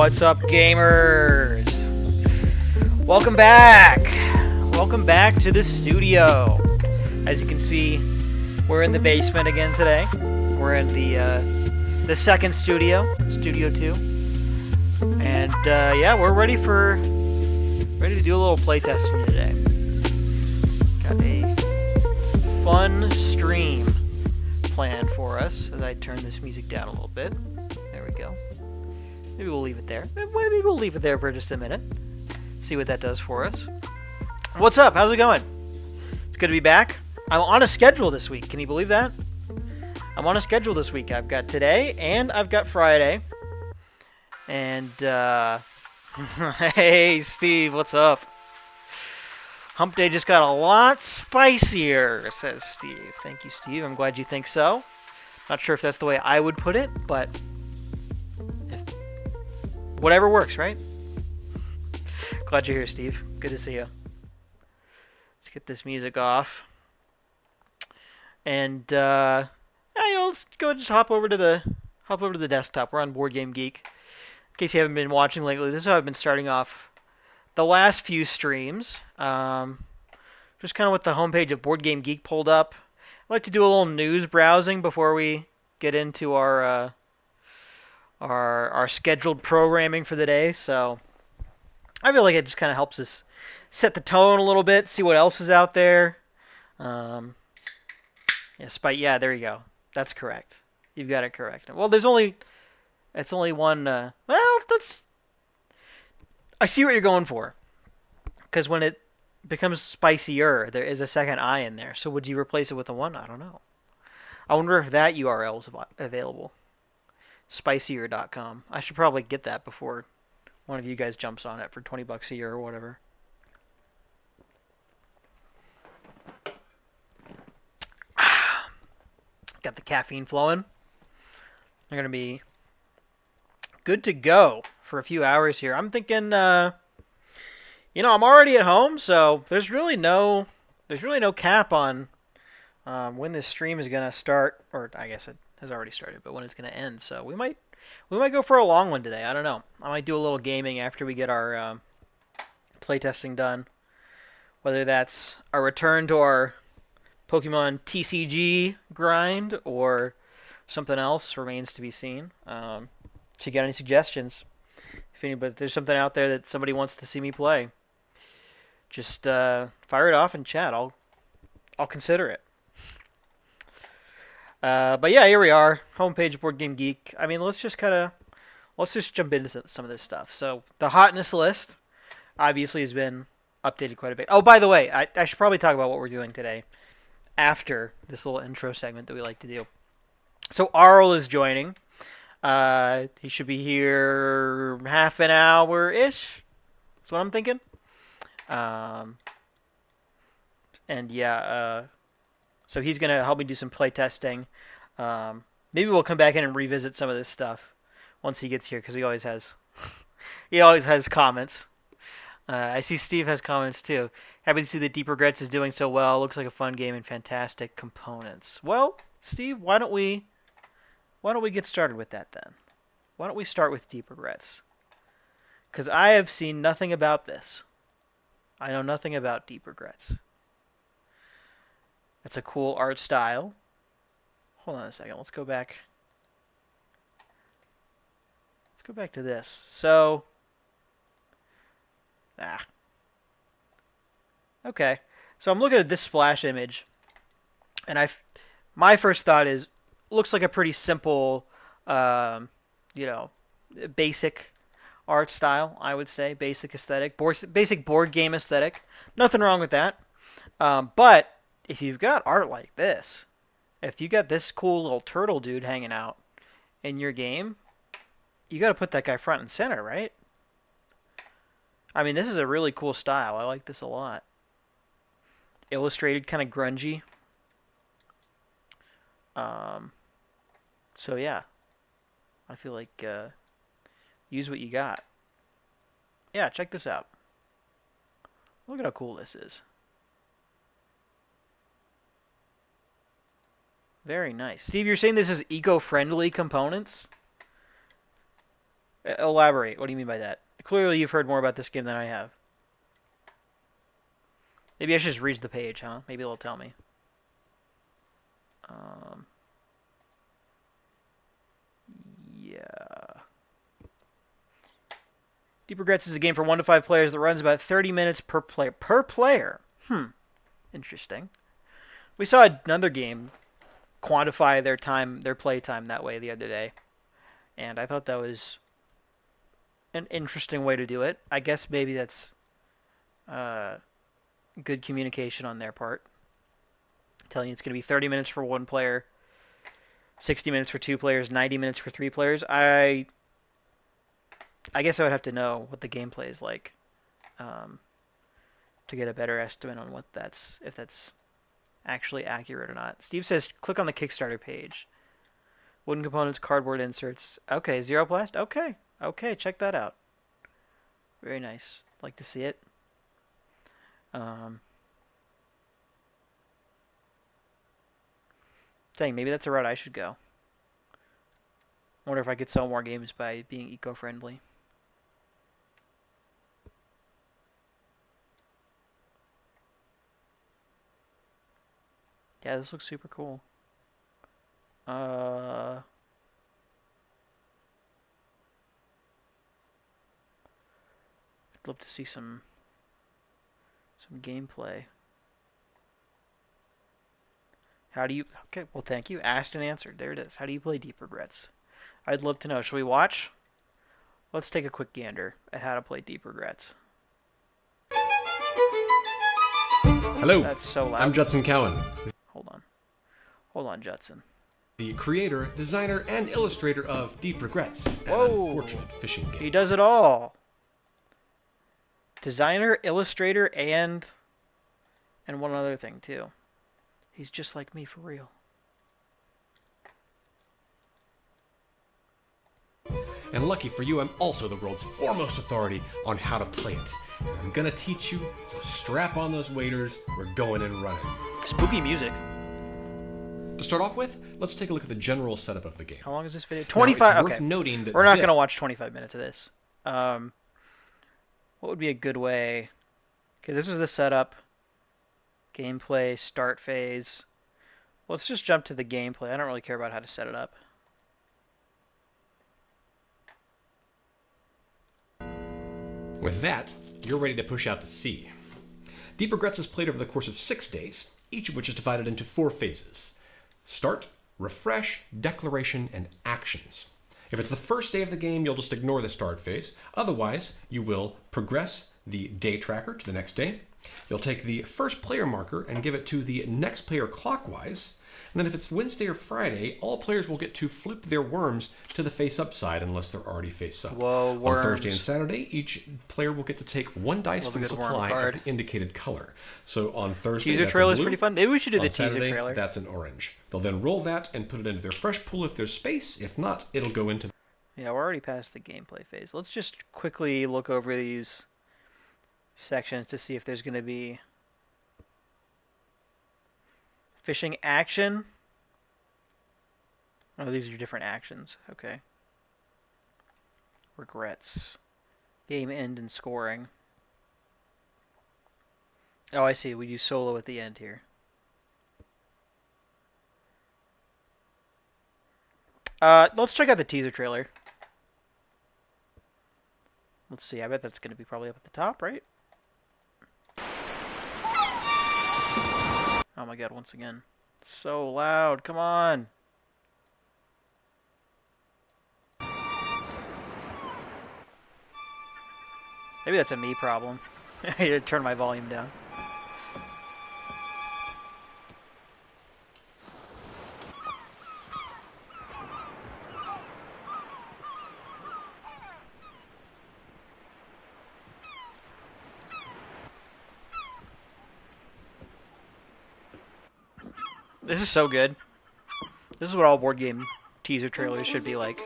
What's up, gamers? Welcome back. Welcome back to the studio. As you can see, we're in the basement again today. We're in the second studio, Studio 2. And yeah, we're ready to do a little playtesting today. Got a fun stream planned for us as I turn this music down a little bit. There we go. Maybe we'll leave it there. Maybe we'll leave it there for just a minute. See what that does for us. What's up? How's it going? It's good to be back. I'm on a schedule this week. Can you believe that? I'm on a schedule this week. I've got today and I've got Friday. And, hey, Steve, what's up? Hump Day just got a lot spicier, says Steve. Thank you, Steve. I'm glad you think so. Not sure if that's the way I would put it, but whatever works, right? Glad you're here, Steve. Good to see you. Let's get this music off. And yeah, let's go just hop over to the desktop. We're on Board Game Geek. In case you haven't been watching lately, this is how I've been starting off the last few streams. Just kind of with the homepage of Board Game Geek pulled up. I like to do a little news browsing before we get into our scheduled programming for the day. So I feel like it just kind of helps us set the tone a little bit, see what else is out there. Yeah, there you go. That's correct. You've got it correct. Well, it's only one. I see what you're going for. Because when it becomes spicier, there is a second I in there. So would you replace it with a 1? I don't know. I wonder if that URL is available. Spicier.com. I should probably get that before one of you guys jumps on it for $20 a year or whatever. Got the caffeine flowing. They're going to be good to go for a few hours here. I'm thinking, I'm already at home, so there's really no cap on when this stream is going to start, or I guess it has already started, but when it's going to end. So we might go for a long one today. I don't know. I might do a little gaming after we get our playtesting done. Whether that's a return to our Pokemon TCG grind or something else remains to be seen. If you got any suggestions, if there's something out there that somebody wants to see me play, just fire it off in chat. I'll consider it. But yeah, here we are, homepage Board Game Geek. I mean, let's just jump into some of this stuff. So the hotness list obviously has been updated quite a bit. Oh, by the way, I should probably talk about what we're doing today after this little intro segment that we like to do. So Arl is joining. He should be here half an hour-ish. That's what I'm thinking. And yeah, so he's going to help me do some play testing. Maybe we'll come back in and revisit some of this stuff once he gets here, because he always has comments. I see Steve has comments too. Happy to see that Deep Regrets is doing so well. Looks like a fun game and fantastic components. Well, Steve, why don't we get started with that then? Why don't we start with Deep Regrets? Because I have seen nothing about this. I know nothing about Deep Regrets. It's a cool art style. Hold on a second. Let's go back. Let's go back to this. So, okay. So I'm looking at this splash image, and my first thought is, looks like a pretty simple, basic art style, I would say. Basic aesthetic. Basic board game aesthetic. Nothing wrong with that. But if you've got art like this, if you got this cool little turtle dude hanging out in your game, you got to put that guy front and center, right? I mean, this is a really cool style. I like this a lot. Illustrated, kind of grungy. So yeah, I feel like use what you got. Yeah, check this out. Look at how cool this is. Very nice. Steve, you're saying this is eco-friendly components? Elaborate. What do you mean by that? Clearly, you've heard more about this game than I have. Maybe I should just read the page, huh? Maybe it'll tell me. Yeah. Deep Regrets is a game for 1 to 5 players that runs about 30 minutes per player. Per player? Interesting. We saw another game quantify their time, their play time that way the other day. And I thought that was an interesting way to do it. I guess maybe that's good communication on their part. Telling you it's going to be 30 minutes for 1 player, 60 minutes for 2 players, 90 minutes for 3 players. I guess I would have to know what the gameplay is like to get a better estimate on what if that's actually accurate or not. Steve says, click on the Kickstarter page. Wooden components, cardboard inserts. Okay, Zero Blast. Okay, check that out. Very nice. Like to see it. Dang, maybe that's a route I should go. I wonder if I could sell more games by being eco-friendly. Yeah, this looks super cool. I'd love to see some gameplay. How do you... Okay, well, thank you. Asked and answered. There it is. How do you play Deep Regrets? I'd love to know. Should we watch? Let's take a quick gander at how to play Deep Regrets. Hello. That's so loud. I'm Judson Cowan. Hold on, Judson. The creator, designer, and illustrator of Deep Regrets, an unfortunate fishing game. He does it all. Designer, illustrator, and one other thing, too. He's just like me, for real. And lucky for you, I'm also the world's foremost authority on how to play it. And I'm gonna teach you, so strap on those waders, we're going and running. Spooky music. To start off with, let's take a look at the general setup of the game. How long is this video? 25. Now, it's okay. worth noting that we're not going to watch 25 minutes of this. What would be a good way? Okay, this is the setup. Gameplay, start phase. Let's just jump to the gameplay. I don't really care about how to set it up. With that, you're ready to push out to sea. Deep Regrets is played over the course of 6 days, each of which is divided into 4 phases. Start, refresh, declaration, and actions. If it's the first day of the game, you'll just ignore the start phase. Otherwise, you will progress the day tracker to the next day. You'll take the first player marker and give it to the next player clockwise. And then if it's Wednesday or Friday, all players will get to flip their worms to the face-up side unless they're already face-up. Whoa, worms. On Thursday and Saturday, each player will get to take 1 dice from the supply of the indicated color. So on Thursday, teaser that's trailer a blue. Is pretty fun. Maybe we should do the Saturday, teaser trailer. That's an orange. They'll then roll that and put it into their fresh pool if there's space. If not, it'll go into... Yeah, we're already past the gameplay phase. Let's just quickly look over these sections to see if there's going to be fishing action. Oh, these are different actions. Okay. Regrets. Game end and scoring. Oh, I see. We do solo at the end here. Let's check out the teaser trailer. Let's see. I bet that's going to be probably up at the top, right? Oh my god, once again. So loud. Come on. Maybe that's a me problem. I need to turn my volume down. This is so good. This is what all board game teaser trailers should be like.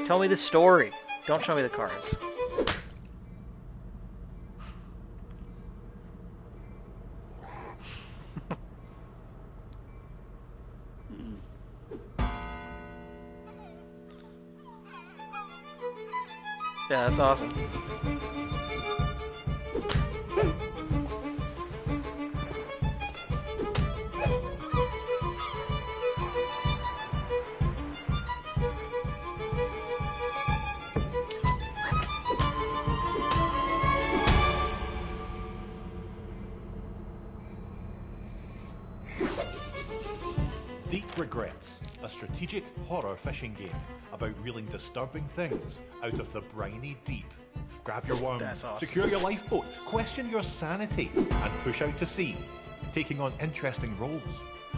Tell me the story. Don't show me the cards. Yeah, that's awesome. Deep Regrets, a strategic horror fishing game about reeling disturbing things out of the briny deep. Grab your worm, That's awesome. secure your lifeboat, question your sanity, and push out to sea, taking on interesting roles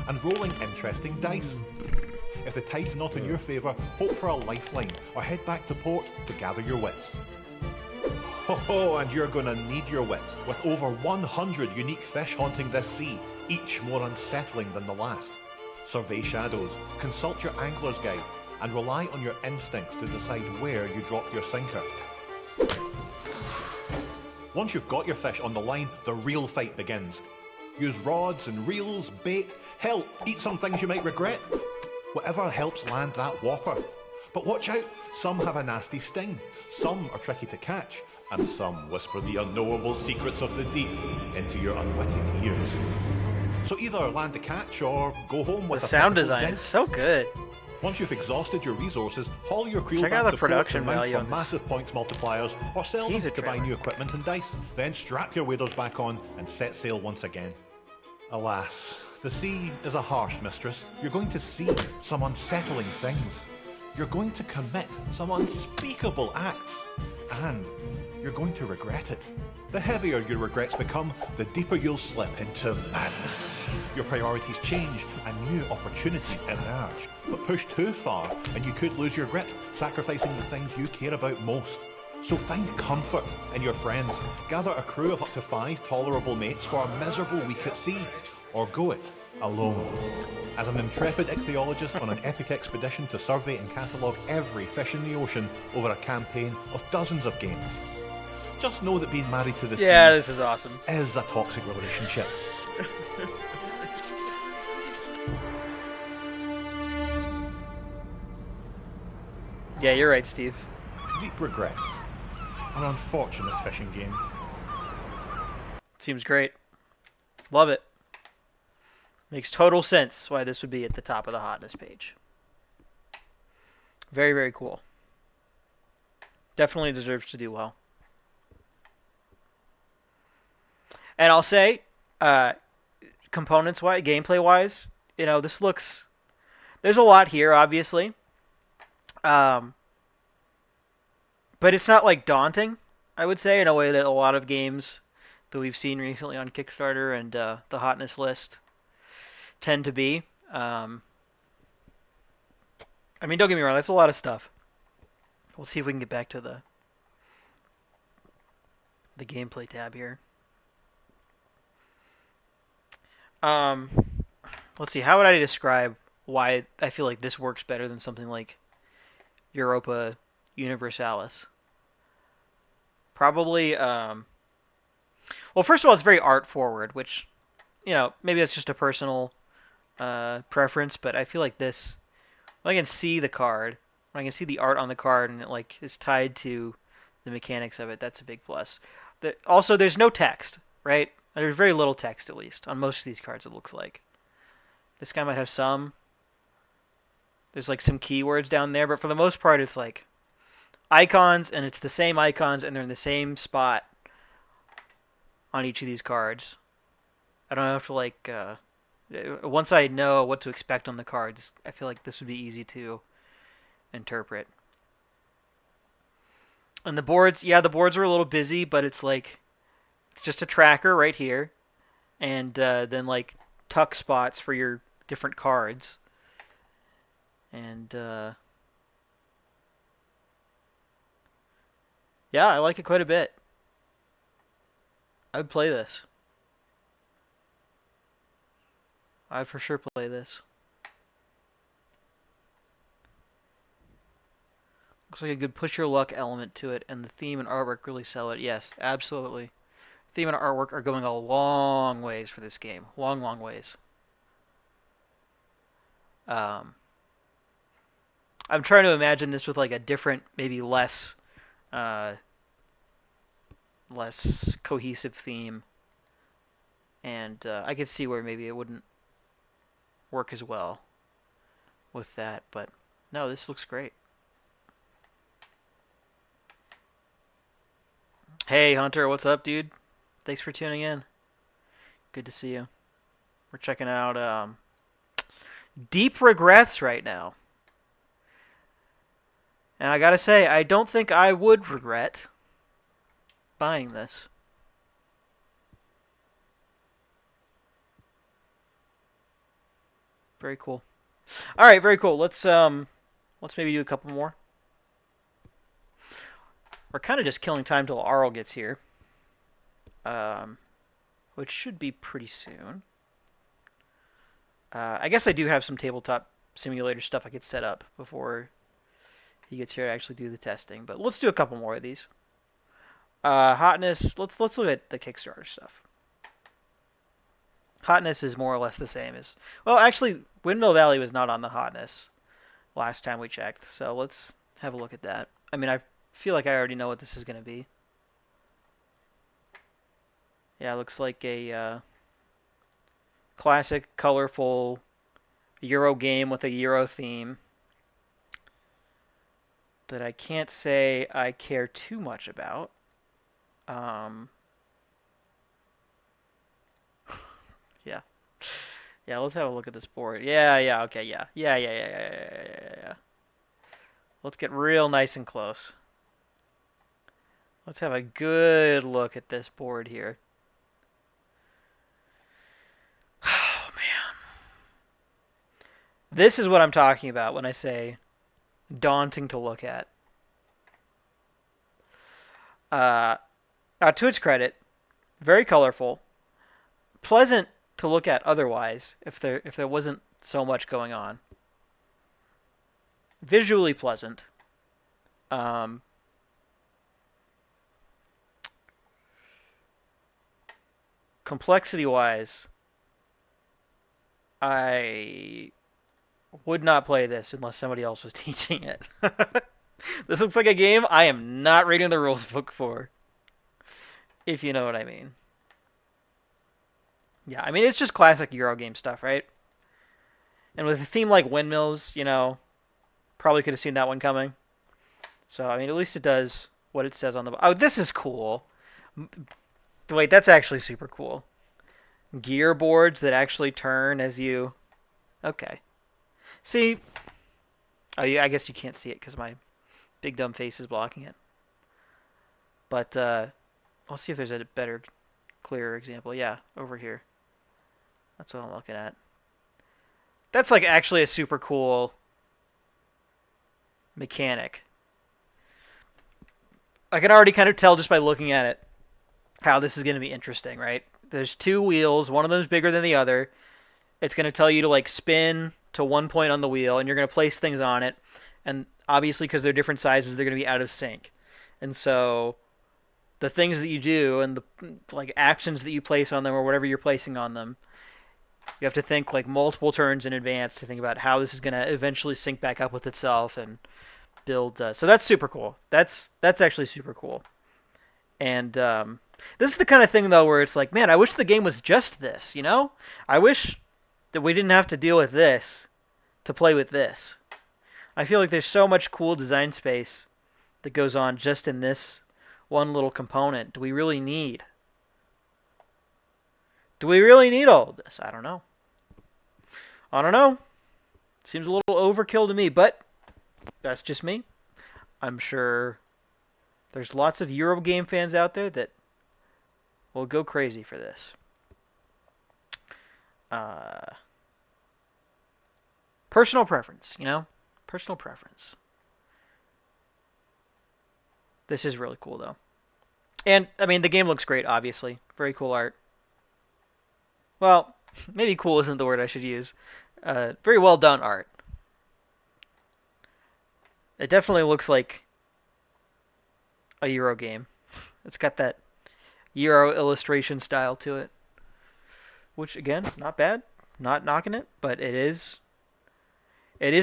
and rolling interesting dice. If the tide's not in your favour, hope for a lifeline or head back to port to gather your wits. Ho, and you're gonna need your wits, with over 100 unique fish haunting this sea, each more unsettling than the last. Survey shadows, consult your angler's guide, and rely on your instincts to decide where you drop your sinker. Once you've got your fish on the line, the real fight begins. Use rods and reels, bait, hell, eat some things you might regret. Whatever helps land that whopper. But watch out, some have a nasty sting, some are tricky to catch, and some whisper the unknowable secrets of the deep into your unwitting ears. So either land a catch or go home with The a sound pitiful design dead. is so good. Once you've exhausted your resources, haul your creel Check back out the to port production and mount value for on this massive points multipliers, or sell them teaser to buy trailer. new equipment and dice. Then strap your waders back on and set sail once again. Alas, the sea is a harsh mistress. You're going to see some unsettling things. You're going to commit some unspeakable acts. And you're going to regret it. The heavier your regrets become, the deeper you'll slip into madness. Your priorities change and new opportunities emerge. But push too far and you could lose your grip, sacrificing the things you care about most. So find comfort in your friends. Gather a crew of up to 5 tolerable mates for a miserable week at sea. Or go it alone. As an intrepid ichthyologist on an epic expedition to survey and catalogue every fish in the ocean over a campaign of dozens of games. Just know that being married to the Yeah, sea this is awesome. is a toxic relationship. Yeah, you're right, Steve. Deep Regrets. An unfortunate fishing game. Seems great. Love it. Makes total sense why this would be at the top of the hotness page. Very, very cool. Definitely deserves to do well. And I'll say, components-wise, gameplay-wise, this looks... There's a lot here, obviously. But it's not, daunting, I would say, in a way that a lot of games that we've seen recently on Kickstarter and the hotness list tend to be. Don't get me wrong, that's a lot of stuff. We'll see if we can get back to the gameplay tab here. Let's see, how would I describe why I feel like this works better than something like Europa Universalis? Probably, well, first of all, it's very art forward, which, maybe that's just a personal preference, but I feel like this, when I can see the card, when I can see the art on the card and it is tied to the mechanics of it, that's a big plus. Also, there's no text, right? There's very little text, at least, on most of these cards, it looks like. This guy might have some. There's some keywords down there, but for the most part, it's icons, and it's the same icons, and they're in the same spot on each of these cards. I don't have to once I know what to expect on the cards, I feel like this would be easy to interpret. And the boards are a little busy, but it's it's just a tracker right here, and then tuck spots for your different cards. And yeah, I like it quite a bit. I would play this. I'd for sure play this. Looks like a good push your luck element to it, and the theme and artwork really sell it. Yes, absolutely. Theme and artwork are going a long ways for this game. Long, long ways. I'm trying to imagine this with a different, maybe less less cohesive theme, and I could see where maybe it wouldn't work as well with that. But no, this looks great. Hey Hunter, what's up, dude? Thanks for tuning in. Good to see you. We're checking out Deep Regrets right now. And I gotta say, I don't think I would regret buying this. Very cool. All right, very cool. Let's maybe do a couple more. We're kind of just killing time till Arl gets here, which should be pretty soon. I guess I do have some tabletop simulator stuff I could set up before he gets here to actually do the testing. But let's do a couple more of these. Hotness. Let's look at the Kickstarter stuff. Hotness is more or less the same as... Well, actually, Windmill Valley was not on the hotness last time we checked. So let's have a look at that. I mean, I feel like I already know what this is going to be. Yeah, it looks like a classic, colorful Euro game with a Euro theme that I can't say I care too much about. Yeah. Yeah, let's have a look at this board. Yeah, okay, yeah. Yeah. Let's get real nice and close. Let's have a good look at this board here. Oh, man. This is what I'm talking about when I say daunting to look at. Now, to its credit, very colorful, pleasant to look at otherwise if there wasn't so much going on. Visually pleasant. Complexity-wise, I would not play this unless somebody else was teaching it. This looks like a game I am not reading the rules book for, if you know what I mean. Yeah, I mean, it's just classic Eurogame stuff, right? And with a theme like windmills, you know, probably could have seen that one coming. So, I mean, at least it does what it says on the... Oh, this is cool. Wait, that's actually super cool. Gear boards that actually turn as you... Okay. See... Oh, I guess you can't see it because my big dumb face is blocking it. But, I'll see if there's a better, clearer example. Yeah, over here. That's what I'm looking at. That's like actually a super cool mechanic. I can already kind of tell just by looking at it how this is going to be interesting, right? There's two wheels. One of them is bigger than the other. It's going to tell you to like spin to one point on the wheel, and you're going to place things on it. And obviously, because they're different sizes, they're going to be out of sync. And so the things that you do and the like actions that you place on them or whatever you're placing on them, you have to think like multiple turns in advance to think about how this is going to eventually sync back up with itself and build. So that's super cool. That's actually super cool. And this is the kind of thing, though, where it's like, man, I wish the game was just this, you know? I wish that we didn't have to deal with this to play with this. I feel like there's so much cool design space that goes on just in this one little component. Do we really need? Do we really need all of this? I don't know. Seems a little overkill to me, but that's just me. I'm sure there's lots of Eurogame fans out there that will go crazy for this. Personal preference, you know? Personal preference. This is really cool, though. And, I mean, the game looks great, obviously. Very cool art. Well, maybe cool isn't the word I should use. Very well done art. It definitely looks like a Euro game. It's got that Euro illustration style to it. Which, again, not bad. Not knocking it, but it is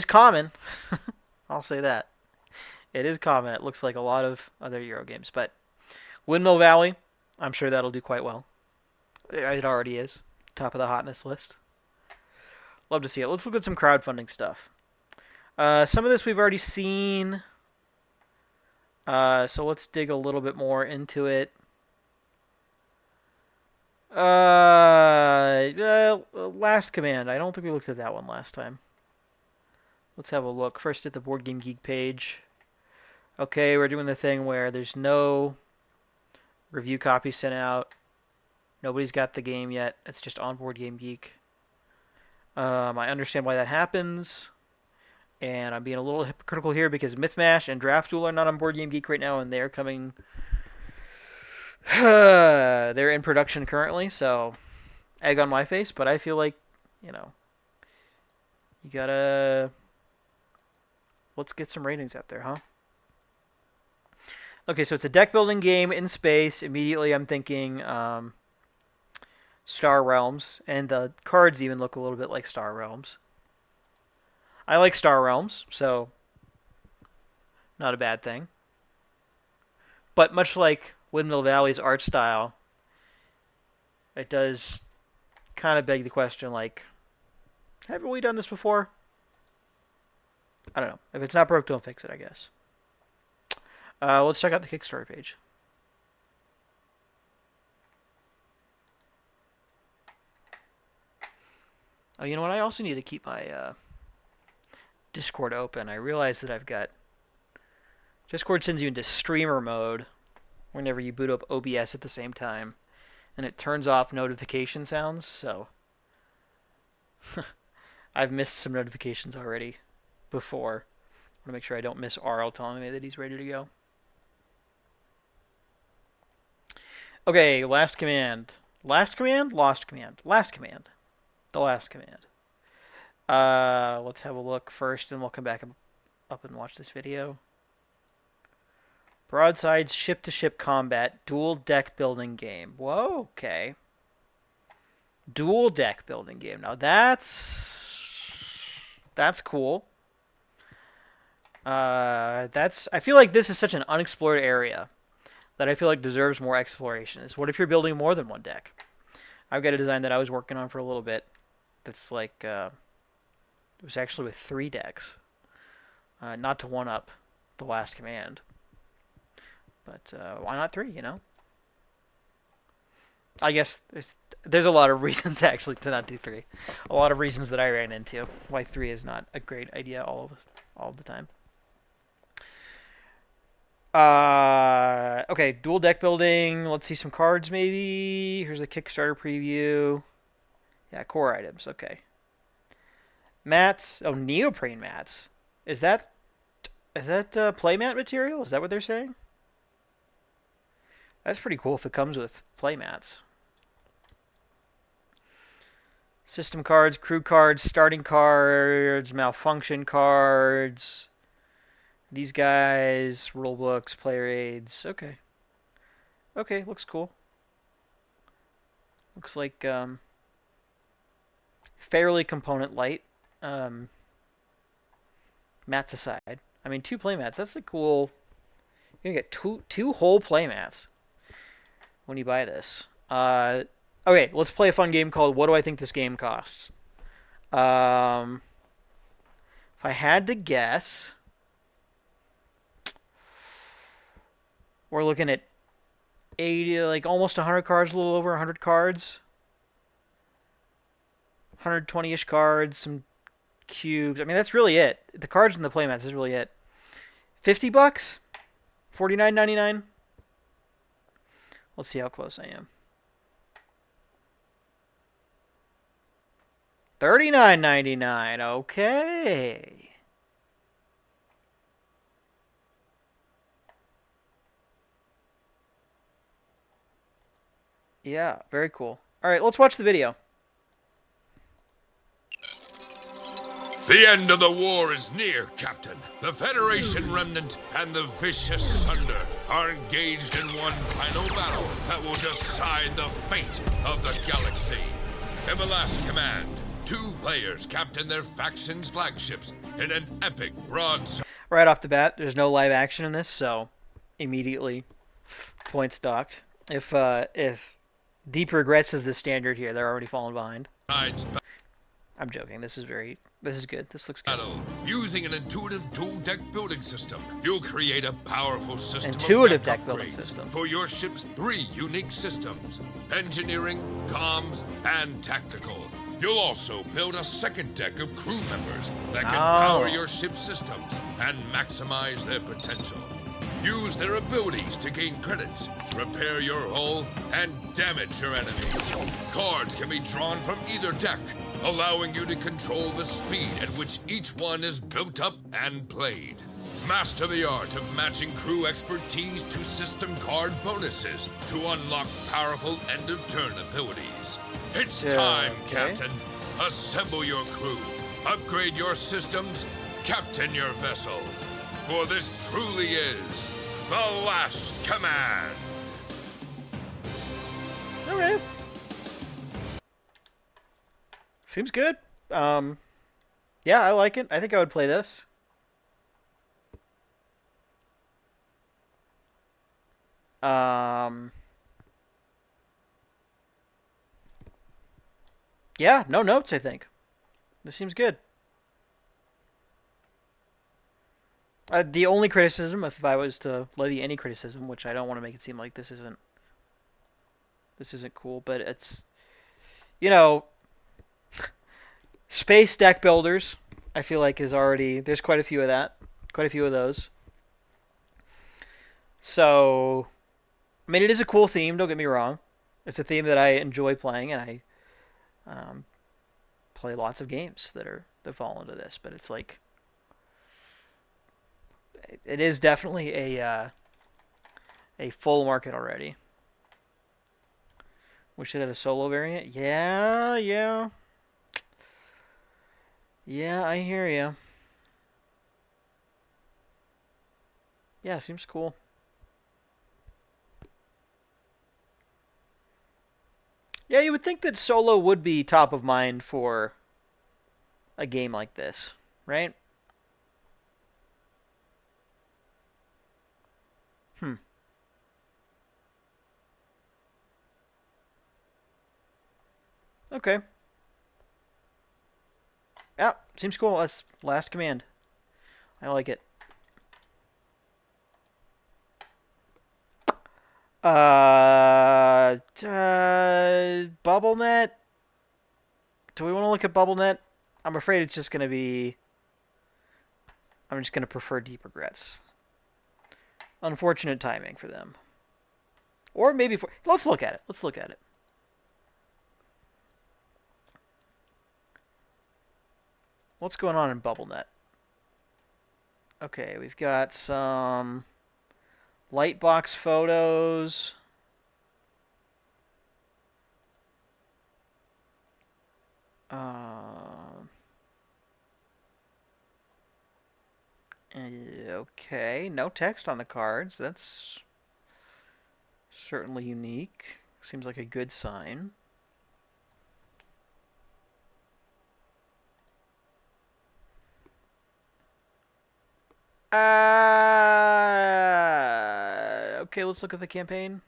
common. I'll say that. It is common. It looks like a lot of other Euro games. But Windmill Valley, I'm sure that'll do quite well. It already is. Top of the hotness list. Love to see it. Let's look at some crowdfunding stuff. Some of this we've already seen. So let's dig a little bit more into it. Last Command. I don't think we looked at that one last time. Let's have a look. First at the Board Game Geek page. Okay, we're doing the thing where there's no review copies sent out. Nobody's got the game yet. It's just on Board Game Geek. I understand why that happens. And I'm being a little hypocritical here because MythMash and Draft Duel are not on Board Game Geek right now, and they're coming... they're in production currently, so egg on my face, but I feel like, you gotta... Let's get some ratings out there, huh? Okay, so it's a deck-building game in space. Immediately I'm thinking Star Realms, and the cards even look a little bit like Star Realms. I like Star Realms, so not a bad thing. But much like Windmill Valley's art style, it does kind of beg the question, like, haven't we done this before? I don't know. If it's not broke, don't fix it, I guess. Let's check out the Kickstarter page. Oh, you know what? I also need to keep my Discord open. I realize that I've got... Discord sends you into streamer mode whenever you boot up OBS at the same time. And it turns off notification sounds, so... I've missed some notifications already before. I want to make sure I don't miss Arl telling me that he's ready to go. Okay, last command. Last command? Lost command. Last command. The last command. Let's have a look first, and we'll come back up and watch this video. Broadsides, ship-to-ship combat, dual deck building game. Whoa, okay. Dual deck building game. Now that's cool. I feel like this is such an unexplored area that I feel like deserves more exploration. Is what if you're building more than one deck? I've got a design that I was working on for a little bit. That's like it was actually with 3 decks. Not to one up the last command, but why not 3? I guess there's a lot of reasons actually to not do 3. A lot of reasons that I ran into why 3 is not a great idea all of the time. Okay, dual deck building. Let's see some cards maybe. Here's a Kickstarter preview. Yeah, core items. Okay. Mats. Oh, neoprene mats. Is that playmat material? Is that what they're saying? That's pretty cool if it comes with playmats. System cards, crew cards, starting cards, malfunction cards. These guys, rulebooks, player aids. Okay. Okay, looks cool. Looks like fairly component light. Mats aside. I mean, 2 playmats. That's a cool... You're going to get two whole playmats when you buy this. Okay, let's play a fun game called What Do I Think This Game Costs? If I had to guess... We're looking at 80, like almost 100 cards, a little over 100 cards. 120-ish cards, some cubes. I mean, that's really it. The cards and the playmats is really it. $50? $49.99? Let's see how close I am. $39.99. Okay. Yeah, very cool. All right, let's watch the video. The end of the war is near, Captain. The Federation Remnant and the Vicious Sunder are engaged in one final battle that will decide the fate of the galaxy. In the last command, 2 players captain their faction's flagships in an epic broadside. right off the bat, there's no live action in this, so immediately points docked. If Deep Regrets is the standard here, they're already falling behind. Besides I'm joking. This is good. This looks good. battle, using an intuitive dual deck building system, you'll create a powerful system Intuitive of deck building upgrades system. for your ship's 3 unique systems: engineering, comms, and tactical. You'll also build a second deck of crew members that can power your ship's systems and maximize their potential. Use their abilities to gain credits, repair your hull, and damage your enemies. Cards can be drawn from either deck, allowing you to control the speed at which each one is built up and played. Master the art of matching crew expertise to system card bonuses to unlock powerful end-of-turn abilities. It's time, Captain. Assemble your crew, upgrade your systems, captain your vessel. For this truly is the last command. Okay. Seems good. Yeah, I like it. I think I would play this. Yeah, no notes, I think. This seems good. The only criticism, if I was to levy any criticism, which I don't want to make it seem like this isn't cool, but it's, you know, space deck builders, I feel like is already, there's quite a few of those. So, I mean, it is a cool theme, don't get me wrong. It's a theme that I enjoy playing, and I play lots of games that fall into this, but it's like, it is definitely a full market already. We should have a solo variant. Yeah, I hear you. Yeah, seems cool. Yeah, you would think that solo would be top of mind for a game like this, right? Okay. Yeah, seems cool. That's last command. I like it. BubbleNet. Do we want to look at BubbleNet? I'm afraid it's just going to be... I'm just going to prefer Deep Regrets. Unfortunate timing for them. Or maybe for... Let's look at it. What's going on in BubbleNet? Okay, we've got some Lightbox photos. Okay, no text on the cards. That's certainly unique. Seems like a good sign. Okay, let's look at the campaign.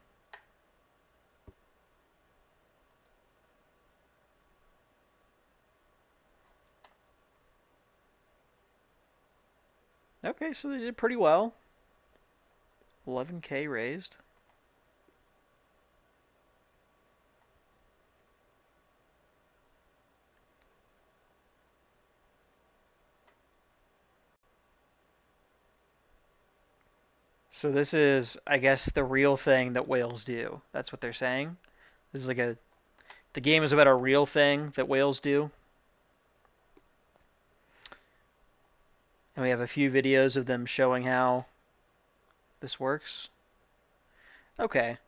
Okay, so they did pretty well. 11K raised. So this is, I guess, the real thing that whales do. That's what they're saying. This is like the game is about a real thing that whales do. And we have a few videos of them showing how this works. Okay.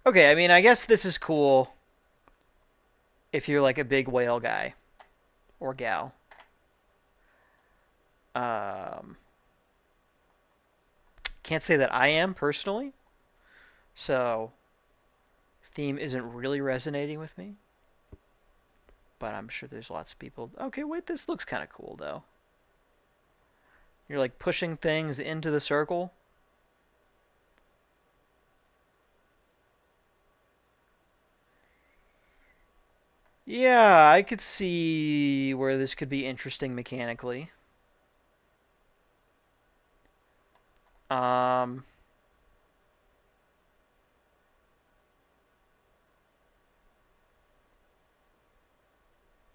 Okay, I mean, I guess this is cool if you're like a big whale guy or gal. Can't say that I am personally, so theme isn't really resonating with me, but I'm sure there's lots of people. Okay, wait, this looks kind of cool though. You're like pushing things into the circle. Yeah, I could see where this could be interesting mechanically. Um,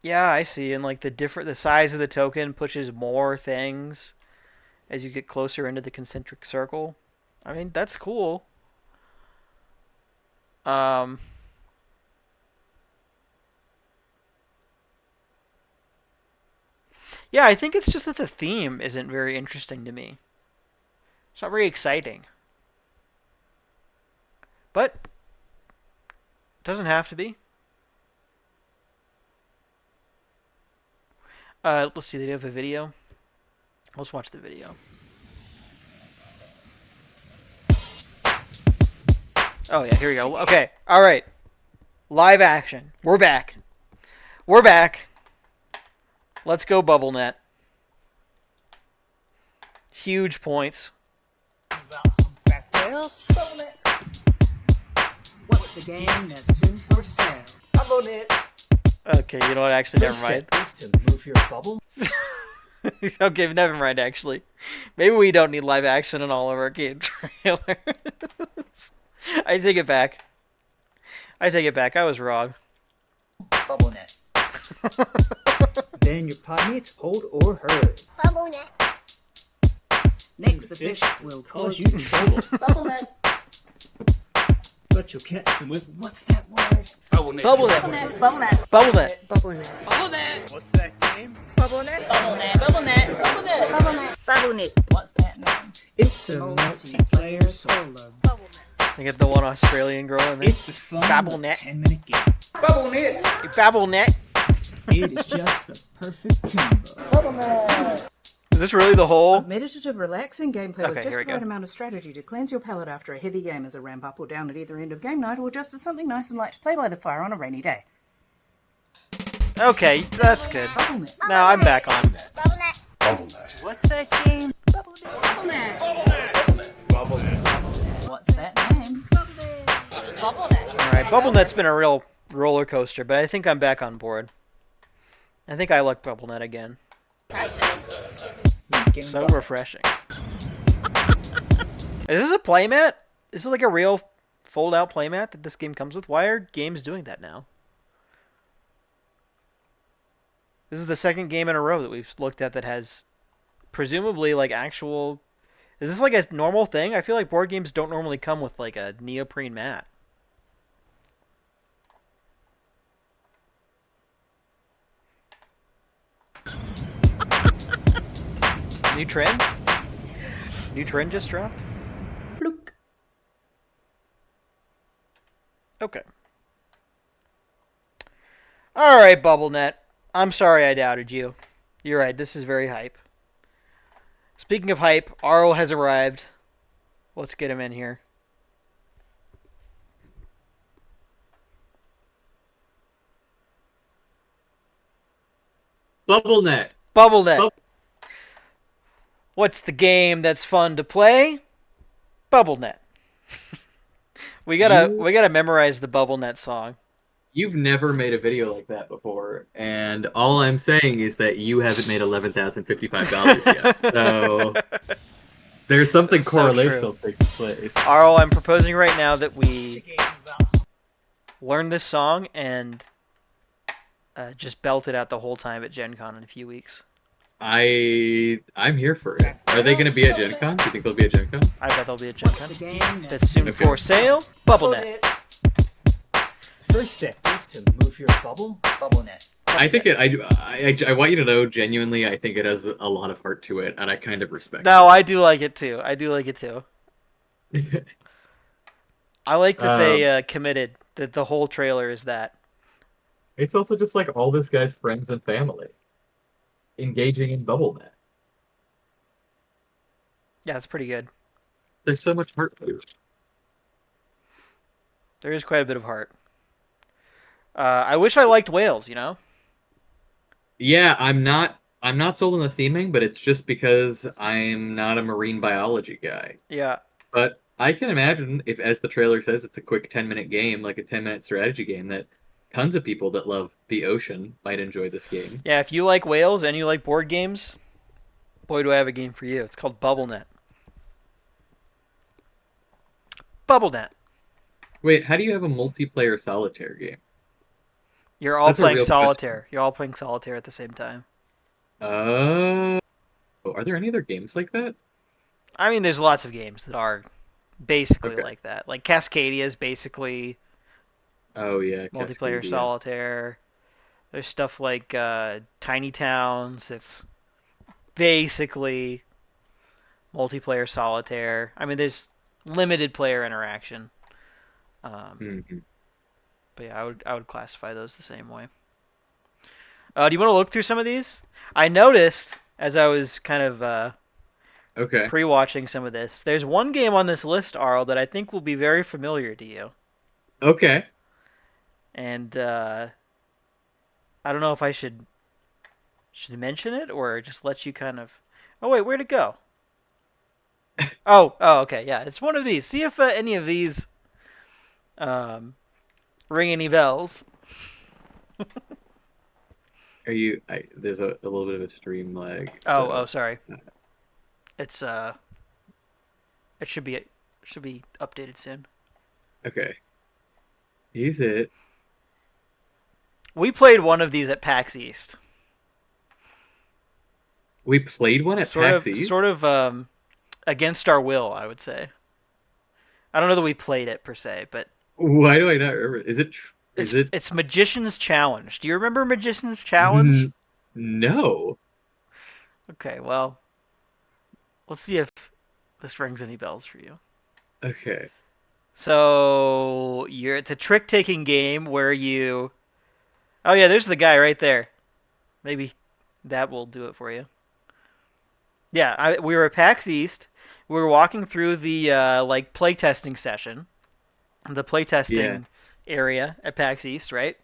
yeah, I see. And like the size of the token pushes more things as you get closer into the concentric circle. I mean, that's cool. Um, yeah, I think it's just that the theme isn't very interesting to me. It's not very exciting. But it doesn't have to be. Let's see, they have a video. Let's watch the video. Oh yeah, here we go. Okay, all right. Live action. We're back. We're back. Let's go, BubbleNet. Huge points. Wales? What was the game that's soon for sale? BubbleNet. Okay, you know what? Actually, never mind. Is to move your bubble. Okay, never mind, actually. Maybe we don't need live action in all of our game trailers. I take it back. I take it back. I was wrong. BubbleNet. Then your podmates hold or herd. BubbleNet. Next, the fish will cause you trouble. BubbleNet. But you'll catch them with what's that word? BubbleNet. BubbleNet. BubbleNet. BubbleNet. What's that game? BubbleNet. BubbleNet. BubbleNet. BubbleNet. BubbleNet. BubbleNet. What's that name? It's a multiplayer solo. I get the one Australian girl in there. It's a fun BubbleNet. 10-minute game. BubbleNet. BubbleNet. It is just the perfect combo. Is this really the whole? Meditative, relaxing gameplay Okay, with here just we the right go. amount of strategy to cleanse your palate after a heavy game as a ramp up or down at either end of game night, or just as something nice and light to play by the fire on a rainy day. Okay, that's good. BubbleNet. Now I'm back on. BubbleNet. What's that game? BubbleNet. What's that name? BubbleNet. All right, BubbleNet's been a real roller coaster, but I think I'm back on board. I think I like BubbleNet again. So refreshing. Is this a playmat? Is it like a real fold-out playmat that this game comes with? Why are games doing that now? This is the second game in a row that we've looked at that has presumably like actual... Is this like a normal thing? I feel like board games don't normally come with like a neoprene mat. New trend? New trend just dropped? Blook. Okay. Alright, BubbleNet. I'm sorry I doubted you. You're right, this is very hype. Speaking of hype, Arl has arrived. Let's get him in here. BubbleNet. BubbleNet. Bub- What's the game that's fun to play? BubbleNet. we gotta memorize the BubbleNet song. You've never made a video like that before, and all I'm saying is that you haven't made $11,055 yet. So there's something That's so true. correlational taking place. Arl, I'm proposing right now that we learn this song and just belt it out the whole time at Gen Con in a few weeks. I'm here for it. Are they going to be at Gen Con? Do you think they'll be at Gen Con? I bet there'll be a Gen Con. What's the game That's soon Okay. for sale. BubbleNet. First step is to move your bubble. BubbleNet. I think I want you to know genuinely. I think it has a lot of heart to it, and I kind of respect. No, I do like it too. I do like it too. it. I like that they committed that the whole trailer is that. It's also just like all this guy's friends and family engaging in BubbleNet. Yeah, it's pretty good. There's so much heart to it. There is quite a bit of heart. I wish I liked whales, you know? Yeah, I'm not I'm not sold on the theming, but it's just because I'm not a marine biology guy. Yeah. But I can imagine if, as the trailer says, it's a quick 10-minute game, like a 10-minute strategy game, that tons of people that love the ocean might enjoy this game. Yeah, if you like whales and you like board games, boy, do I have a game for you. It's called BubbleNet. BubbleNet. Wait, how do you have a multiplayer solitaire game? You're all That's a playing real solitaire. You're all playing solitaire at the same time. Oh, are there any other games like that? I mean, there's lots of games that are basically Okay. like that. Like Cascadia is basically Oh yeah, multiplayer Cascadia. solitaire. There's stuff like Tiny Towns. It's basically multiplayer solitaire. I mean, there's limited player interaction. Mhm. But yeah, I would classify those the same way. Do you want to look through some of these? I noticed as I was kind of Okay. pre-watching some of this, there's one game on this list, Arl, that I think will be very familiar to you. Okay. And I don't know if I should mention it or just let you kind of. Oh wait, where'd it go? Oh, okay, yeah, it's one of these. See if any of these ring any bells. Are you? There's a little bit of a stream lag. Oh, sorry. It's it should be updated soon. Okay. Use it. We played one of these at PAX East. We played one at PAX East? Sort of against our will, I would say. I don't know that we played it per se, but Why do I not remember? it's Magician's Challenge. Do you remember Magician's Challenge? No. Okay, well, let's see if this rings any bells for you. Okay. So it's a trick-taking game where you. Oh yeah, there's the guy right there. Maybe that will do it for you. Yeah, we were at PAX East. We were walking through the like playtesting session, the playtesting area at PAX East, right?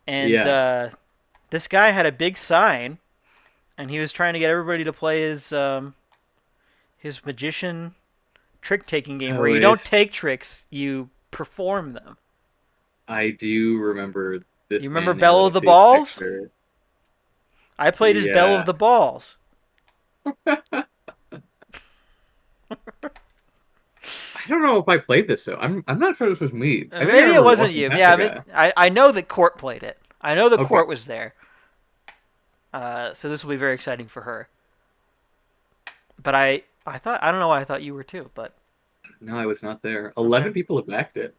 And this guy had a big sign, and he was trying to get everybody to play his magician trick-taking game where you don't take tricks, you perform them. I do remember this. You remember Belle of the Balls? Picture. I played as Belle of the Balls. I don't know if I played this though. I'm not sure this was me. I think I Maybe it remember wasn't walking you. past Yeah, the guy. I know that Court played it. I know that Okay. Court was there. So this will be very exciting for her. But I don't know why I thought you were too, but No, I was not there. 11 people have backed it.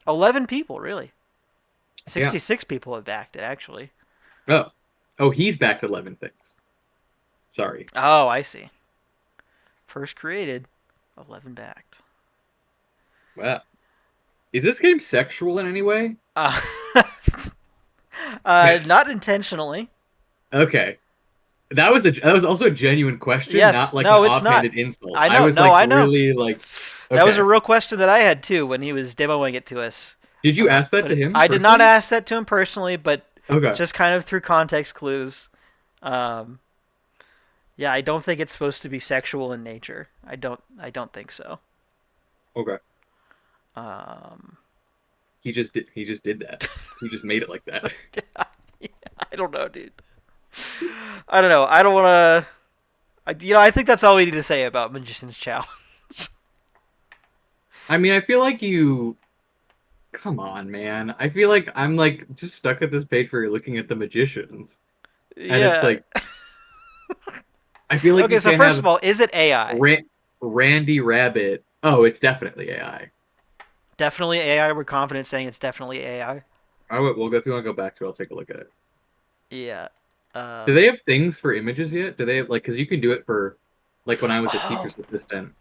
11 people, really. 66 people have backed it, actually. Oh, he's backed 11 things. Sorry. Oh, I see. First created, 11 backed. Wow. Is this game sexual in any way? Not intentionally. Okay. That was also a genuine question, Yes. not like No, an it's not. offhanded insult. I know. was No, like I know. really like. That was okay. a real question that I had too when he was demoing it to us. Did you ask that But to him? I did not personally? ask that to him personally, but Okay. just kind of through context clues. Yeah, I don't think it's supposed to be sexual in nature. I don't think so. Okay. Um, He just did that. He just made it like that. I don't know, dude. I don't know. I don't want to. I think that's all we need to say about Magician's Challenge. I mean, I feel like you. Come on, man. I feel like I'm like just stuck at this page where you're looking at the magicians, and it's like. I feel like okay, you so can't first have of all, is it AI? Randy Rabbit. Oh, it's definitely AI. Definitely AI. We're confident saying it's definitely AI. All right, well, if you want to go back to it, I'll take a look at it. Yeah. Do they have things for images yet? Do they have, like, because you can do it for, like, when I was a teacher's assistant.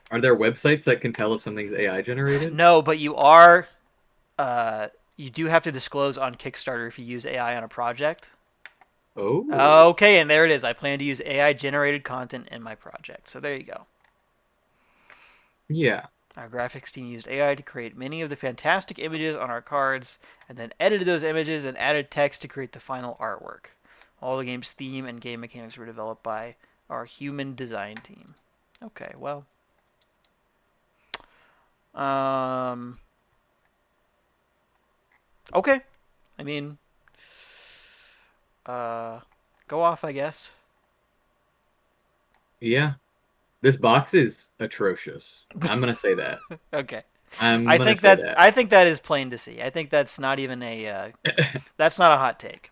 Are there websites that can tell if something's AI generated? No, but you do have to disclose on Kickstarter if you use AI on a project. Oh. Okay, and there it is. I plan to use AI generated content in my project. So there you go. Yeah. Our graphics team used AI to create many of the fantastic images on our cards, and then edited those images and added text to create the final artwork. All the game's theme and game mechanics were developed by our human design team. Okay, well. Okay. I mean, go off, I guess. Yeah. This box is atrocious. I'm gonna say that. Okay. I think that. I think that is plain to see. I think that's not even a that's not a hot take.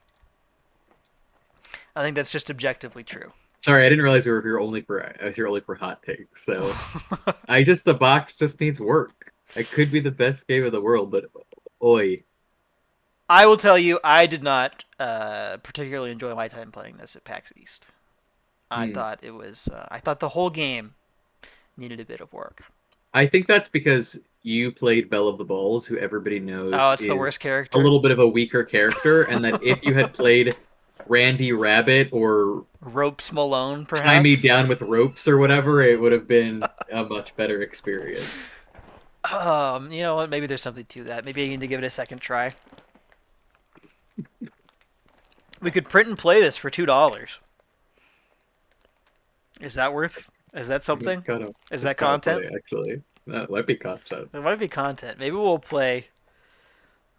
I think that's just objectively true. Sorry, I didn't realize we were here only for I was here only for hot takes. So the box just needs work. It could be the best game of the world, but oi. I will tell you, I did not particularly enjoy my time playing this at PAX East. I thought it was. I thought the whole game needed a bit of work. I think that's because you played Belle of the Balls, who everybody knows it's the worst character. A little bit of a weaker character, and that if you had played Randy Rabbit or Ropes Malone, perhaps Tie Me Down with Ropes or whatever, it would have been a much better experience. You know what? Maybe there's something to that. Maybe I need to give it a second try. We could print and play this for $2. Is that worth? Is that something? Is that content? Funny, actually, that might be content. It might be content. Maybe we'll play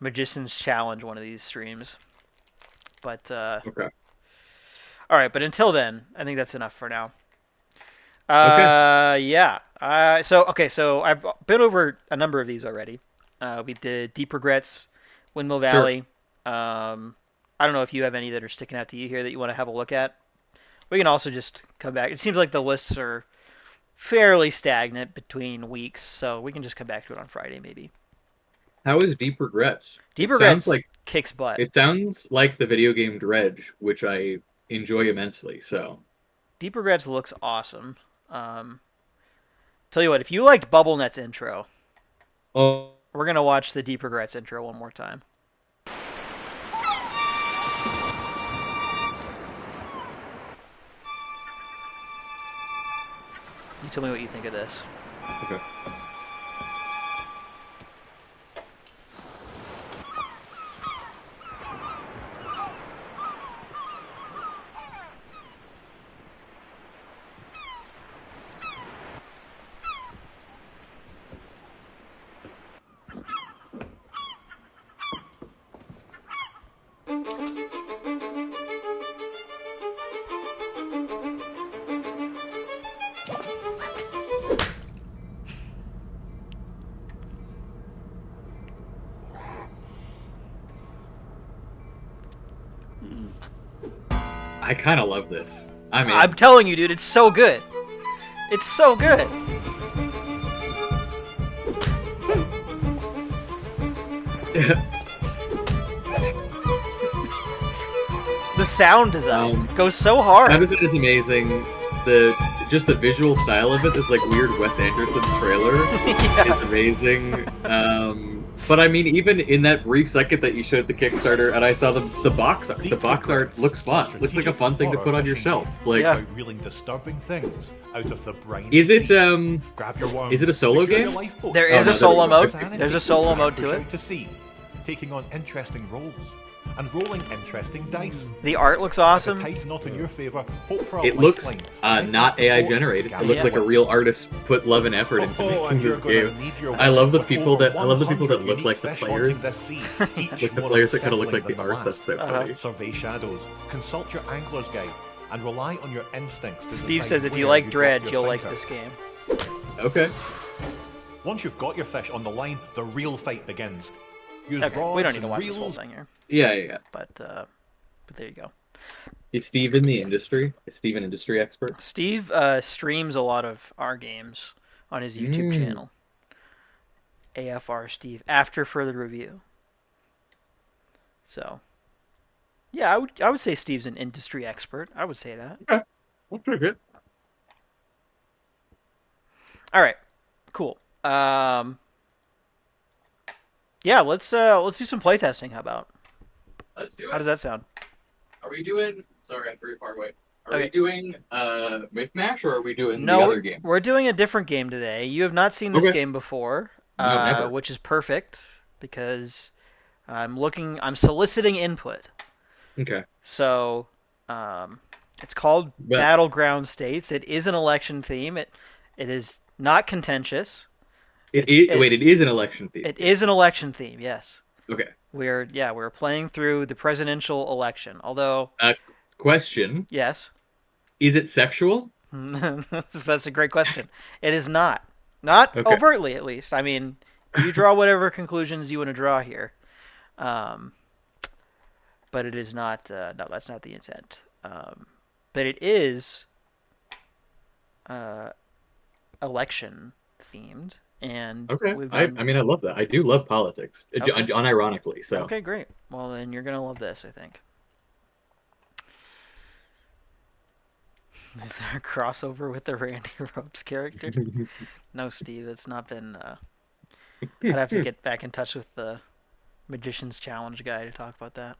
Magician's Challenge one of these streams. But okay. All right, but until then, I think that's enough for now. Okay. Yeah. So I've been over a number of these already. We did Deep Regrets, Windmill Valley. Sure. I don't know if you have any that are sticking out to you here that you want to have a look at. We can also just come back. It seems like the lists are fairly stagnant between weeks, so we can just come back to it on Friday maybe. How is Deep Regrets? Deep Regrets kicks butt. It sounds like the video game Dredge, which I enjoy immensely. So, Deep Regrets looks awesome. Tell you what, if you liked BubbleNet's intro, we're gonna watch the Deep Regrets intro one more time. You tell me what you think of this. Okay. I kind of love this. I'm telling you, dude, it's so good. It's so good. The sound design goes so hard. That is amazing. The visual style of it, this like weird Wes Anderson trailer, is amazing. But I mean, even in that brief second that you showed the Kickstarter, and I saw the box art. The box art looks fun. Looks like a fun thing to put on your shelf. Like, reeling disturbing things out of the brain. Is it is it a solo game? There is a solo mode. There's a solo mode to it. To sea, taking on interesting roles and rolling interesting dice. The art looks awesome. If the tide's not in your favor, hope for a it looks lifeline. Not AI generated. It looks like a real artist put love and effort into making this game. I love the people that look like the players. Like the players that kind of look like the art. That's so funny. Survey shadows. Consult your angler's guide and rely on your instincts. To Steve says if you like Dredge, you'll like this game. Okay. Once you've got your fish on the line, the real fight begins. Okay, we don't need to watch this whole thing here. Yeah. But there you go. Is Steve in the industry? Is Steve an industry expert? Steve streams a lot of our games on his YouTube channel. AFR Steve, after further review. So, yeah, I would say Steve's an industry expert. I would say that. Okay, that's pretty good. All right, cool. Yeah, let's do some playtesting. How about? Let's do it. How does that sound? Are we doing? Sorry, I'm very far away. Are we doing Myth Mash or are we doing the other game? We're doing a different game today. You have not seen this game before, never. Which is perfect because I'm soliciting input. Okay. So It's called But- Battleground States. It is an election theme. It is not contentious. It is an election theme. It is an election theme. Yes. Okay. We're playing through the presidential election. Although, Question: yes, is it sexual? that's a great question. It is not. Not Okay. overtly, at least. I mean, you draw whatever conclusions you want to draw here. But it is not. No, that's not the intent. But it is election themed, and Okay. we've I done- mean, I love that. I do love politics, Okay. unironically. So. Okay, great. Well, then you're gonna love this, I think. Is there a crossover with the Randy Rhodes character? No, Steve. It's not been. I'd have to get back in touch with the Magician's Challenge guy to talk about that.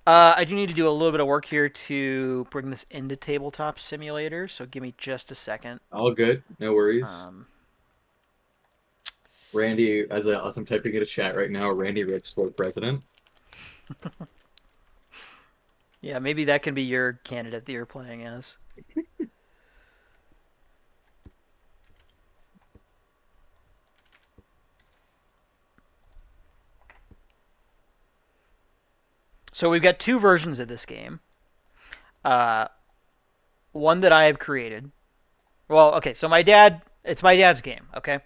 I do need to do a little bit of work here to bring this into Tabletop Simulator, so give me just a second. All good. No worries. Um, Randy, as I'm typing in a chat right now, Randy Rhodes for president. yeah, maybe that can be your candidate that you're playing as. So we've got two versions of this game. One that I have created. Well, okay, so it's my dad's game, okay?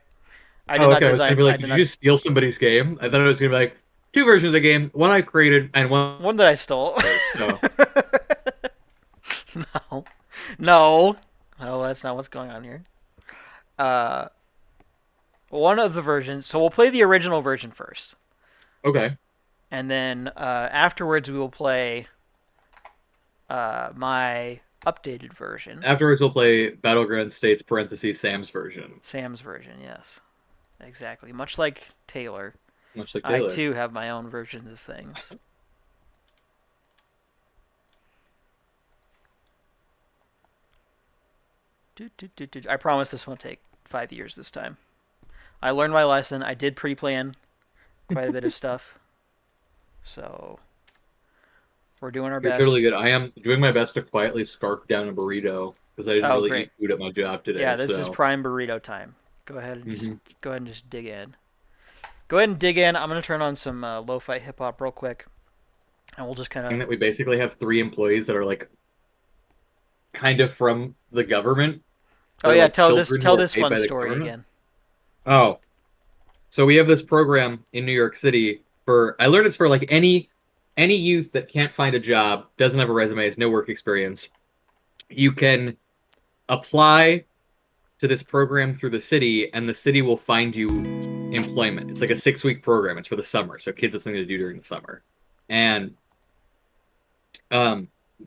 I did not I was gonna design. be I like, did did not- you just steal somebody's game? I thought it was gonna be like two versions of the game, one I created and one. One that I stole. So, No, that's not what's going on here. One of the versions. So we'll play the original version first, okay. and then afterwards we will play my updated version. Afterwards, we'll play Battleground States (parentheses Sam's version), Sam's version, yes, exactly. Much like Taylor, much like I Taylor. too have my own versions of things. I promise this won't take 5 years this time. I learned my lesson. I did pre-plan quite a bit of stuff. So we're doing our You're best. totally good. I am doing my best to quietly scarf down a burrito because I didn't Oh, really great. eat food at my job today. Yeah, this so. is prime burrito time. Go ahead and Mhm. just dig in. Go ahead and dig in. I'm gonna turn on some lo-fi hip hop real quick, and we'll just kind And of. that we basically have 3 employees that are like kind of from the government. Oh They're, yeah, like, tell children who are this paid fun by the story government. again. Oh, so we have this program in New York City for. I learned it's for like any youth that can't find a job, doesn't have a resume, has no work experience. You can apply to this program through the city, and the city will find you employment. It's like a 6-week program. It's for the summer, so kids have something to do during the summer. And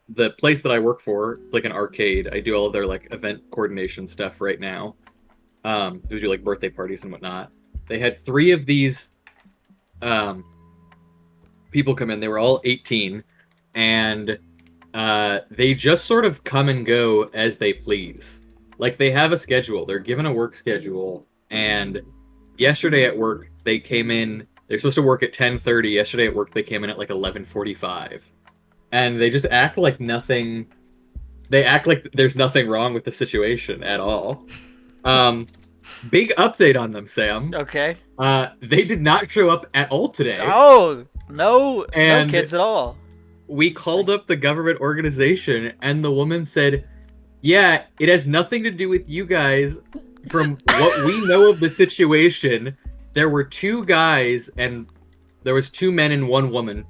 the place that I work for, it's like an arcade. I do all of their like event coordination stuff right now. We do like birthday parties and whatnot. They had 3 of these people come in. They were all 18, and they just sort of come and go as they please. Like they have a schedule. They're given a work schedule, and yesterday at work they came in. They're supposed to work at 10:30. Yesterday at work they came in at like 11:45, and they just act like nothing. They act like there's nothing wrong with the situation at all. Big update on them, Sam. Okay. They did not show up at all today. Oh no And- kids at all. We called up the government organization, and the woman said, "Yeah, it has nothing to do with you guys. From what we know of the situation, there were 2 guys, and there was 2 men and 1 woman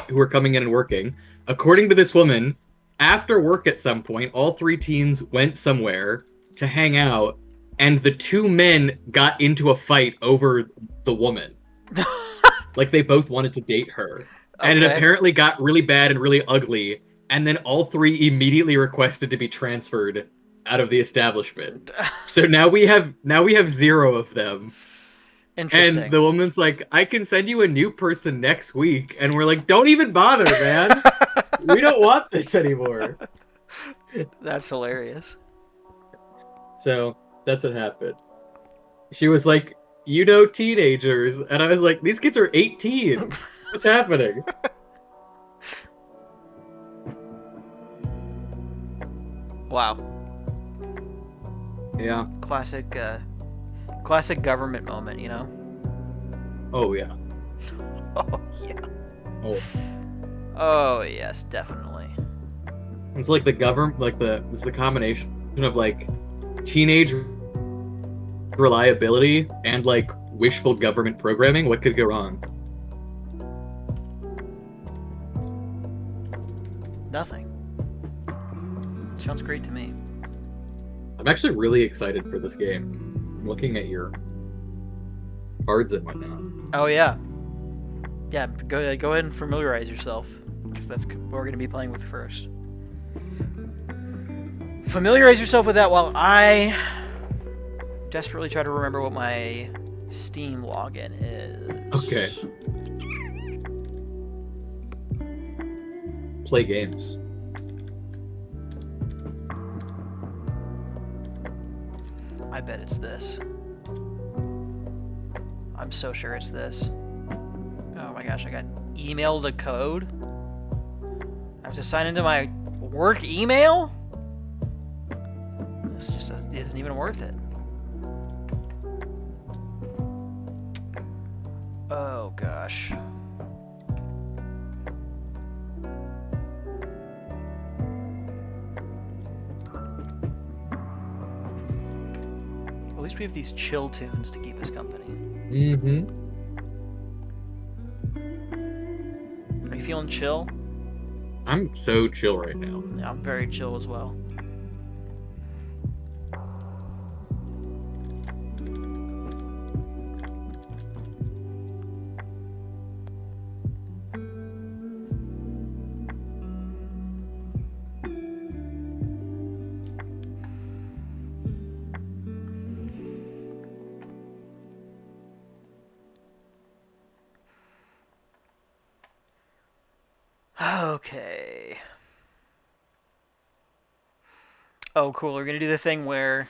who were coming in and working. According to this woman, after work at some point, all 3 teens went somewhere to hang out, and the 2 men got into a fight over the woman. Like they both wanted to date her. And it Okay. apparently got really bad and really ugly, and then all 3 immediately requested to be transferred out of the establishment. So now we have 0 of them. Interesting. And the woman's like, "I can send you a new person next week." And we're like, "Don't even bother, man. We don't want this anymore." That's hilarious. So that's what happened. She was like, "You know, teenagers." And I was like, "These kids are 18. What's happening?" Wow. Yeah. Classic government moment, you know? Oh yeah. Oh, yeah. Oh. Oh, yes, definitely. It's like the government, it's the combination of like teenage reliability and like wishful government programming. What could go wrong? Nothing. Sounds great to me. I'm actually really excited for this game. I'm looking at your cards and whatnot. Oh, yeah. Yeah, go ahead and familiarize yourself, because that's what we're going to be playing with first. Familiarize yourself with that while I desperately try to remember what my Steam login is. Okay. Play games. I bet it's this. I'm so sure it's this. Oh my gosh, I got emailed a code? I have to sign into my work email? This just isn't even worth it. Oh gosh. At least we have these chill tunes to keep us company. Mm-hmm. Are you feeling chill? I'm so chill right now. Yeah, I'm very chill as well. Okay. Oh, cool. We're gonna do the thing where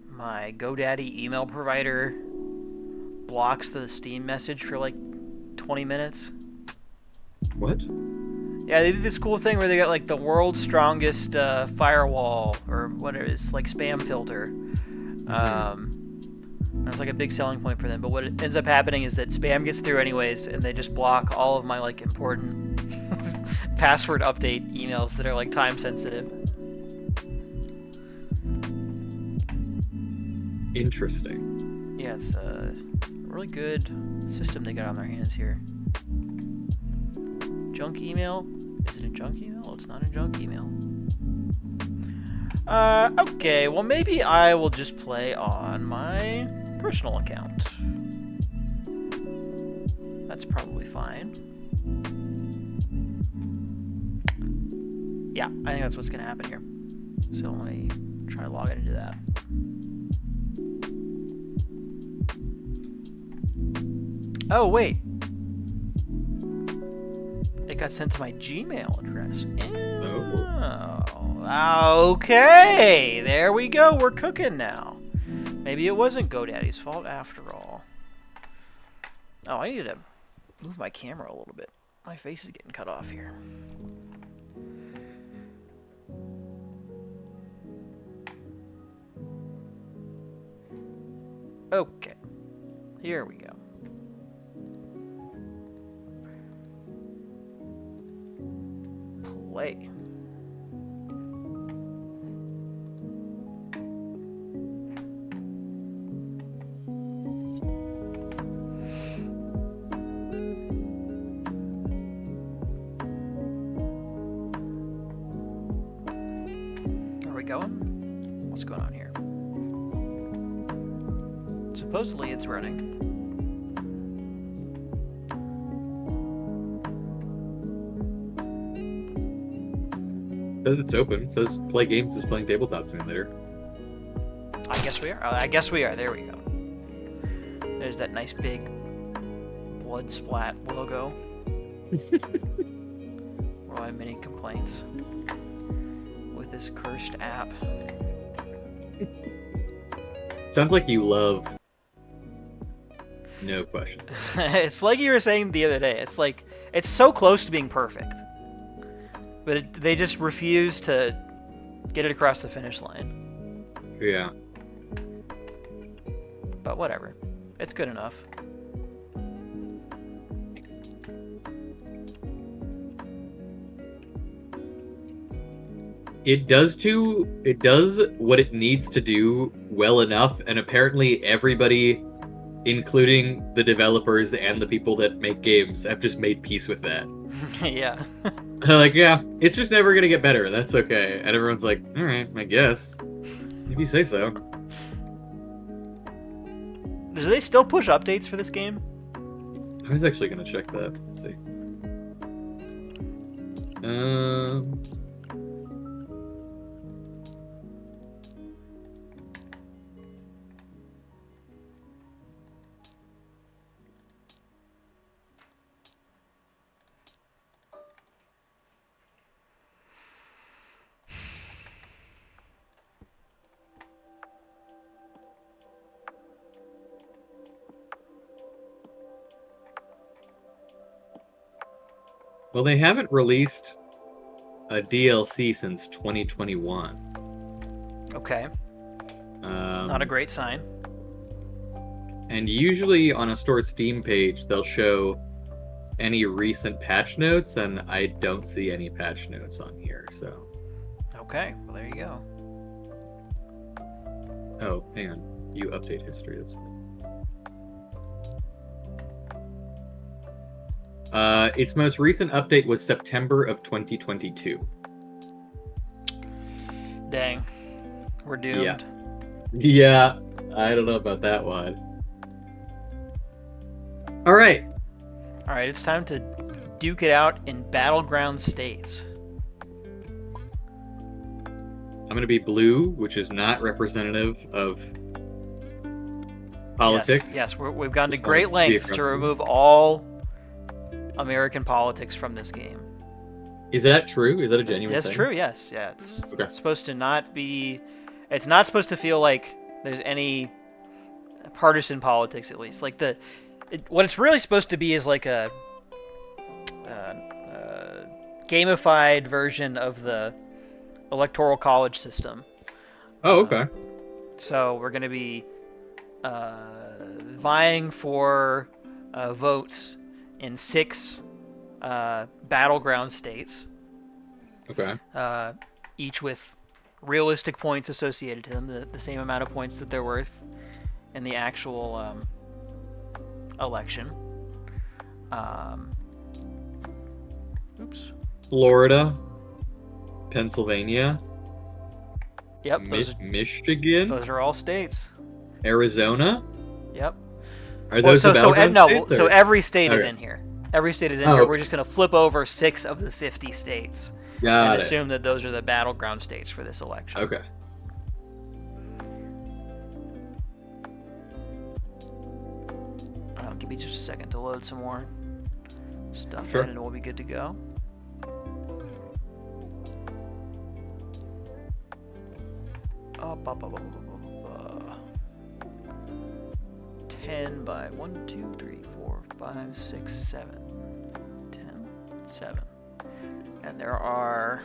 my GoDaddy email provider blocks the Steam message for like 20 minutes. What? Yeah, they did this cool thing where they got like the world's strongest firewall, or whatever it is, like spam filter. That's like a big selling point for them. But what ends up happening is that spam gets through anyways, and they just block all of my like important password update emails that are like time sensitive. Interesting. Yeah, it's a really good system they got on their hands here. Junk email? Is it a junk email? It's not a junk email. Okay, well maybe I will just play on my personal account. That's probably fine. Yeah, I think that's what's gonna happen here. So let me try to log into that. Oh, wait. It got sent to my Gmail address. Oh. Okay. There we go. We're cooking now. Maybe it wasn't GoDaddy's fault after all. Oh, I need to move my camera a little bit. My face is getting cut off here. Okay. Here we go. Play. Are we going? What's going on here? Supposedly it's running. Says it's open. It says play games is playing Tabletop Simulator. I guess we are. I guess we are. There we go. There's that nice big blood splat logo. Well, I have many complaints with this cursed app. Sounds like you love. No question. It's like you were saying the other day. It's like it's so close to being perfect. but they just refuse to get it across the finish line. Yeah. But whatever, it's good enough. It does what it needs to do well enough, and apparently everybody, including the developers and the people that make games, have just made peace with that. Yeah. They're like, yeah, it's just never gonna get better. That's okay. And everyone's like, all right, I guess. If you say so. Do they still push updates for this game? I was actually gonna check that. Let's see. Well, they haven't released a DLC since 2021. Okay. Not a great sign. And usually on a store Steam page, they'll show any recent patch notes, and I don't see any patch notes on here, so... Okay, well there you go. Oh, hang on. You update history, that's fine. Its most recent update was September of 2022. Dang. We're doomed. Yeah, I don't know about that one. Alright. Alright, it's time to duke it out in Battleground States. I'm going to be blue, which is not representative of politics. Yes, we've gone to Just great wanna be lengths to aggressive. remove all American politics from this game. Is that true? Is that a genuine That's thing? true, yes. Yeah, it's Okay. supposed to not be... It's not supposed to feel like there's any partisan politics, at least. Like what it's really supposed to be is like a gamified version of the electoral college system. Oh, okay. So we're going to be vying for votes in 6 battleground states. Okay. Each with realistic points associated to them, the same amount of points that they're worth in the actual election. Oops. Florida, Pennsylvania, Yep, Michigan, those are all states. Arizona. Yep. Are those the battleground states? So or- every state is Okay. in here. Every state is in Oh, here. okay. We're just going to flip over 6 of the 50 states Got and it. assume that those are the battleground states for this election. Okay. Give me just a second to load some more stuff Sure. in and we'll be good to go. Up. 10 by 1, 2, 3, 4, 5, 6, 7. 10, 7. And there are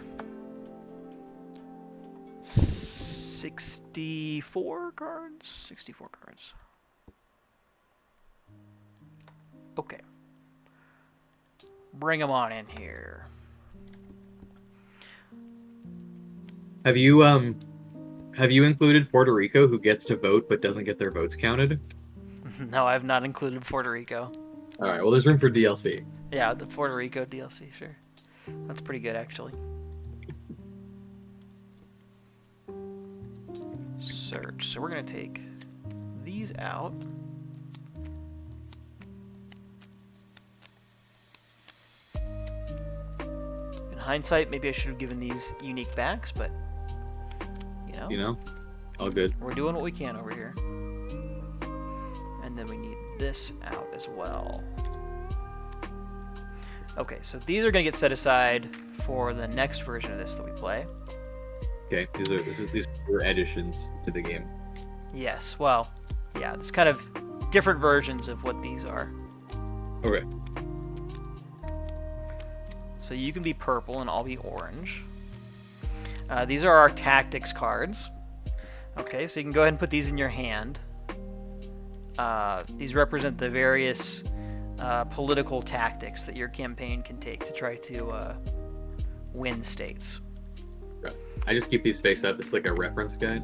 64 cards? 64 cards. Okay. Bring them on in here. Have you included Puerto Rico, who gets to vote but doesn't get their votes counted? No, I've not included Puerto Rico. All right. Well, there's room for DLC. Yeah, the Puerto Rico DLC, sure. That's pretty good, actually. Search. So we're going to take these out. In hindsight, maybe I should have given these unique backs, but, You know, all good. we're doing what we can over here. And then we need this out as well. Okay, so these are going to get set aside for the next version of this that we play. Okay. These were additions to the game. Yes, well, yeah, it's kind of different versions of what these are. Okay. So you can be purple and I'll be orange. These are our tactics cards. Okay, so you can go ahead and put these in your hand. These represent the various political tactics that your campaign can take to try to win states. I just keep these face up. It's like a reference guide.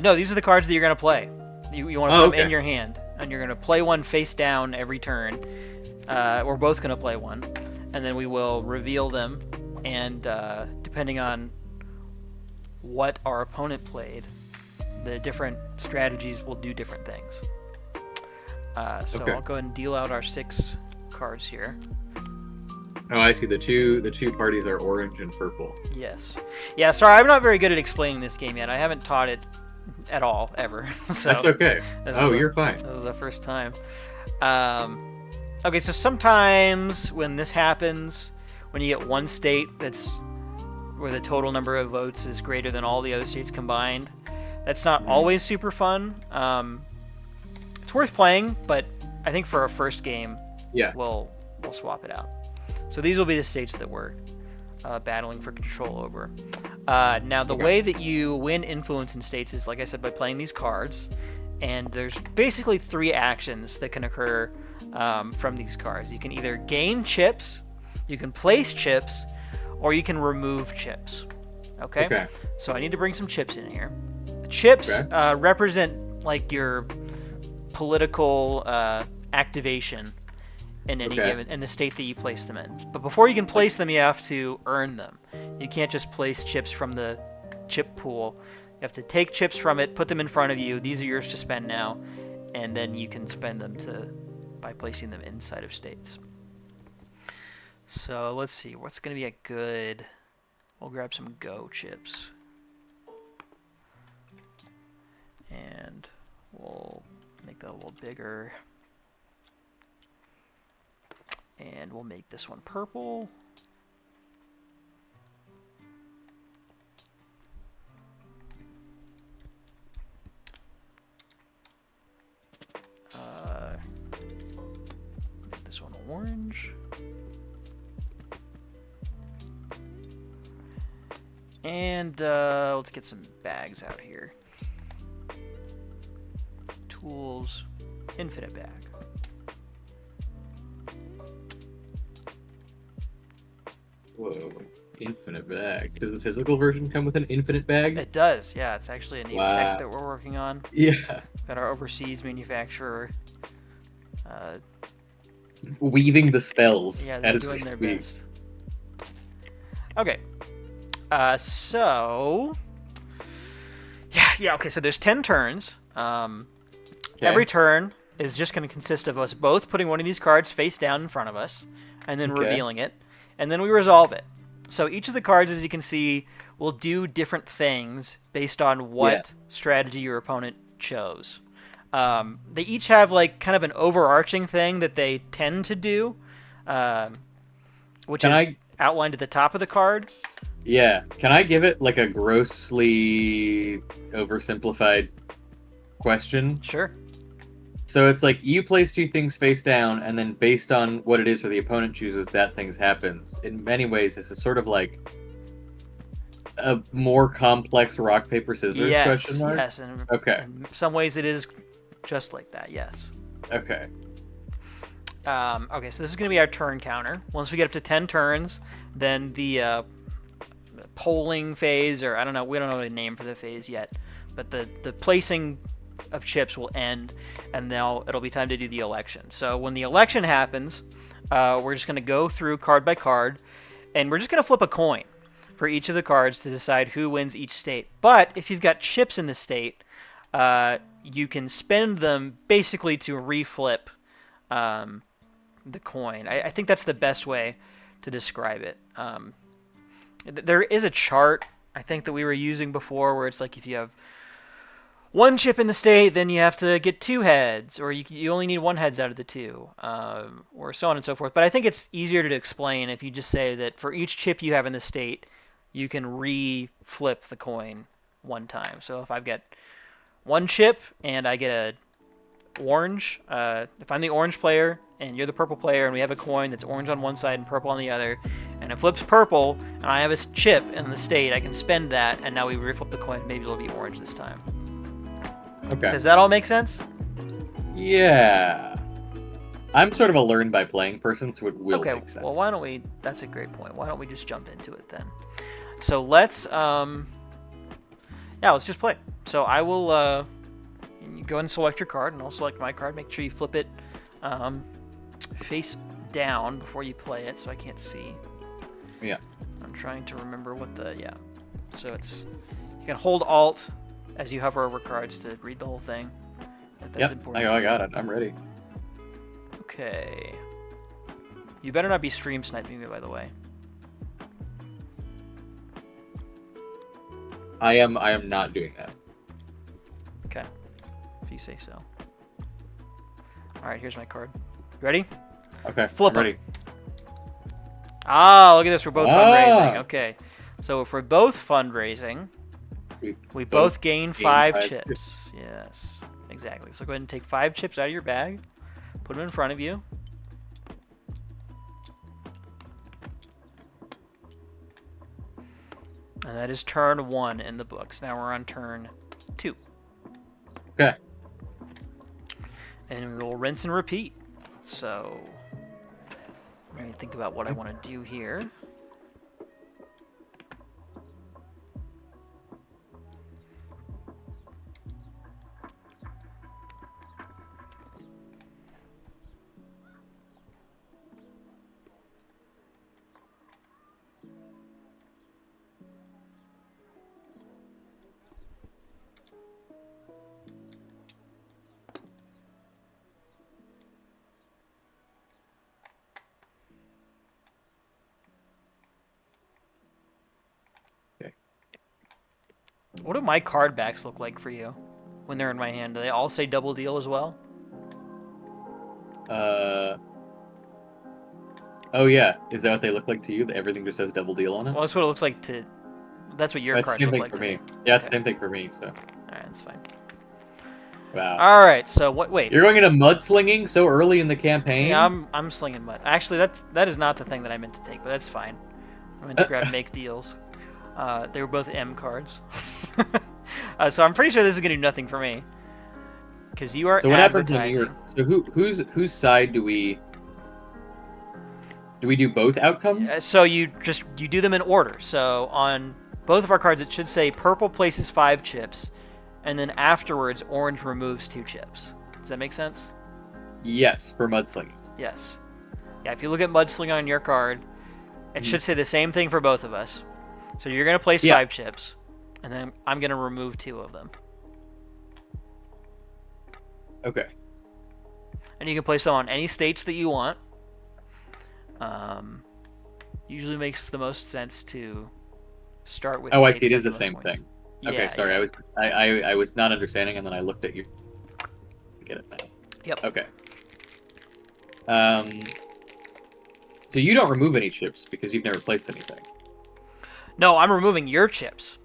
No, these are the cards that you're going to play. You want to put them okay. in your hand, and you're going to play one face down every turn. We're both going to play one, and then we will reveal them, and depending on what our opponent played, the different strategies will do different things. So Okay. I'll go ahead and deal out our 6 cards here. Oh, I see. The two parties are orange and purple. Yes. Yeah, sorry, I'm not very good at explaining this game yet. I haven't taught it at all, ever. So That's okay. this is Oh, the- you're fine. This is the first time. Okay, so sometimes when this happens, when you get one state that's where the total number of votes is greater than all the other states combined, that's not always super fun. It's worth playing, but I think for our first game, Yeah. we'll swap it out. So these will be the states that we're battling for control over. Now, the way that you win influence in states is, like I said, by playing these cards. And there's basically 3 actions that can occur from these cards. You can either gain chips, you can place chips, or you can remove chips. Okay? Okay. So I need to bring some chips in here. Chips Okay. represent like your political activation in any given in the state that you place them in. But before you can place them, you have to earn them. You can't just place chips from the chip pool. You have to take chips from it, put them in front of you. These are yours to spend now, and then you can spend them by placing them inside of states. So let's see, what's going to be a good... We'll grab some Go chips. And we'll make that a little bigger. And we'll make this one purple. Make this one orange. And let's get some bags out here. Tools, infinite bag. Whoa. Infinite bag. Does the physical version come with an infinite bag? It does, yeah. It's actually a new Wow. tech that we're working on. Yeah. Got our overseas manufacturer. Weaving the spells. Yeah, they're as doing we their speak. best. Okay. So... Yeah, okay, so there's 10 turns. Every turn is just going to consist of us both putting one of these cards face down in front of us, and then revealing it, and then we resolve it. So each of the cards, as you can see, will do different things based on what strategy your opponent chose. They each have like kind of an overarching thing that they tend to do, which is outlined at the top of the card. Yeah. Can I give it like a grossly oversimplified question? Sure. So it's like you place 2 things face down, and then based on what it is where the opponent chooses, that thing happens. In many ways, this is sort of like a more complex rock, paper, scissors question mark? Yes, and Okay. in some ways it is just like that, yes. Okay. Okay, so this is going to be our turn counter. Once we get up to 10 turns, then the polling phase, or I don't know, we don't know the name for the phase yet, but the placing of chips will end, and now it'll be time to do the election. So when the election happens, we're just going to go through card by card, and we're just going to flip a coin for each of the cards to decide who wins each state. But if you've got chips in the state, you can spend them basically to reflip the coin. I think that's the best way to describe it. There is a chart, I think, that we were using before where it's like if you have 1 chip in the state, then you have to get 2 heads, or you only need 1 heads out of the 2, or so on and so forth. But I think it's easier to explain if you just say that for each chip you have in the state, you can re-flip the coin 1 time. So if I've got 1 chip and I get orange. If I'm the orange player and you're the purple player, and we have a coin that's orange on one side and purple on the other, and it flips purple, and I have a chip in the state, I can spend that, and now we reflip the coin. Maybe it'll be orange this time. Okay. Does that all make sense? Yeah. I'm sort of a learn by playing person, so it will Okay, make sense. well, why don't we... That's a great point. Why don't we just jump into it then? So let's... Yeah, let's just play. So I will... You go ahead and select your card, and I'll select my card. Make sure you flip it face down before you play it, so I can't see. Yeah. I'm trying to remember what the... Yeah. So it's... You can hold Alt as you hover over cards to read the whole thing. That's Yep, important. I got it. I'm ready. Okay. You better not be stream sniping me, by the way. I am not doing that. Okay. If you say so. Alright, here's my card. Ready? Okay, Flip I'm ready. Ah, look at this. We're both Ah. fundraising. Okay. So if we're both fundraising, we both gain 5 5 chips. chips. Yes, exactly. So go ahead and take 5 chips out of your bag. Put them in front of you. And that is turn 1 in the books. Now we're on turn 2. Okay. And we'll rinse and repeat. So, let me think about what I want to do here. What do my card backs look like for you when they're in my hand? Do they all say double deal as well? Oh yeah, is that what they look like to you? That everything just says double deal on it? Well, that's what it looks like to... That's what your That's the cards same look thing like for to me. me. Yeah, it's the Okay. same thing for me. So. Alright, that's fine. Wow. Alright, so what? Wait. You're going into mudslinging so early in the campaign? Yeah, I'm slinging mud. Actually, that is not the thing that I meant to take, but that's fine. I meant to grab make deals. They were both M cards. So I'm pretty sure this is gonna do nothing for me. Because you are So what happens when advertising. you're... So whose side do we... Do we do both outcomes? So you do them in order. So on both of our cards, it should say purple places 5 chips, and then afterwards, orange removes 2 chips. Does that make sense? Yes, for mudslinging. Yes. Yeah, if you look at Mudslinger on your card, it should say the same thing for both of us. So you're going to place 5 chips, and then I'm going to remove 2 of them. Okay. And you can place them on any states that you want. Usually makes the most sense to start with. Oh, I states see. It that is the have same most points. thing. Okay, Yeah, sorry. yeah. I was not understanding, and then I looked at you. I get it now. Yep. Okay. So you don't remove any chips because you've never placed anything. No, I'm removing your chips.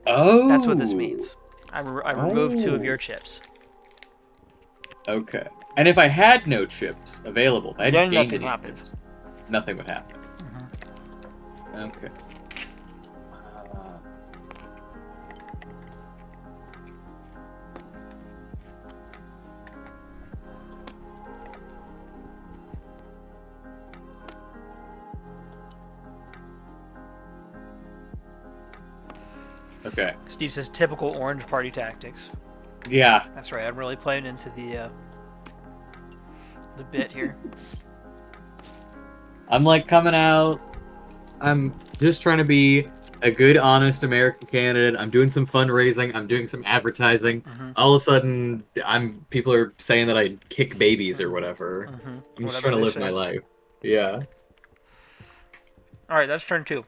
Oh. That's what this means. I removed 2 of your chips. Okay. And if I had no chips available, I Then hadn't gained nothing any happens. chips, nothing would happen. Mm-hmm. Okay. Okay. Steve says typical orange party tactics. Yeah. That's right. I'm really playing into the bit here. I'm like coming out. I'm just trying to be a good, honest American candidate. I'm doing some fundraising. I'm doing some advertising. All of a sudden, people are saying that I kick babies or whatever. I'm just trying to live my life. Yeah. All right, that's turn 2.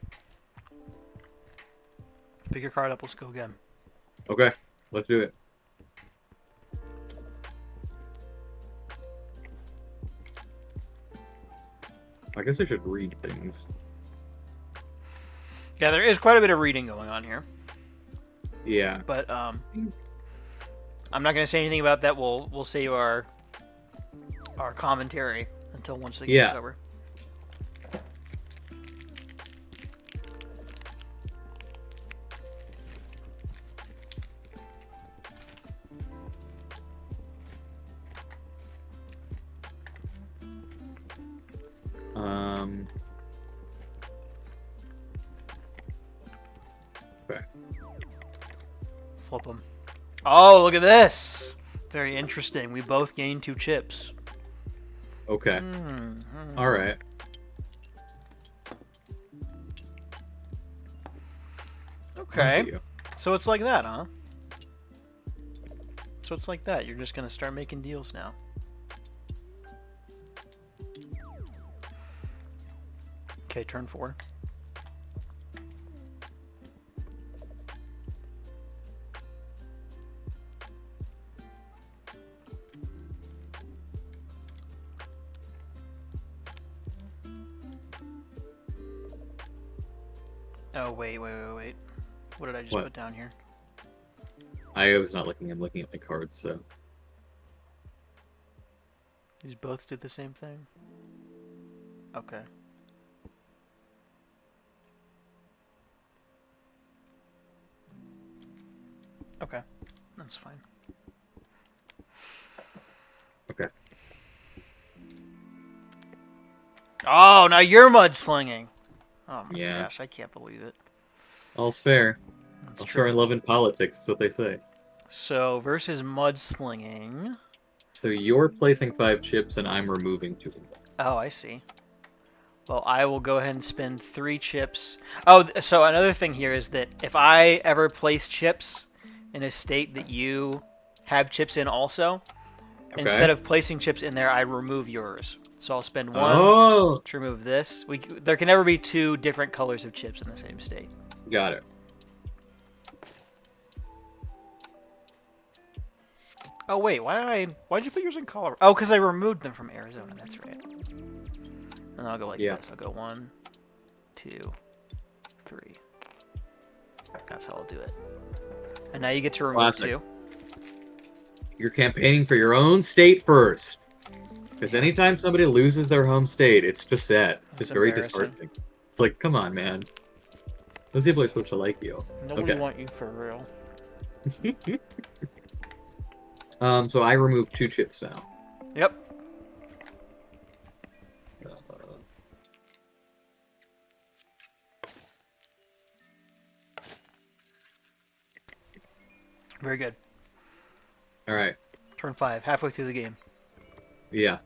Pick your card up. Let's go again. Okay, let's do it. I guess I should read things. Yeah, there is quite a bit of reading going on here. Yeah. But I'm not gonna say anything about that. We'll save our commentary until once the game's over. Okay. Flip them. Oh, look at this! Very interesting. We both gained 2 chips. Okay. All right. Okay. So it's like that, huh? So it's like that. You're just gonna start making deals now. Okay, turn 4. Oh, wait. What did I just put down here? I was not looking. I'm looking at my cards, so. These both did the same thing? Okay. Okay. That's fine. Okay. Oh, now you're mudslinging! Oh my Yeah. gosh, I can't believe it. All's fair. That's All true. fair in love and politics, is what they say. So, versus mudslinging... So you're placing 5 chips and I'm removing 2 of them. Oh, I see. Well, I will go ahead and spend 3 chips. Oh, so another thing here is that if I ever place chips in a state that you have chips in also, instead of placing chips in there, I remove yours. So I'll spend 1 to remove this. There can never be 2 different colors of chips in the same state. Got it. Oh wait, why'd you put yours in Colorado? Oh, because I removed them from Arizona. That's right. And I'll go like this. I'll go 1, 2, 3. That's how I'll do it. And now you get to remove 2. You're campaigning for your own state first. Because anytime somebody loses their home state, it's just sad. It's very disheartening. It's like, come on, man. Those people are supposed to like you. Nobody want you for real. So I remove 2 chips now. Yep. Very good. All right. Turn 5, halfway through the game. Yeah.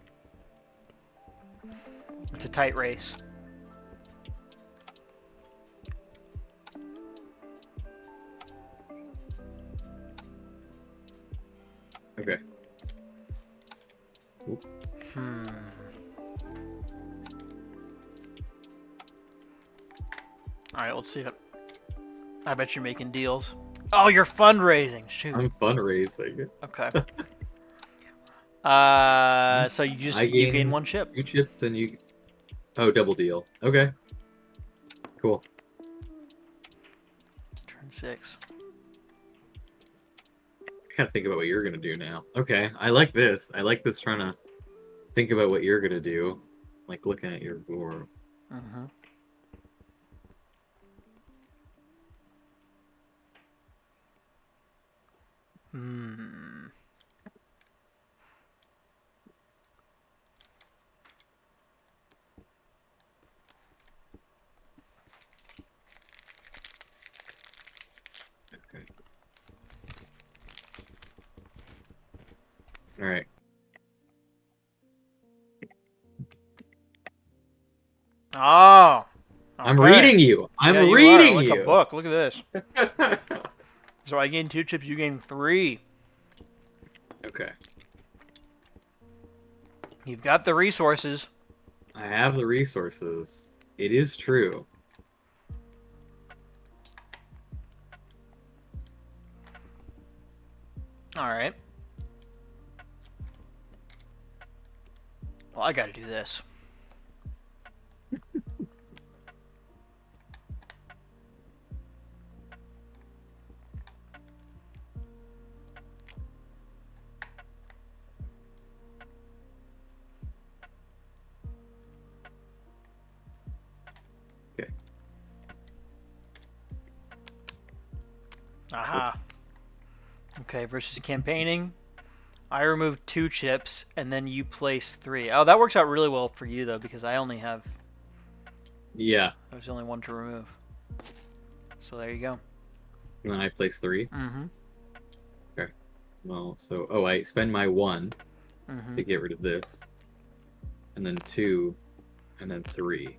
It's a tight race. Okay. Alright, let's see it. I bet you're making deals. Oh, you're fundraising. Shoot. I'm fundraising. Okay. So you gain 1 chip. 2 chips and you... Oh, double deal. Okay. Cool. Turn 6. I gotta think about what you're gonna do now. Okay, I like this. I like this trying to think about what you're gonna do. Like looking at your board. Mm-hmm. Okay. All right. Oh. I'm reading you. I'm Yeah, reading like you. a book. Look at this. So I gained 2 chips. You gained 3. Okay. You've got the resources. I have the resources. It is true. All right. Well, I got to do this. Aha. Okay, versus campaigning. I remove 2 chips, and then you place 3. Oh, that works out really well for you, though, because I only have... Yeah. There's only 1 to remove. So there you go. And then I place 3. Mm-hmm. Okay. Well, so... Oh, I spend my 1 to get rid of this. And then 2. And then 3.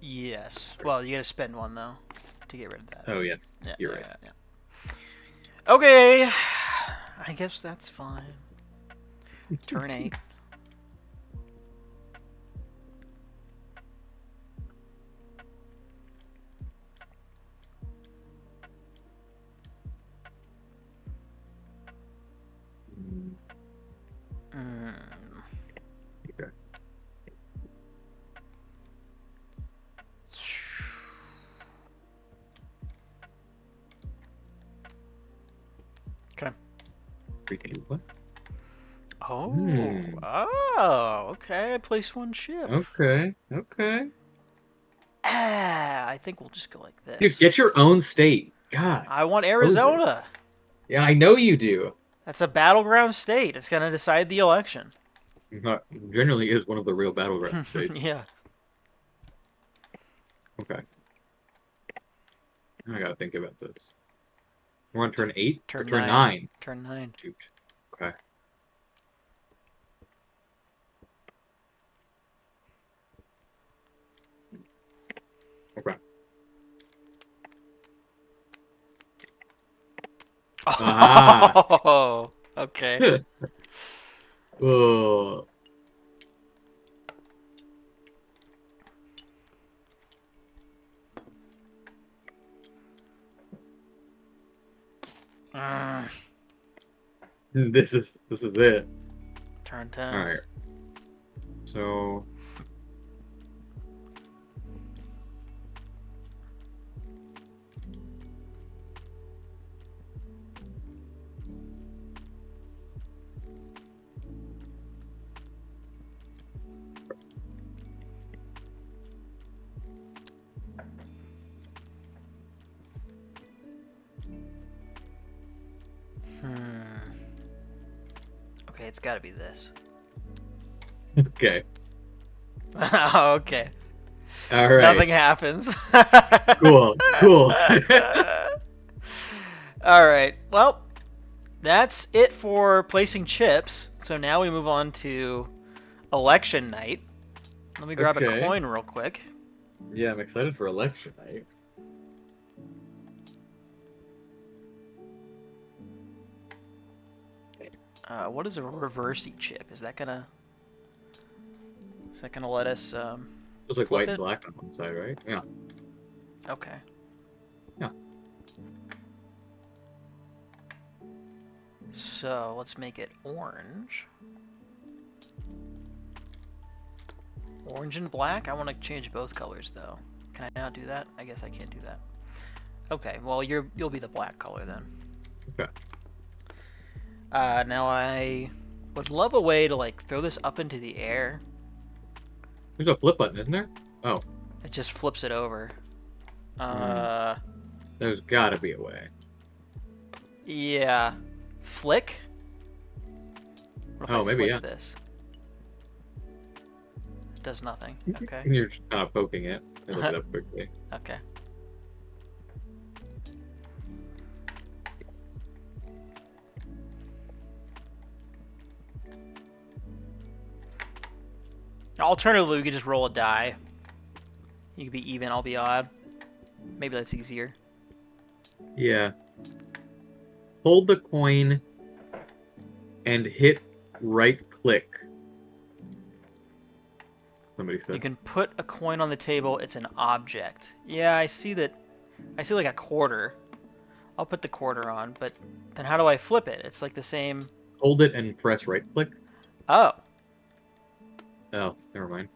Yes. Well, you gotta spend 1, though, to get rid of that. Oh, yes. Yeah, You're right. Yeah. Okay. I guess that's fine. Turn 8. Okay. Okay. Freaking what? Oh. Hmm. Oh. Okay. I placed 1 ship. Okay. Okay. I think we'll just go like this. Dude, get your own state. God. I want Arizona. Yeah, I know you do. That's a battleground state. It's gonna decide the election. Generally is one of the real battleground states. Yeah. Okay. I gotta think about this. We're on turn 8? Turn 9. Turn 9. Shoot. Okay. Okay. Ah. Oh. Okay. Oh. This is it. Turn 10. All right. So. Okay, it's got to be this. Okay. Okay. All right. Nothing happens. Cool. Cool. All right. Well, that's it for placing chips. So now we move on to election night. Let me grab a Okay. coin real quick. Yeah, I'm excited for election night. What is a reversey chip? Is that gonna let us? Just like Flip white it? and black on one side, right? Yeah. Okay. Yeah. So let's make it orange. Orange and black? I want to change both colors though. Can I not do that? I guess I can't do that. Okay, well you'll be the black color then. Okay. Now I would love a way to like throw this up into the air. There's a flip button, isn't there? Oh, It just flips it over. there's gotta be a way. Yeah. Flick? What if Oh, I maybe, flick yeah. this? It does nothing. Okay. You're just kind of poking it. I look it up quickly. Okay. Alternatively, we could just roll a die. You could be even, I'll be odd. Maybe that's easier. Yeah. Hold the coin and hit right click. Somebody said. You can put a coin on the table, it's an object. Yeah, I see that. I see like a quarter. I'll put the quarter on, but then how do I flip it? It's like the same. Hold it and press right click. Oh. Oh, never mind.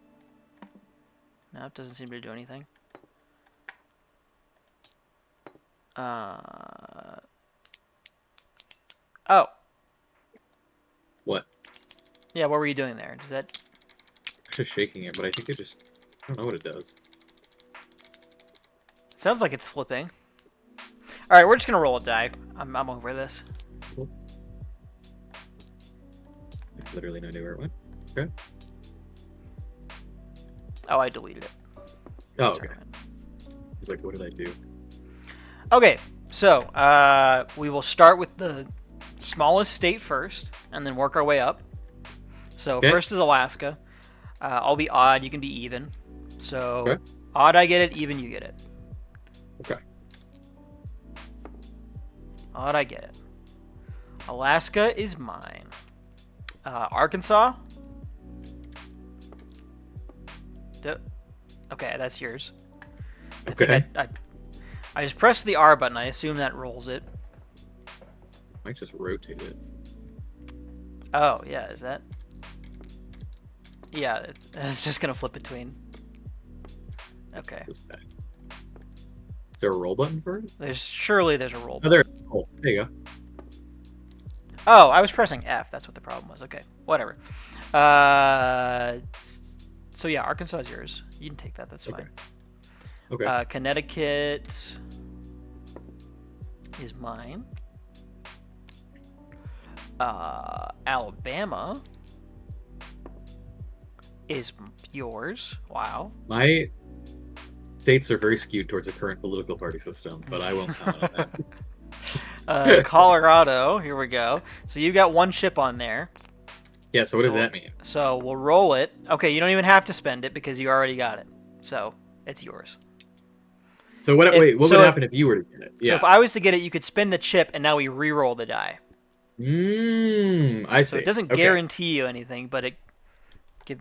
No, it doesn't seem to do anything. Oh. What? Yeah, what were you doing there? Does that... Just shaking it, but I think it just... I don't know what it does. Sounds like it's flipping. right, we're just gonna roll a die. I'm over this. I literally no idea where it went. Okay. Oh, I deleted it. Oh, That's okay. right. I was like, what did I do? Okay, so we will start with the smallest state first, and then work our way up. So Okay. first is Alaska. I'll be odd. You can be even. So Okay. odd, I get it. Even, you get it. Okay. Odd, I get it. Alaska is mine. Arkansas. Okay, that's yours. I think Okay. I just pressed the R button. I assume that rolls it. Might just rotate it. Oh, yeah, is that? Yeah, it's just gonna flip between. Okay. This back. Is there a roll button for it? Surely there's a roll Oh, button. there. Oh, there you go. Oh, I was pressing F. That's what the problem was. Okay, whatever. So yeah, Arkansas is yours. You can take that. That's Okay. fine. Okay. Connecticut is mine. Alabama is yours. Wow. My states are very skewed towards the current political party system, but I won't comment on that. Colorado. Here we go. So you got one chip on there. Yeah, so what does that mean? So we'll roll it. Okay, you don't even have to spend it because you already got it. So it's yours. So what? Wait, what so would if- happen if you were to get it? So Yeah. if I was to get it, you could spin the chip, and now we re-roll the die. I see. So it doesn't Okay. guarantee you anything, but it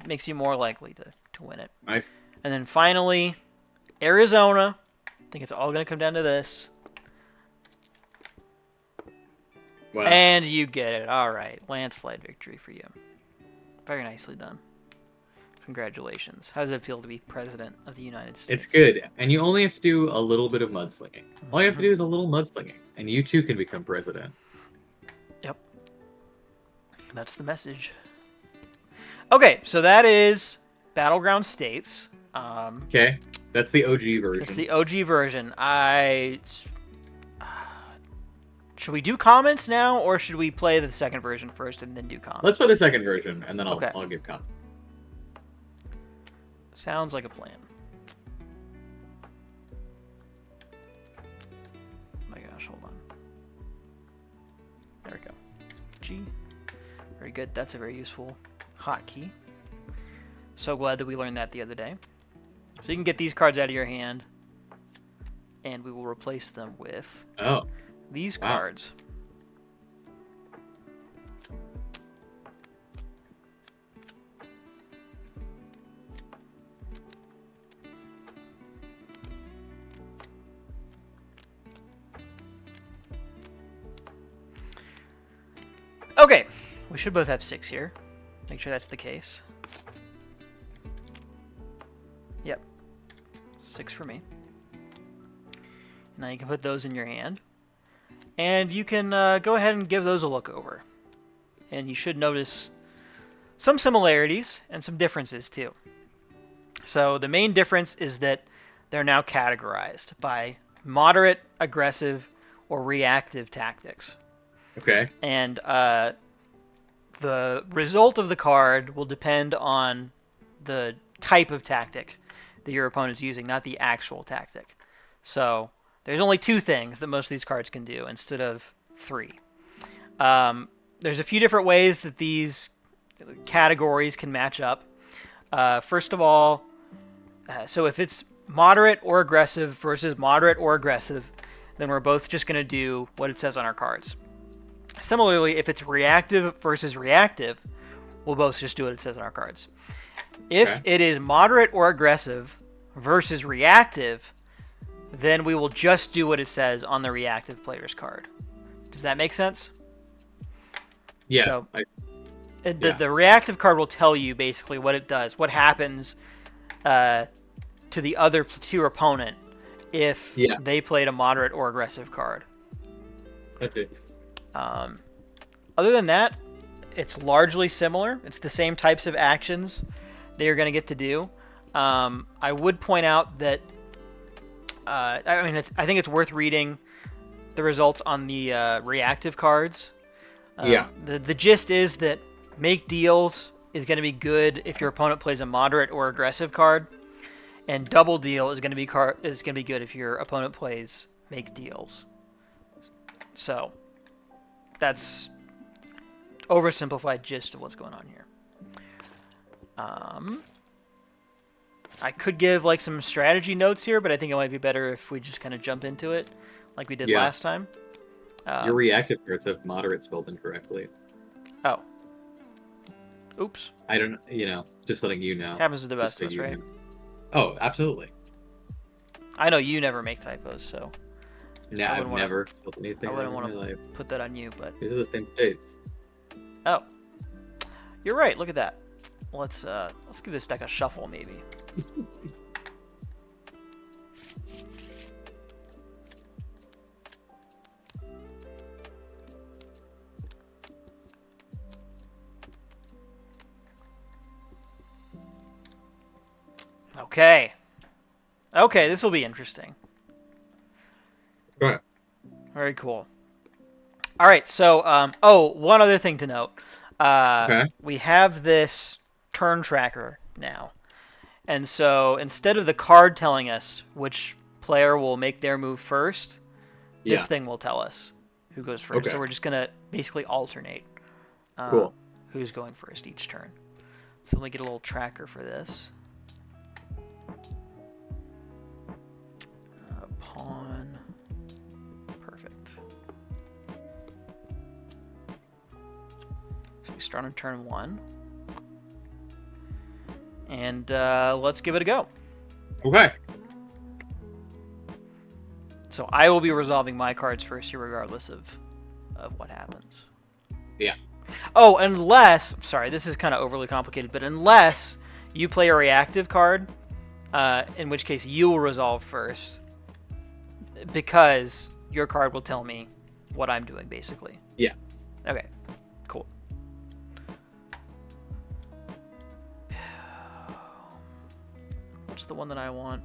makes you more likely to win it. I see. And then finally, Arizona. I think it's all going to come down to this. Wow. And you get it. All right. Landslide victory for you. Very nicely done. Congratulations. How does it feel to be president of the United States? It's good, and you only have to do a little bit of mudslinging. All you have to do is a little mudslinging, and you too can become president. Yep. That's the message. Okay, so that is Battleground States. Okay, that's the OG version. It's the OG version. Should we do comments now, or should we play the second version first and then do comments? Let's play the second version, and then Okay. I'll give comments. Sounds like a plan. Oh my gosh, hold on. There we go. G. Very good. That's a very useful hotkey. So glad that we learned that the other day. So you can get these cards out of your hand, and we will replace them with Oh, these Wow. cards. Okay, we should both have 6 here. Make sure that's the case. Yep. 6 for me. Now you can put those in your hand. And you can go ahead and give those a look over. And you should notice some similarities and some differences too. So the main difference is that they're now categorized by moderate, aggressive, or reactive tactics. okay. And the result of the card will depend on the type of tactic that your opponent's using, not the actual tactic. So there's only 2 things that most of these cards can do instead of 3. There's a few different ways that these categories can match up. First of all, so if it's moderate or aggressive versus moderate or aggressive, then we're both just going to do what it says on our cards. Similarly, if it's reactive versus reactive, we'll both just do what it says on our cards. If Okay. it is moderate or aggressive versus reactive, then we will just do what it says on the reactive player's card. Does that make sense? Yeah. So- Yeah. The reactive card will tell you basically what it does, what happens to your opponent if Yeah. they played a moderate or aggressive card. Okay. Other than that, it's largely similar. It's the same types of actions they are going to get to do. I would point out that I think it's worth reading the results on the reactive cards. Yeah. The gist is that make deals is going to be good if your opponent plays a moderate or aggressive card, and double deal is going to be good if your opponent plays make deals. So that's oversimplified gist of what's going on here. I could give like some strategy notes here, but I think it might be better if we just kind of jump into it like we did last time. Your reactive cards have moderate spelled incorrectly. Oh. Oops. I don't, just letting you know. Happens to the best of us, right? Know. Oh, absolutely. I know you never make typos, so. Yeah, I've never spelled anything. I wouldn't want to put that on you, but. These are the same dates. Oh. You're right, look at that. Let's give this deck a shuffle, maybe. Okay. Okay, this will be interesting. Right. Very cool. All right, so one other thing to note. We have this turn tracker now. And so instead of the card telling us which player will make their move first, this thing will tell us who goes first. Okay. So we're just going to basically alternate Cool. who's going first each turn. So let me get a little tracker for this. Pawn. Perfect. So we start on turn 1. And let's give it a go. Okay. So I will be resolving my cards first here regardless of what happens. Yeah. Oh, unless... Sorry, this is kind of overly complicated, but unless you play a reactive card, in which case you will resolve first, because your card will tell me what I'm doing, basically. Yeah. Okay, cool. What's the one that I want?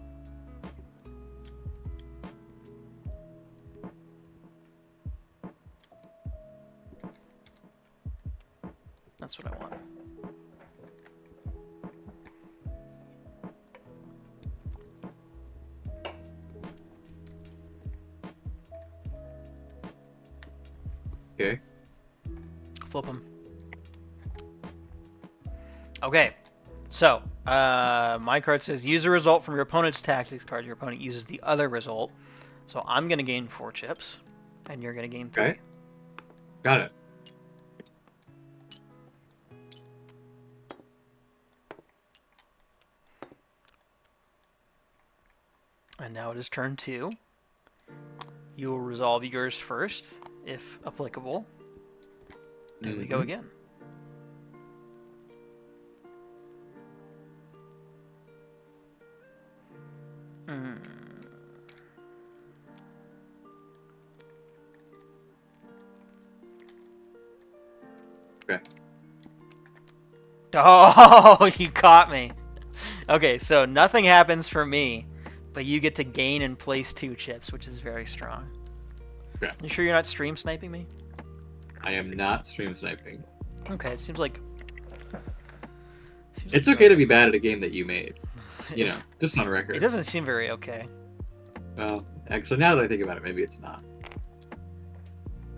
That's what I want. Okay. Flip them. Okay. So, my card says use a result from your opponent's tactics card. Your opponent uses the other result. So I'm going to gain 4 chips, and you're going to gain 3. Okay. Got it. And now it is turn 2. You will resolve yours first, if applicable. And we go again. Okay. Oh, you caught me. Okay, so nothing happens for me, but you get to gain and place 2 chips, which is very strong. Okay. You sure you're not stream sniping me? I am not stream sniping. Okay, it seems like... It's okay to be bad at a game that you made. You know, just on record. It doesn't seem very okay. Well, actually, now that I think about it, maybe it's not.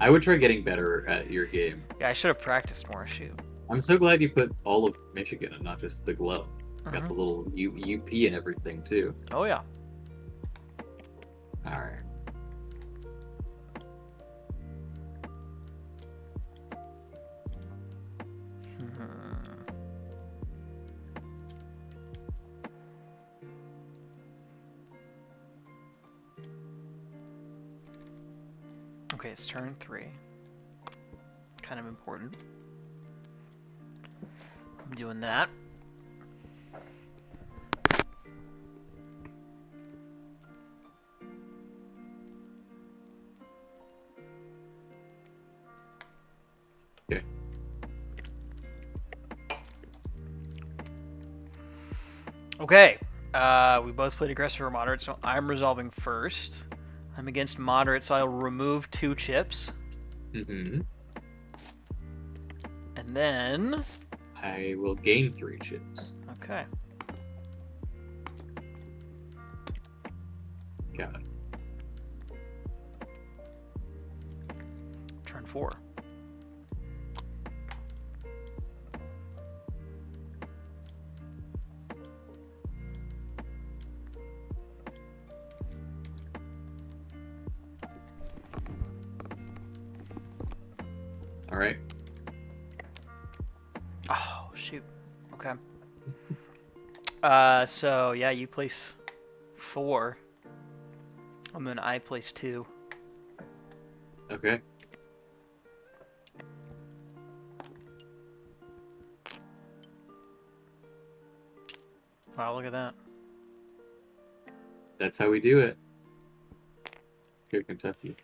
I would try getting better at your game. Yeah, I should have practiced more, shoot. I'm so glad you put all of Michigan and not just the glow. Got the little UP and everything, too. Oh, yeah. Alright. Okay, it's turn 3. Kind of important. I'm doing that. Okay. Okay. We both played aggressive or moderate, so I'm resolving first. I'm against moderate, so I'll remove 2 chips. Mm-hmm. And then... I will gain 3 chips. Okay. Got it. Turn 4. All right. Oh, shoot. Okay. So, yeah, you place 4. And then I place 2. Okay. Wow, look at that. That's how we do it. Good Kentucky.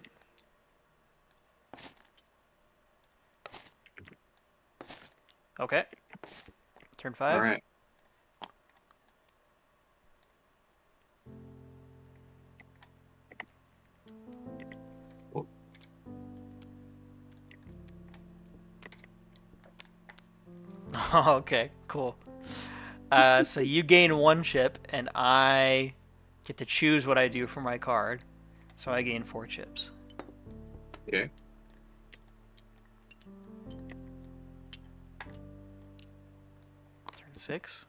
Okay. Turn 5. All right. Oh. Okay, cool. So you gain 1 chip, and I get to choose what I do for my card. So I gain 4 chips. Okay. Turn 6.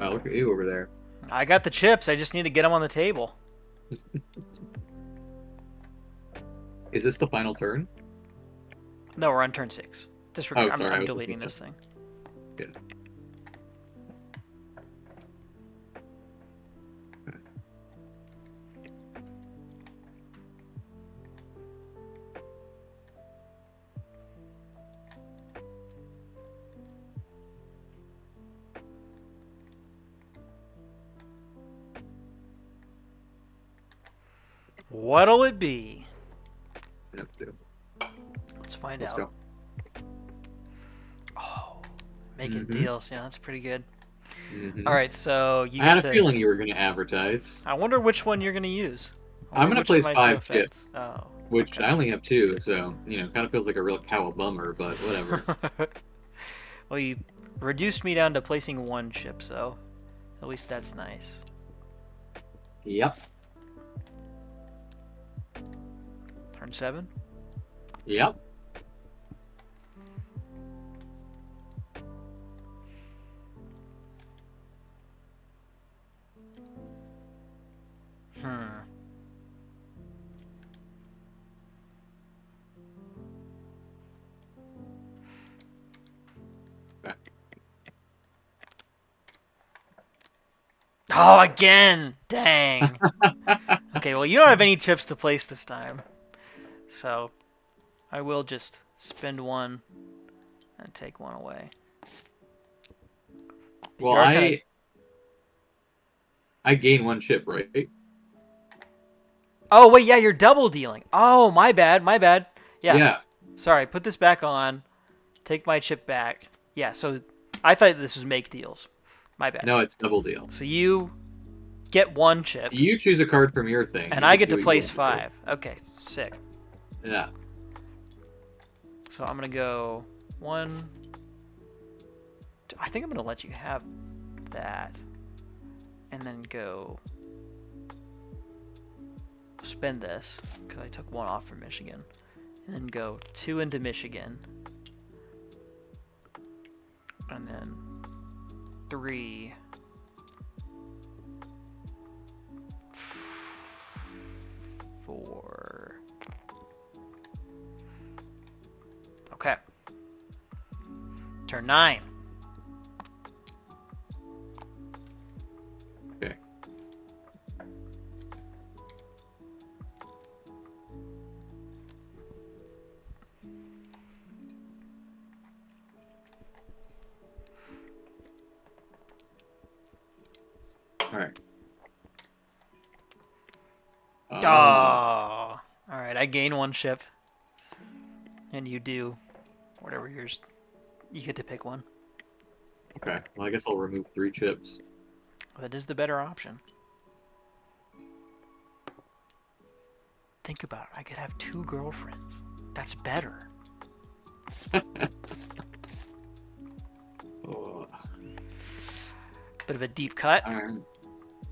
Wow, look at you over there. I got the chips. I just need to get them on the table. Is this the final turn? No, we're on turn 6. Disregard. Oh, sorry, I I'm was deleting looking this thing. Good. What'll it be? Yep, yep. Let's find Let's out. go. Oh, making Mhm. deals. Yeah, that's pretty good. Mhm. All right, so you I had get a to... feeling you were going to advertise, I wonder which one you're going to use. I'm gonna Which place of my 5 two chips. effects. Oh, which okay. I only have 2, so, kind of feels like a real cowabummer, but whatever. Well, you reduced me down to placing 1 chip, so at least that's nice. Yep. Turn 7. Yep. Okay. Oh, again! Dang. Okay, well, you don't have any chips to place this time. So, I will just spend 1 and take 1 away. But Well, you are kinda- I gain 1 chip, right? Oh, wait, yeah, you're double dealing. Oh, my bad, my bad. Yeah. Yeah. Sorry, put this back on. Take my chip back. Yeah, so I thought this was make deals. My bad. No, it's double deal. So you get 1 chip, You choose a card from your thing. and you I can get do to what place you want 5. Okay, sick. to do. Yeah. So I'm going to go 1. I think I'm going to let you have that. And then go spend this, because I took 1 off from Michigan. And then go 2 into Michigan. And then 3. 4. Okay. Turn 9. Okay. All right. Oh. All right, I gain 1 chip. And you do whatever yours. You get to pick one. Okay. Well, I guess I'll remove 3 chips. That is the better option. Think about it. I could have 2 girlfriends. That's better. Oh. Bit of a deep cut.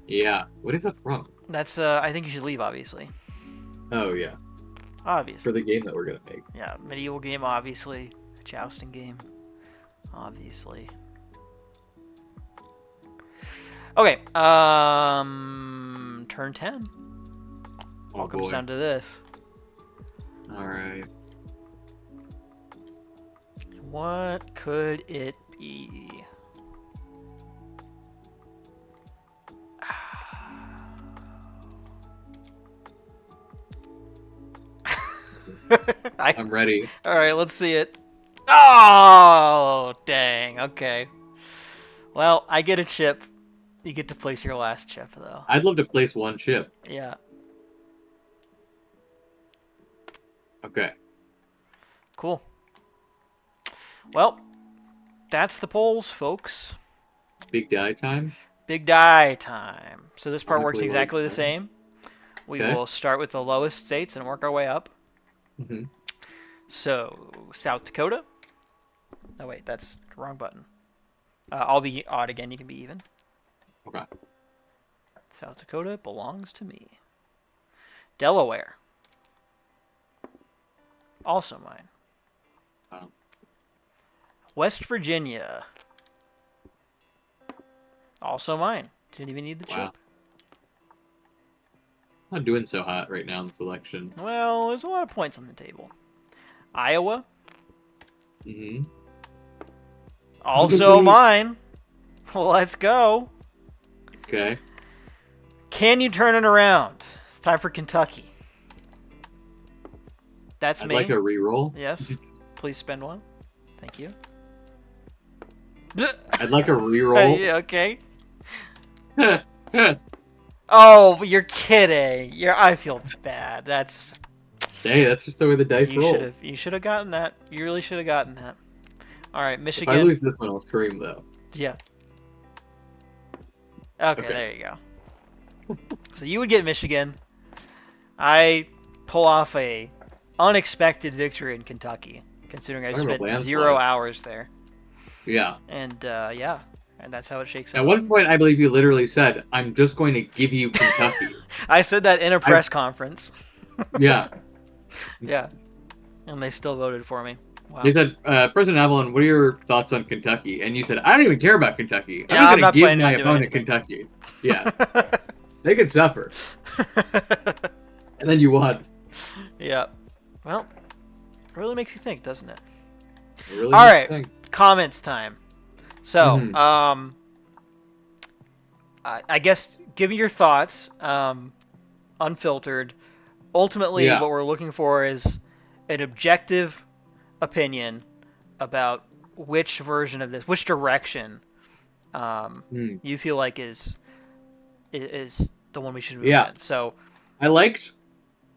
Yeah. What is that from? That's, I think you should leave, obviously. Oh, yeah. Obviously. For the game that we're going to make. Yeah, medieval game, obviously. Jousting game, obviously. Okay, turn 10. All comes boy. down to this. Alright. What could it be? I'm ready. Alright, let's see it. Oh, dang. Okay. Well, I get a chip. You get to place your last chip, though. I'd love to place 1 chip. Yeah. Okay. Cool. Well, that's the polls, folks. Big die time? Big die time. So this part works Wonderfully exactly well the done. same. We Okay. will start with the lowest states and work our way up. Mm-hmm. So, South Dakota. Oh, wait, that's the wrong button. I'll be odd again. You can be even. Okay. South Dakota belongs to me. Delaware. Also mine. Oh. West Virginia. Also mine. Didn't even need the Wow. chip. Not doing so hot right now in this election. Well, there's a lot of points on the table. Iowa. Mm-hmm. Also mine. Let's go. Okay. Can you turn it around? It's time for Kentucky. That's I'd me. like a reroll. Yes. Please spend 1. Thank you. I'd like a reroll. Yeah, okay. Oh, you're kidding. I feel bad. That's Hey, that's just the way the dice roll. you should have gotten that. You really should have gotten that. All right, If Michigan. I lose this one, I'll scream though. Yeah. Okay, Okay. there you go. So you would get Michigan. I pull off a unexpected victory in Kentucky, considering I Kind of a spent landslide. 0 hours there. Yeah. And yeah, and that's how it shakes At out. one point, I believe you literally said, "I'm just going to give you Kentucky." I said that in a press conference. Yeah. Yeah. And they still voted for me. Wow. They said, President Avalon, what are your thoughts on Kentucky? And you said, I don't even care about Kentucky. Yeah, I'm I'm not just going planning to give my on doing opponent anything." Kentucky. Yeah. They could suffer. And then you won. Yeah. Well, it really makes you think, doesn't it? It really All makes right. you think. Comments time. So, Mhm. I guess give me your thoughts, unfiltered. Ultimately, Yeah. what we're looking for is an objective opinion about which version of this, which direction, you feel like is the one we should move Yeah. in. So, I like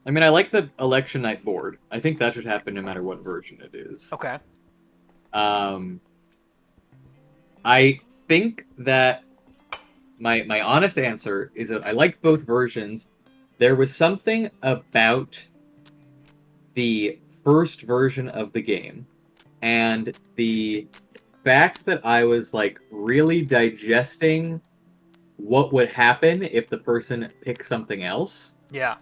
the election night board. I think that should happen no matter what version it is. okay. I think that my honest answer is that I like both versions. There was something about the first version of the game and the fact that I was like really digesting what would happen if the person picked something else. Yeah.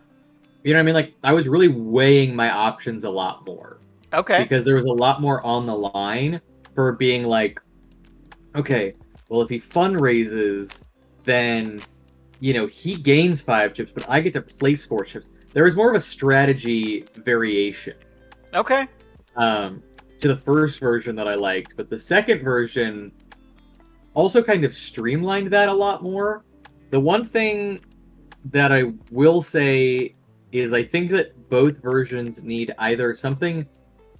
You know what I mean? Like, I was really weighing my options a lot more. Okay. Because there was a lot more on the line for being like, okay, well, if he fundraises, then, you know, he gains 5 chips, but I get to place 4 chips. There was more of a strategy variation Okay. to the first version that I liked, but the second version also kind of streamlined that a lot more. The one thing that I will say is I think that both versions need either something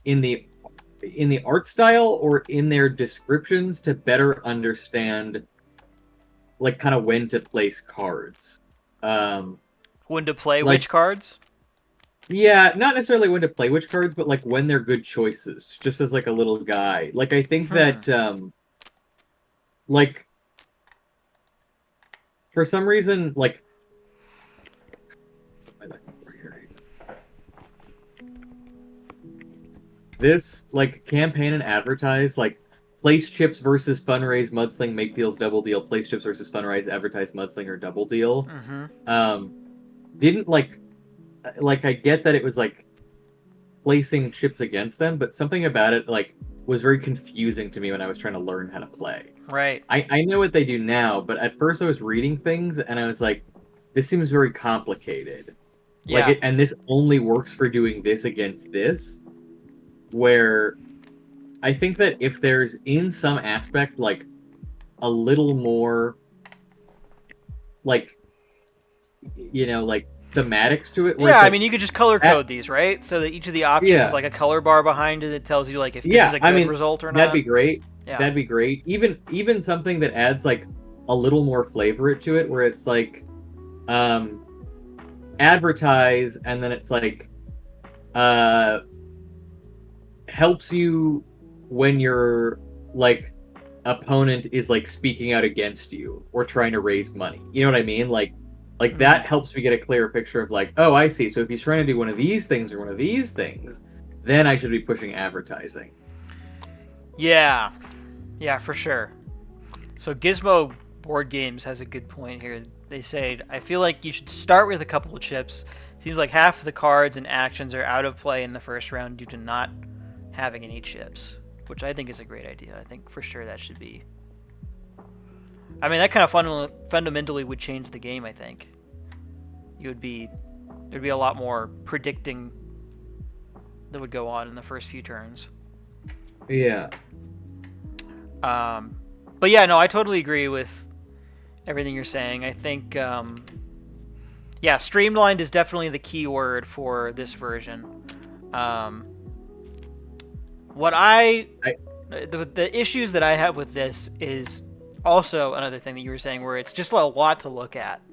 in the art style or in their descriptions to better understand, like, kind of when to place cards. When to play Like- which cards? Yeah, not necessarily when to play which cards, but like when they're good choices, just as like a little guy. Like I think that like for some reason, like this like campaign and advertise like place chips versus fundraise mudsling make deals double deal, place chips versus fundraise advertise mudslinger double deal. Didn't like I get that it was like placing chips against them, but something about it like was very confusing to me when I was trying to learn how to play. Right. I know what they do now, but at first I was reading things and I was like, this seems very complicated. Yeah. And this only works for doing this against this, where I think that if there's in some aspect like a little more like like thematics to it. where Yeah, it's I like, mean, you could just color code these, right? So that each of the options Yeah. is like a color bar behind it that tells you like if this Yeah, is a good I mean, result or not. that'd be great. Yeah. That'd be great. Even something that adds like a little more flavor to it, where it's like, advertise, and then it's like, helps you when your like opponent is like speaking out against you or trying to raise money. You know what I mean? Like that helps me get a clearer picture of like, oh, I see. So if he's trying to do one of these things or one of these things, then I should be pushing advertising. Yeah. Yeah, for sure. So Gizmo Board Games has a good point here. They say, I feel like you should start with a couple of chips. Seems like half of the cards and actions are out of play in the first round due to not having any chips, which I think is a great idea. I think for sure that should be... I mean, that kind of fundamentally would change the game, I think. There'd be a lot more predicting that would go on in the first few turns. Yeah. But yeah, no, I totally agree with everything you're saying. I think, yeah, streamlined is definitely the key word for this version. The issues that I have with this is also another thing that you were saying, where it's just a lot to look at.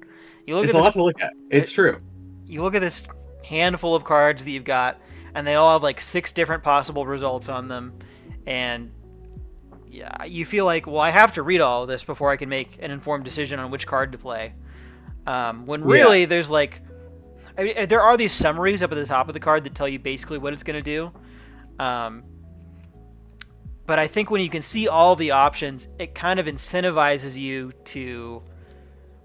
It's a lot to look at. It's true. You look at this handful of cards that you've got, and they all have like 6 different possible results on them, and yeah, you feel like, well, I have to read all of this before I can make an informed decision on which card to play. When really there's like, I mean, there are these summaries up at the top of the card that tell you basically what it's going to do. But I think when you can see all the options, it kind of incentivizes you to,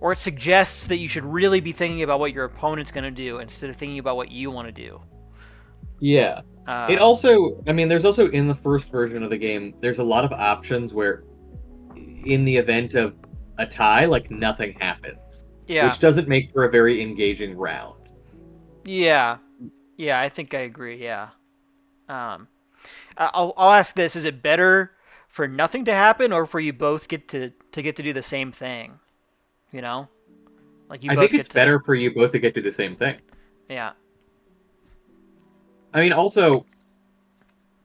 or it suggests that you should really be thinking about what your opponent's going to do instead of thinking about what you want to do. Yeah. It also, I mean, there's also in the first version of the game, there's a lot of options where in the event of a tie, like nothing happens. Yeah. Which doesn't make for a very engaging round. Yeah. Yeah, I think I agree, yeah. I'll ask this: is it better for nothing to happen, or for you both get to do the same thing? You know, like I think it's better for you both to get to the same thing. Yeah. I mean, also,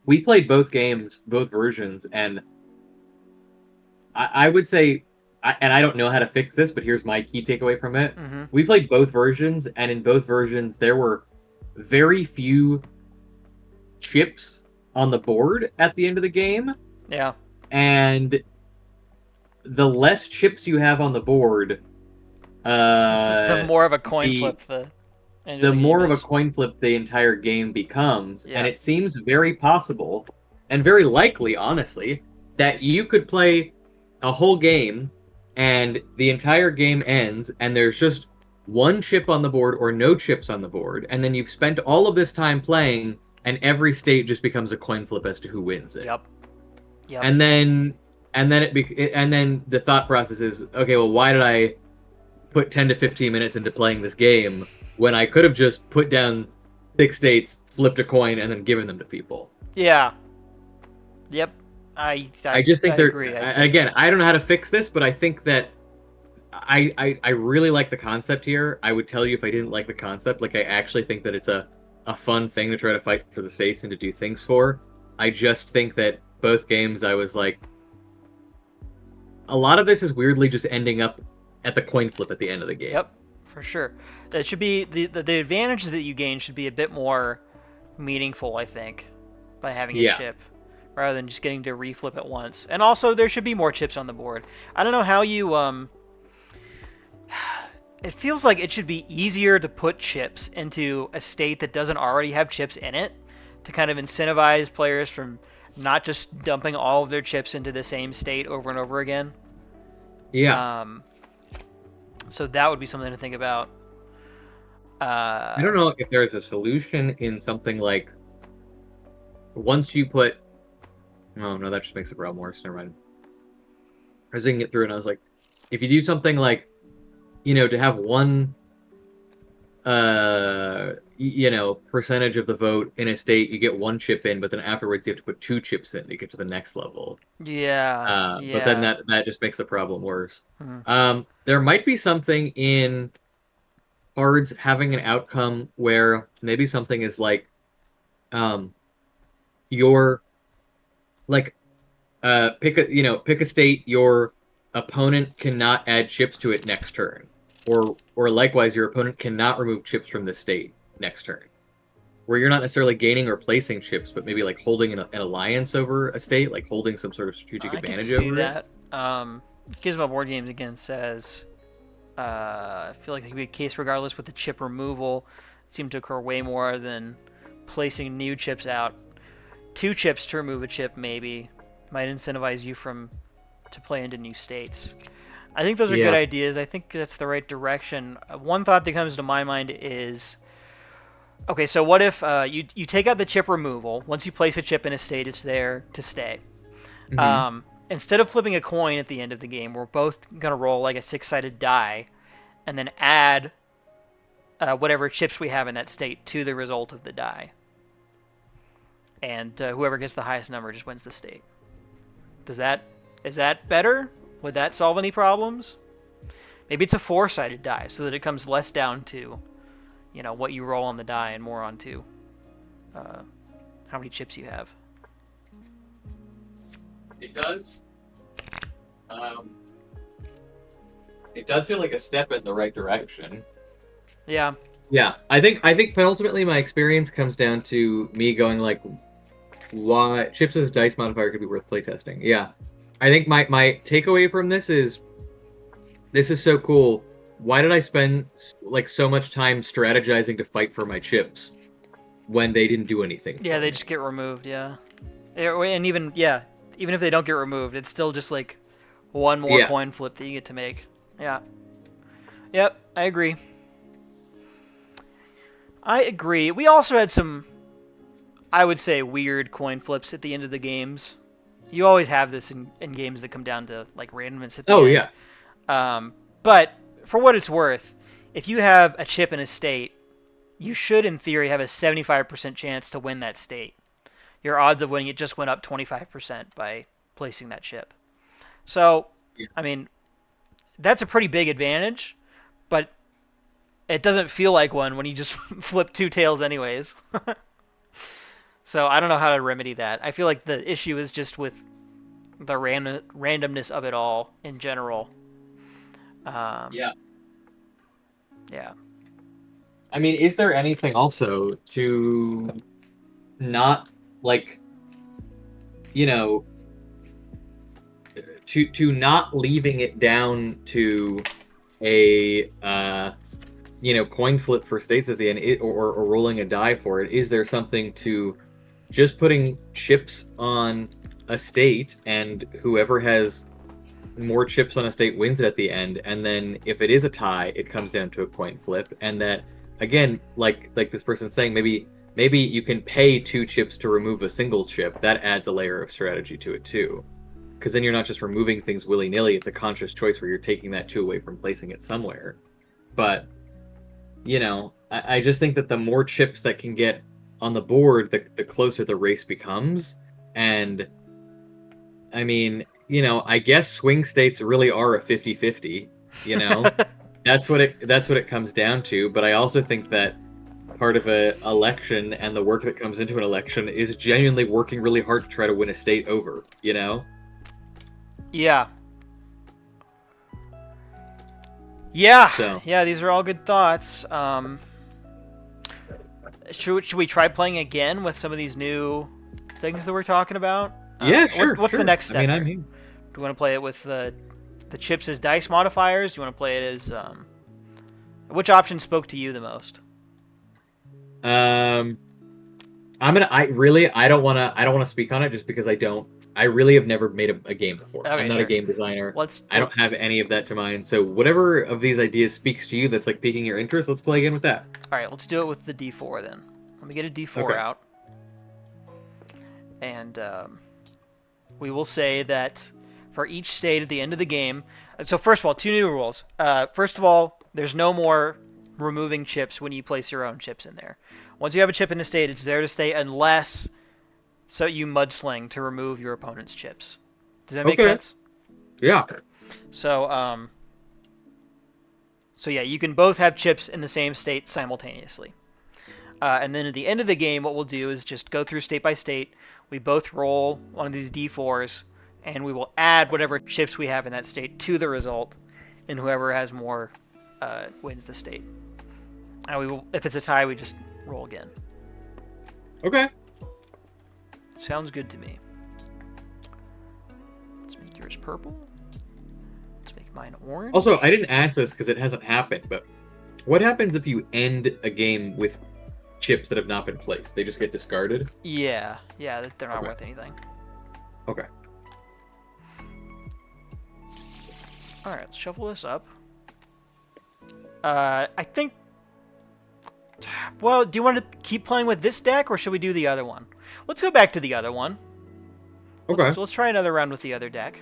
we played both games, both versions, and I would say, and I don't know how to fix this, but here's my key takeaway from it. Mm-hmm. We played both versions, and in both versions, there were very few chips on the board at the end of the game. Yeah. And the less chips you have on the board, the more of a coin flip the more of a coin flip the entire game becomes. Yeah. And it seems very possible, and very likely, honestly, that you could play a whole game and the entire game ends and there's just one chip on the board or no chips on the board, and then you've spent all of this time playing and every state just becomes a coin flip as to who wins it. Yep. And then the thought process is, okay, well, why did I put 10 to 15 minutes into playing this game when I could have just put down 6 states, flipped a coin, and then given them to people? Yeah. Yep. I just think I they're agree. again, I don't know how to fix this, but I think that I really like the concept here. I would tell you if I didn't like the concept. Like, I actually think that it's a fun thing to try to fight for the states and to do things for. I just think that both games, I was like, a lot of this is weirdly just ending up at the coin flip at the end of the game. Yep. for sure. That should be the advantages that you gain should be a bit more meaningful, I think, by having a chip rather than just getting to reflip at once. And also, there should be more chips on the board. I don't know how you it feels like it should be easier to put chips into a state that doesn't already have chips in it to kind of incentivize players from not just dumping all of their chips into the same state over and over again. Yeah. So that would be something to think about. I don't know if there's a solution in something like once you put. Oh no, that just makes the problem worse. Never mind. I was thinking it through, and I was like, if you do something like, to have one, percentage of the vote in a state, you get one chip in, but then afterwards you have to put 2 chips in to get to the next level. Yeah. But then that just makes the problem worse. Mm-hmm. There might be something in cards having an outcome where maybe something is like, your, like, pick a state your opponent cannot add chips to it next turn, or likewise your opponent cannot remove chips from the state next turn, where you're not necessarily gaining or placing chips, but maybe like holding an alliance over a state, like holding some sort of strategic advantage over that. Gizmo Board Games again says, I feel like there could be a case regardless with the chip removal. It seemed to occur way more than placing new chips out. 2 chips to remove a chip maybe might incentivize you to play into new states. I think those are good ideas. I think that's the right direction. One thought that comes to my mind is, okay, so what if you take out the chip removal? Once you place a chip in a state, it's there to stay. Mm-hmm. Instead of flipping a coin at the end of the game, we're both going to roll like a 6-sided die and then add whatever chips we have in that state to the result of the die. And whoever gets the highest number just wins the state. Is that better? Would that solve any problems? Maybe it's a 4-sided die so that it comes less down to, what you roll on the die and more onto how many chips you have. It does. It does feel like a step in the right direction. Yeah. Yeah, I think ultimately my experience comes down to me going like, why chips as dice modifier could be worth playtesting. Yeah. I think my takeaway from this is so cool. Why did I spend like so much time strategizing to fight for my chips when they didn't do anything? Yeah, they just get removed, yeah. And even if they don't get removed, it's still just like one more coin flip that you get to make. Yeah. Yep, I agree. We also had some, I would say, weird coin flips at the end of the games. You always have this in games that come down to like randomness at the end. Yeah. But for what it's worth, if you have a chip in a state, you should, in theory, have a 75% chance to win that state. Your odds of winning it just went up 25% by placing that chip. So, I mean, that's a pretty big advantage, but it doesn't feel like one when you just flip 2 tails anyways. So I don't know how to remedy that. I feel like the issue is just with the randomness of it all in general. Yeah. I mean, is there anything also to not, like, to not leaving it down to a, coin flip for states at the end, or rolling a die for it? Is there something to just putting chips on a state, and whoever has more chips on a state wins it at the end, and then if it is a tie, it comes down to a coin flip, and that, again, like this person's saying, maybe you can pay 2 chips to remove a single chip. That adds a layer of strategy to it too, because then you're not just removing things willy-nilly. It's a conscious choice where you're taking that 2 away from placing it somewhere. But I just think that the more chips that can get on the board, the closer the race becomes. And I mean, I guess swing states really are a 50-50, that's what it comes down to. But I also think that part of an election and the work that comes into an election is genuinely working really hard to try to win a state over, Yeah. Yeah, So. yeah, these are all good thoughts. Should we try playing again with some of these new things that we're talking about? Yeah, sure. What's sure. the next step? I mean, here? I'm here. Do you want to play it with the chips as dice modifiers? Do you want to play it as which option spoke to you the most? I don't wanna speak on it just because I really have never made a game before. Okay, I'm not sure. a game designer. Let's. I don't have any of that to mind. So whatever of these ideas speaks to you that's like piquing your interest, let's play again with that. All right, let's do it with the D4 then. Let me get a D4 Okay. out, and we will say that for each state at the end of the game. So first of all, 2 new rules. First of all, there's no more removing chips when you place your own chips in there. Once you have a chip in a state, it's there to stay unless so you mudsling to remove your opponent's chips. Does that make Okay. sense? Yeah. So so yeah, you can both have chips in the same state simultaneously. And then at the end of the game, what we'll do is just go through state by state. We both roll one of these D4s, and we will add whatever chips we have in that state to the result, and whoever has more wins the state. And we will, if it's a tie, we just roll again. Okay. Sounds good to me. Let's make yours purple. Let's make mine orange. Also, I didn't ask this because it hasn't happened, but what happens if you end a game with chips that have not been placed? They just get discarded? Yeah, they're not Okay. worth anything. Okay. All right, let's shuffle this up. I think. Well, do you want to keep playing with this deck, or should we do the other one? Let's go back to the other one. Okay. Let's try another round with the other deck.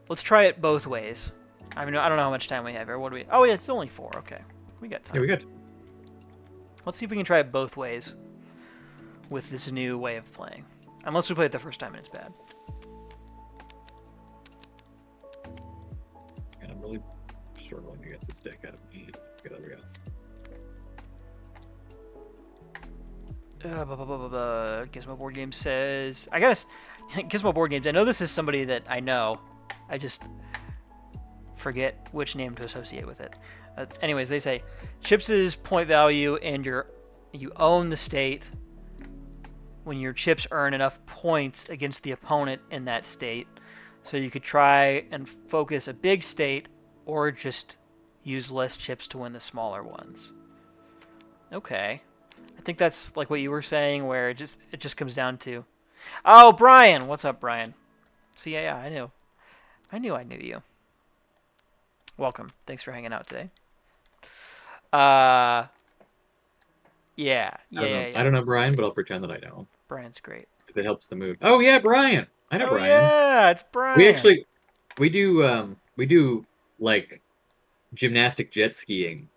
Let's try it both ways. I mean, I don't know how much time we have here. What do we? Oh, yeah, it's only 4. Okay, we got time. Yeah, we got. Let's see if we can try it both ways with this new way of playing. Unless we play it the first time and it's bad. And I'm really struggling to get this deck out of me. Okay, there we go. Gizmo Board Games says... I gotta... Gizmo Board Games, I know this is somebody that I know. I just forget which name to associate with it. Anyways, they say, chips' point value and you own the state when your chips earn enough points against the opponent in that state. So you could try and focus a big state or just use less chips to win the smaller ones. Okay. I think that's like what you were saying, where it just comes down to... Oh, Brian! What's up, Brian? See, yeah, I knew you. Welcome. Thanks for hanging out today. Yeah. I don't know Brian, but I'll pretend that I know him. Brian's great. If it helps the mood. Oh yeah, Brian. I know Brian. Yeah, it's Brian. We do like gymnastic jet skiing.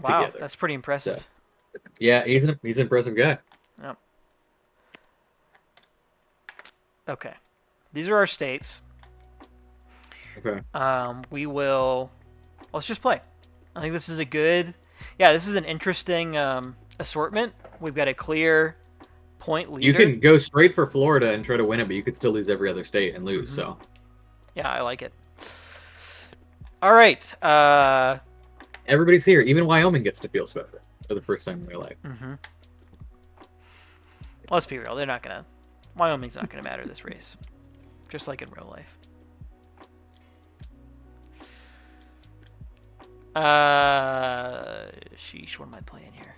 Wow, together. that's pretty impressive. So, yeah, he's an impressive guy. Yep. Okay. These are our states. Okay. Let's just play. I think this is this is an interesting assortment. We've got a clear point leader. You can go straight for Florida and try to win it, but you could still lose every other state and lose. So. Yeah, I like it. All right. Everybody's here. Even Wyoming gets to feel special for the first time in their life. Mm-hmm. Let's be real. Wyoming's not gonna matter this race, just like in real life. Sheesh, what am I playing here?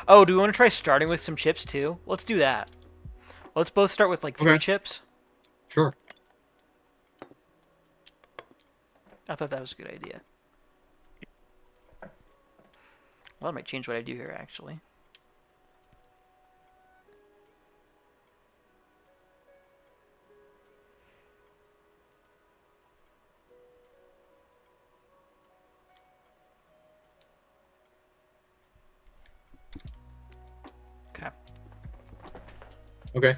Oh, do we want to try starting with some chips too? Let's do that. Let's both start with like 3 chips. Sure. I thought that was a good idea. Well, I might change what I do here, actually. Okay. Okay.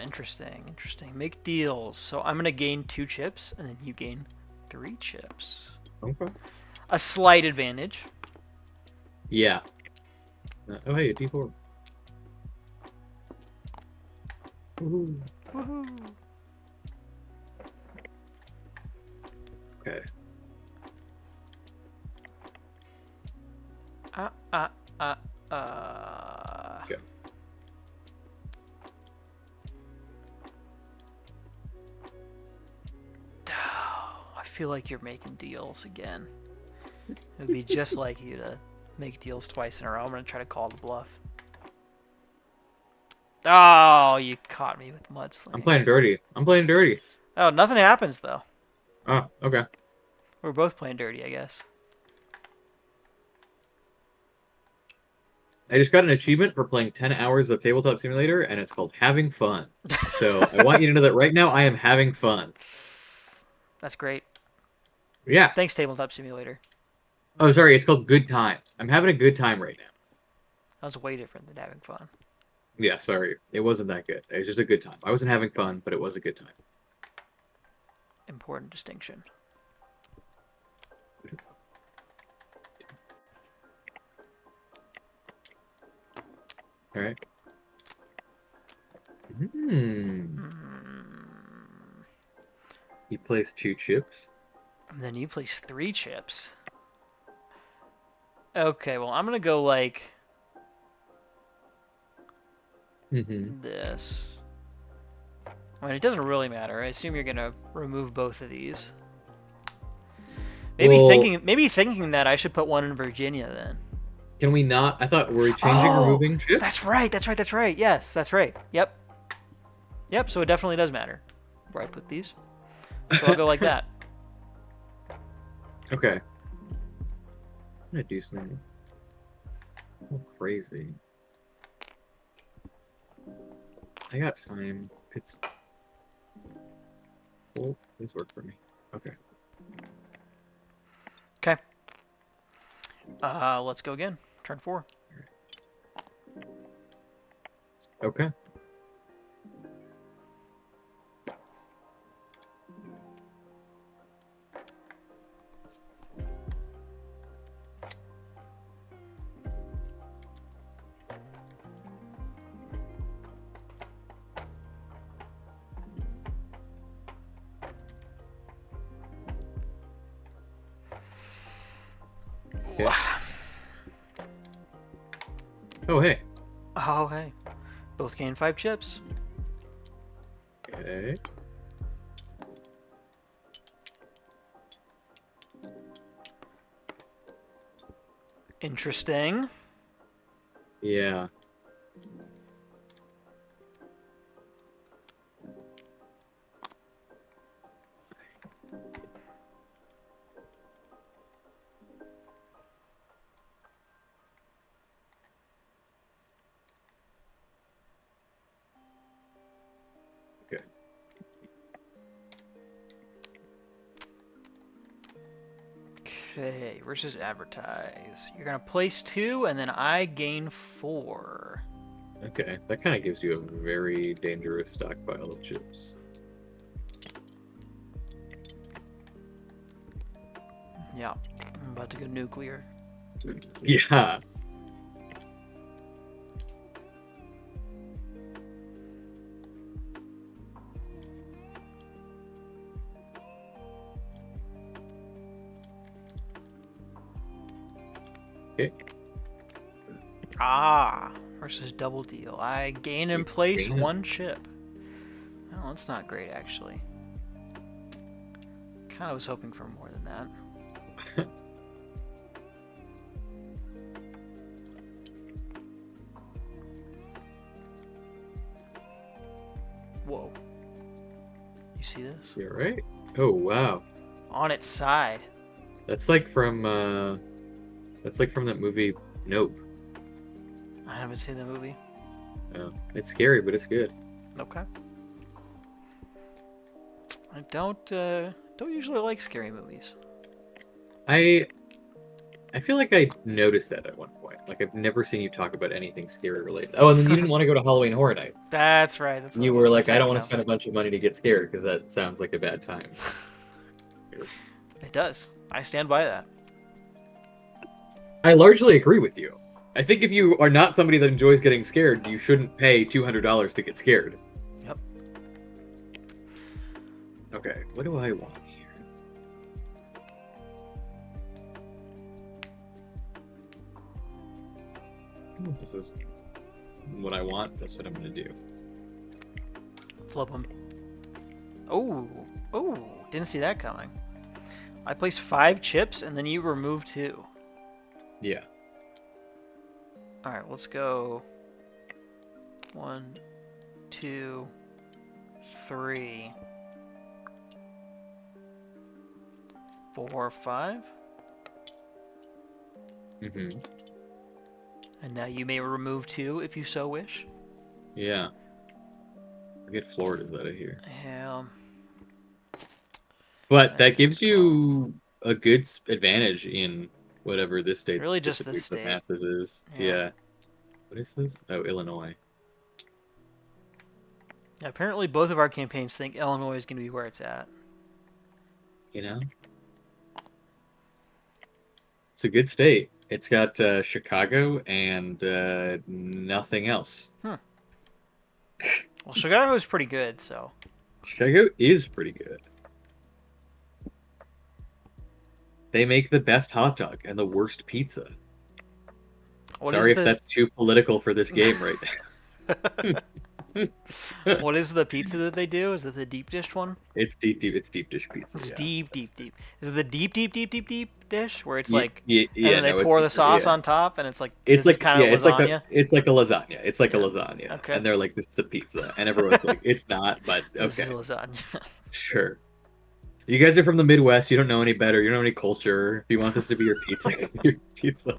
Interesting, interesting. Make deals. So I'm gonna gain 2 chips, and then you gain 3 chips. Okay. A slight advantage. Yeah. Oh, hey, a D4. Woohoo. Woohoo! Okay. Okay. I feel like you're making deals again. It would be just like you to make deals twice in a row. I'm gonna try to call the bluff. Oh, you caught me with mudslinging. I'm playing dirty. I'm playing dirty. Oh, nothing happens though. Oh, okay. We're both playing dirty, I guess. I just got an achievement for playing 10 hours of Tabletop Simulator, and it's called Having Fun. So I want you to know that right now I am having fun. That's great. Yeah. Thanks, Tabletop Simulator. Oh, sorry. It's called Good Times. I'm having a good time right now. That was way different than having fun. Yeah, sorry. It wasn't that good. It was just a good time. I wasn't having fun, but it was a good time. Important distinction. All right. He plays 2 chips. And then you place 3 chips. Okay, well, I'm gonna go like this. I mean, it doesn't really matter. I assume you're gonna remove both of these. Maybe Well, thinking that I should put one in Virginia then. Can we not? I thought were we changing removing chips? That's right. Yes, that's right. Yep. So it definitely does matter where I put these. So I'll go like that. Okay. I'm gonna do something crazy. I got time. It's. Oh, this worked for me. Okay. Okay. Let's go again. Turn 4. Okay. Okay. Oh, hey. Oh, hey. Both gain 5 chips. Okay. Interesting. Yeah. Okay. Okay, versus advertise. You're gonna place 2, and then I gain 4. Okay. That kind of gives you a very dangerous stockpile of chips. Yeah, I'm about to go nuclear. Yeah. Okay. Versus double deal. I gain in place gain it. 1 chip. Oh, that's not great, actually. Kind of was hoping for more than that. Whoa. You see this? You're right. Oh, wow. On its side. That's like from that movie Nope. I haven't seen the movie. Oh, it's scary, but it's good. Okay. I don't usually like scary movies. I I feel like I noticed that at one point. Like I've never seen you talk about anything scary related. Oh, and then you didn't want to go to Halloween Horror Night. That's right. That's what You it were was. like, That's I don't how want I to know. spend a bunch of money to get scared because that sounds like a bad time. It does. I stand by that. I largely agree with you. I think if you are not somebody that enjoys getting scared, you shouldn't pay $200 to get scared. Yep. Okay, what do I want here? This is what I want. That's what I'm gonna do. Flip them. Oh, oh! Didn't see that coming. I placed 5 chips, and then you removed 2. Yeah. All right, let's go. 1, 2, 3, 4, 5. Mm-hmm. And now you may remove 2 if you so wish. Yeah. Get Florida's out of here. Yeah. But that gives you a good advantage in whatever this state Really just this distributes the state. masses is. Yeah. Yeah. What is this? Oh, Illinois. Yeah, apparently both of our campaigns think Illinois is going to be where it's at. You know? It's a good state. It's got Chicago and nothing else. Well, Chicago is pretty good, so. Chicago is pretty good. They make the best hot dog and the worst pizza. What Sorry is if the- that's too political for this game right now. What is the pizza that they do? Is it the deep dish one? It's deep dish pizza. It's yeah. deep. Is it the deep dish where it's Ye- like, yeah, and then no, they pour the it's- sauce yeah. on top, and it's like It's this like kind of it's lasagna. it's like a lasagna. It's like a lasagna, Okay. and they're like, "This is a pizza," and everyone's like, "It's not," but This is okay, lasagna. sure. You guys are from the Midwest. You don't know any better. You don't know any culture. If you want this to be your pizza, your pizza.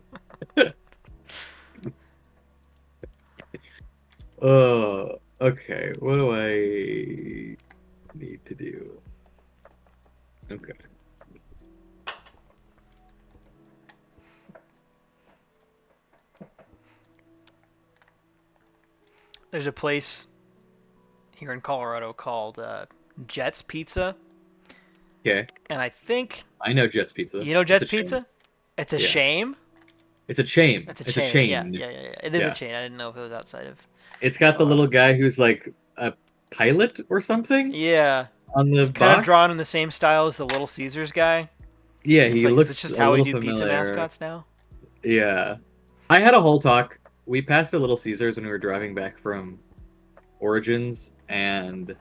Oh, okay. What do I need to do? Okay. There's a place here in Colorado called Jets Pizza, Okay. and I think I know Jets Pizza. you know Jets It's a chain. Pizza. It's a Yeah. shame. It's a chain. It's a It's chain. a chain. Yeah. It is Yeah. a chain. I didn't know if it was outside of. It's got the little guy who's like a pilot or something Yeah. on the Kind box. of drawn in the same style as the Little Caesars guy. Yeah, It's he like, looks It's just a how we little do pizza familiar. mascots now. Yeah. I had a whole talk. We passed a Little Caesars when we were driving back from Origins, and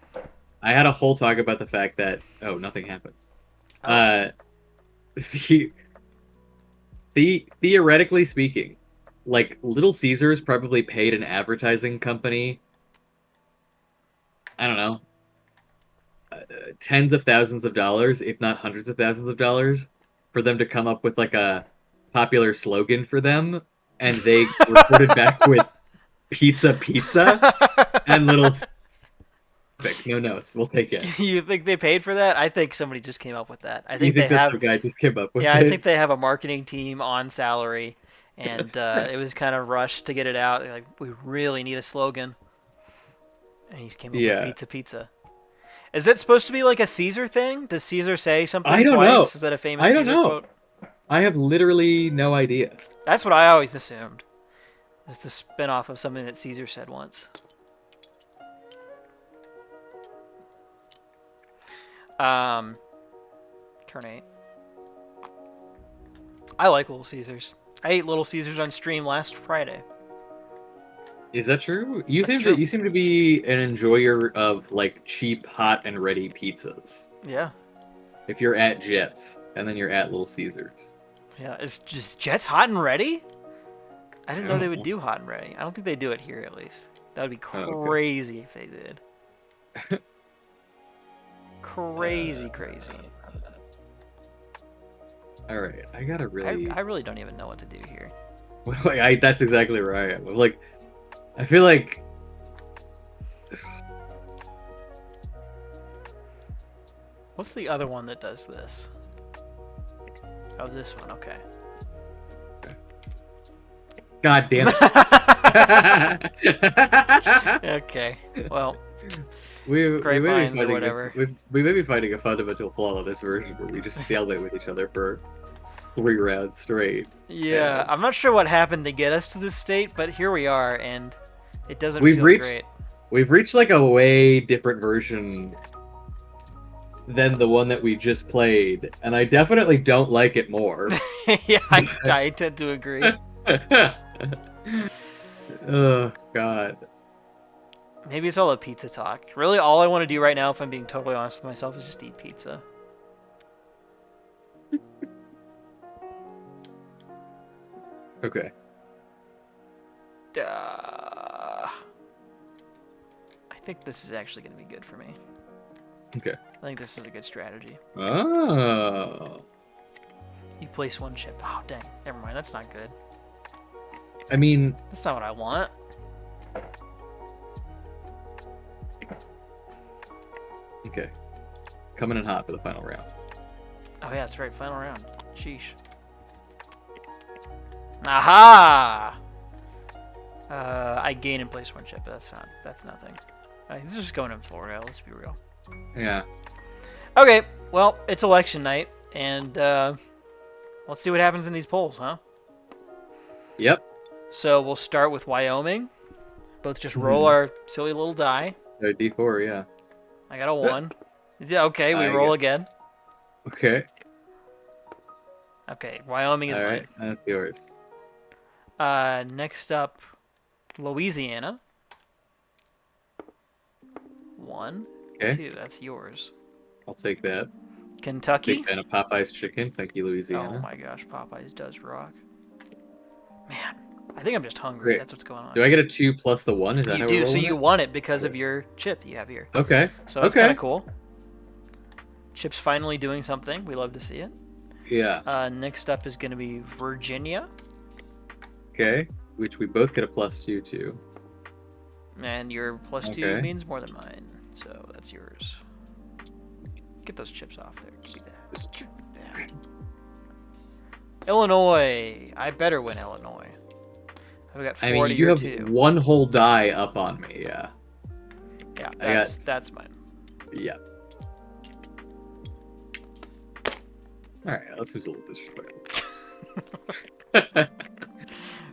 I had a whole talk about the fact that nothing happens. Theoretically speaking, like Little Caesars probably paid an advertising company, I don't know, tens of thousands of dollars, if not hundreds of thousands of dollars, for them to come up with like a popular slogan for them, and they reported back with pizza and little. No notes. We'll take it. You think they paid for that? I think somebody just came up with that. I You think they that's have. some guy just came up with Yeah, it? I think they have a marketing team on salary, and it was kind of rushed to get it out. They're like, we really need a slogan, and he came up with pizza. Is that supposed to be like a Caesar thing? Does Caesar say something I don't twice? know. Is that a famous I don't Caesar know. quote? I have literally no idea. That's what I always assumed. It's the spin-off of something that Caesar said once. Turn 8. I like Little Caesars. I ate Little Caesars on stream last Friday. Is that true? You That's seem true. to be an enjoyer of like cheap, hot, and ready pizzas. Yeah. If you're at Jets and then you're at Little Caesars. Yeah. Is just Jets hot and ready? I didn't know they would Oh. do hot and ready. I don't think they do it here at least. That would be Oh, okay. crazy if they did. Crazy. All right, I gotta really. I really don't even know what to do here. That's exactly right. I'm like, I feel like. What's the other one that does this? Oh, this one. Okay. God damn it. Okay. Well, we may grapevines be or whatever. we may be fighting a fundamental flaw of this version where we just stalemate with each other for 3 rounds straight. Yeah, I'm not sure what happened to get us to this state, but here we are, and it doesn't We've feel reached- great. We've reached like a way different version than the one that we just played, and I definitely don't like it more. Yeah, I tend to agree. Oh God. Maybe it's all a pizza talk. Really, all I want to do right now, if I'm being totally honest with myself, is just eat pizza. Okay. I think this is actually going to be good for me. Okay. I think this is a good strategy. Oh. You place 1 chip. Oh, dang. Never mind. That's not good. I mean, That's not what I want. okay. Coming in hot for the final round. Oh, yeah, that's right. Final round. Sheesh. Aha! I gain and place 1 chip, but that's nothing. This is just going in Florida, let's be real. Yeah. Okay, well, it's election night, and let's see what happens in these polls, huh? Yep. So we'll start with Wyoming. Both just roll our silly little die. So D4, yeah. I got a 1. Yeah, okay, we I roll got- again. Okay. Okay, Wyoming is All mine. right, that's yours. Next up, Louisiana. 1, Okay. 2, that's yours. I'll take that. Kentucky. Big fan of Popeye's chicken. Thank you, Oh Louisiana. my gosh, Popeyes does rock. Man, I think I'm just hungry. Great. That's what's going on. Do I get a 2 plus the 1? Is that You how do, we're so rolling you it? won it because of your chip that you have here. Okay. So that's Okay. kind of cool. Chip's finally doing something. We love to see it. Yeah. Next up is going to be Virginia. Okay. Which we both get a +2 to. And your +2 Okay. means more than mine. So that's yours. Get those chips off there. Give me that. Yeah. Illinois. I better win Illinois. I've got 40 I mean, you or have 2. 1 whole die up on me. Yeah. Yeah, I that's mine. Yeah. All right. Let's use a little disrespectful.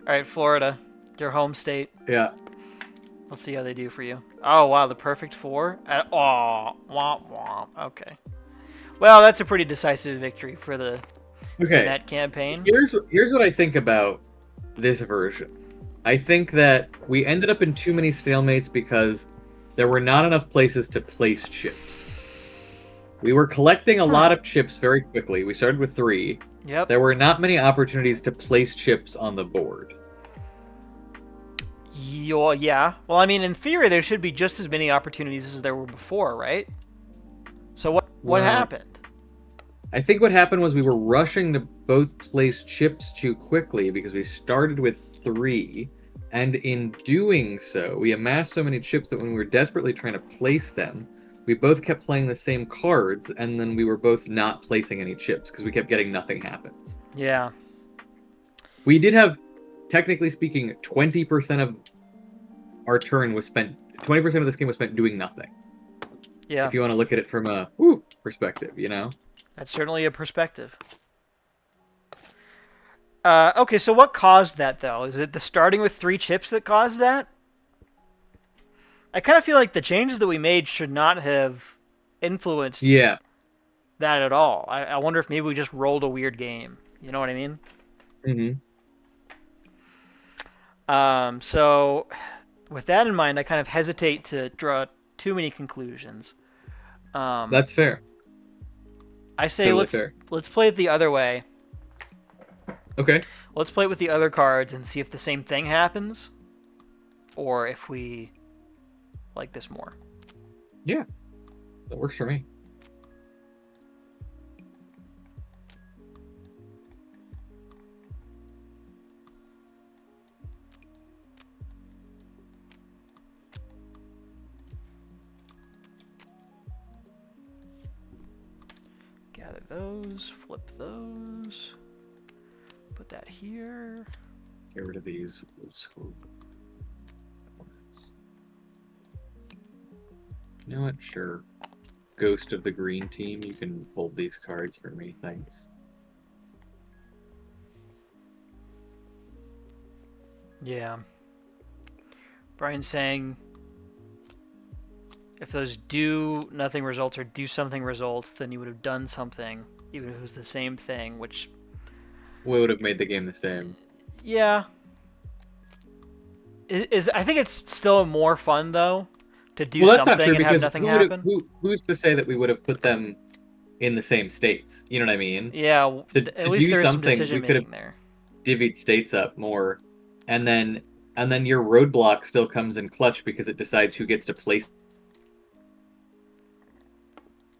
All right, Florida, your home state. Yeah. Let's see how they do for you. Oh wow, the perfect 4. Womp womp. Okay. Well, that's a pretty decisive victory for the Okay. Senate campaign. Here's what I think about this version. I think that we ended up in too many stalemates because there were not enough places to place chips. We were collecting a lot of chips very quickly. We started with 3. Yep. There were not many opportunities to place chips on the board. Yeah. Well, I mean, in theory, there should be just as many opportunities as there were before, right? So what Well, happened? I think what happened was we were rushing to both place chips too quickly because we started with 3, and in doing so, we amassed so many chips that when we were desperately trying to place them, we both kept playing the same cards, and then we were both not placing any chips because we kept getting nothing happens. Yeah. We did have, technically speaking, 20% of our turn was spent, 20% of this game was spent doing nothing. Yeah. If you want to look at it from a perspective, you know? That's certainly a perspective. Okay, so what caused that, though? Is it the starting with 3 chips that caused that? I kind of feel like the changes that we made should not have influenced Yeah. that at all. I wonder if maybe we just rolled a weird game. You know what I mean? Mm-hmm. So, with that in mind, I kind of hesitate to draw too many conclusions. That's fair. I say Totally fair. let's play it the other way. Okay. Let's play it with the other cards and see if the same thing happens, or if we like this more. Yeah. That works for me. Gather those, flip those, put that here. Get rid of these old school. You know what? Sure. Ghost of the Green Team, you can hold these cards for me, thanks. Yeah. Brian's saying if those do nothing results or do something results, then you would have done something, even if it was the same thing, which... We would have made the game the same. Yeah. I think it's still more fun, though, to do Well, that's something not true and have because nothing happen. who's to say that we would have put them in the same states? You know what I mean? Yeah, at least do there's some something, decision we could making have there. divvied states up more, and then your roadblock still comes in clutch because it decides who gets to place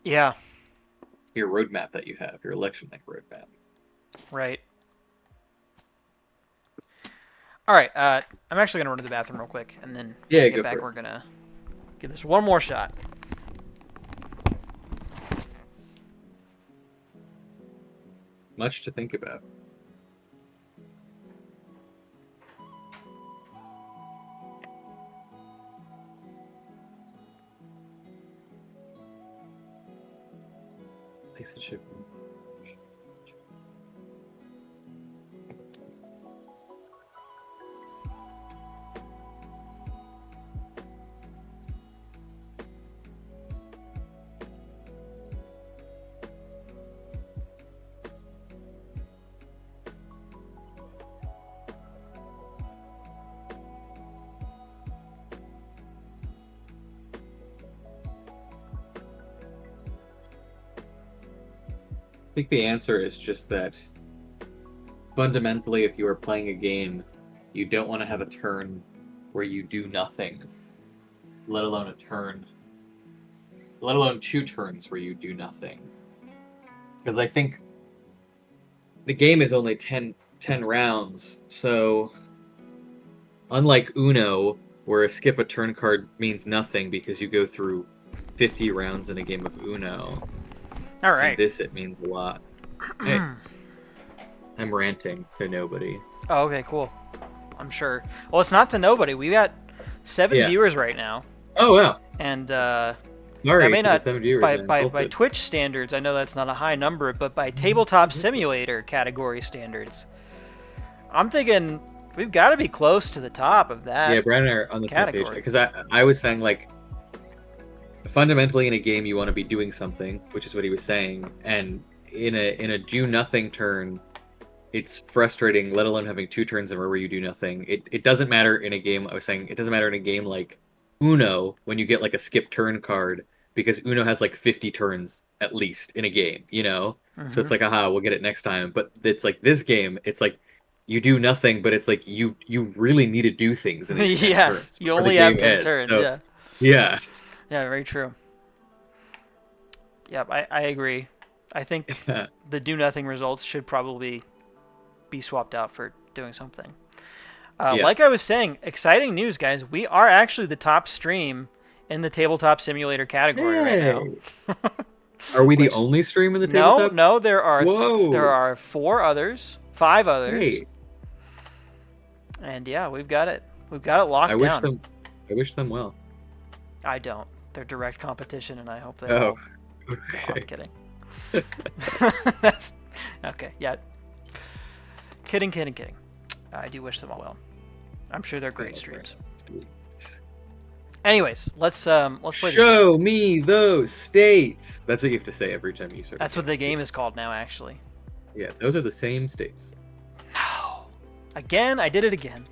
Yeah, your roadmap that you have, your election night roadmap. right. All right, I'm actually gonna run to the bathroom real quick, and then Yeah, when we go get back, for it. we're gonna give this one more shot. Much to think about. Place a ship. I think the answer is just that fundamentally, if you are playing a game, you don't want to have a turn where you do nothing, let alone two turns where you do nothing. Because I think the game is only 10 rounds, so unlike Uno, where a skip a turn card means nothing because you go through 50 rounds in a game of Uno. All right. In this, it means a lot. Hey, I'm ranting to nobody. Oh, okay, cool. I'm sure. Well, it's not to nobody. We got 7 viewers right now, Oh, wow. and Sorry that may to the not 7 viewers. by Twitch standards. I know that's not a high number, but by tabletop simulator category standards, I'm thinking we've got to be close to the top of that. Yeah, Brad and I are on the same page. category. Because I was saying, like, fundamentally in a game you want to be doing something, which is what he was saying, and in a do nothing turn, it's frustrating, let alone having 2 turns in a row where you do nothing. It doesn't matter in a game, I was saying, it doesn't matter in a game like Uno when you get like a skip turn card, because Uno has like 50 turns at least in a game, you know? So it's like, aha, we'll get it next time. But it's like this game, it's like you do nothing, but it's like you really need to do things in these 10 yes, turns you before the only have game 10 ends. turns. So, Yeah. Yeah. Yeah, very true. Yep, I agree. I think the do nothing results should probably be swapped out for doing something. Like I was saying, exciting news, guys. We are actually the top stream in the tabletop simulator category right now. Are we the only stream in the tabletop? No, there are Whoa. there are 5 others. Hey. And yeah, we've got it. We've got it locked down. I wish them well. I don't. They're direct competition, and I hope they. Oh. No, I'm kidding. That's okay. Yeah. Kidding. I do wish them all well. I'm sure they're great streams. Anyways, let's play this Show me those states. That's what you have to say every time you start. That's what the game is called now, actually. Yeah, those are the same states. No. Again, I did it again.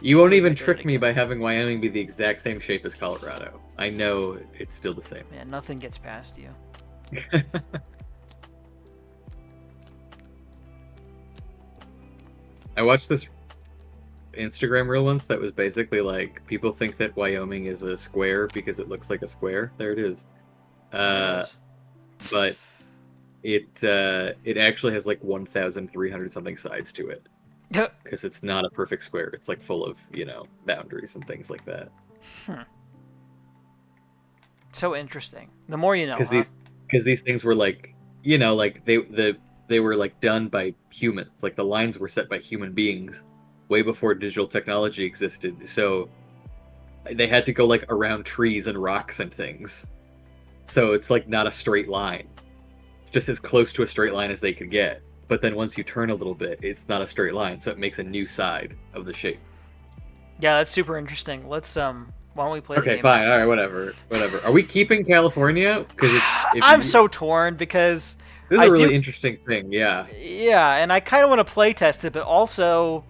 You won't even trick me by having Wyoming be the exact same shape as Colorado. I know it's still the same. Man, nothing gets past you. I watched this Instagram reel once that was basically like, people think that Wyoming is a square because it looks like a square. There it is. But it actually has like 1,300 something sides to it. Because it's not a perfect square. It's like full of, boundaries and things like that. So interesting. The more you know. Because these things were like, like they were like done by humans. Like the lines were set by human beings, way before digital technology existed. So they had to go like around trees and rocks and things. So it's like not a straight line. It's just as close to a straight line as they could get. But then once you turn a little bit, it's not a straight line, so it makes a new side of the shape. Yeah, that's super interesting. Let's why don't we play the Okay, game? fine. All right, whatever. Are we keeping California? Because I'm so torn because this is a really interesting thing. Yeah. Yeah, and I kind of want to play test it, but also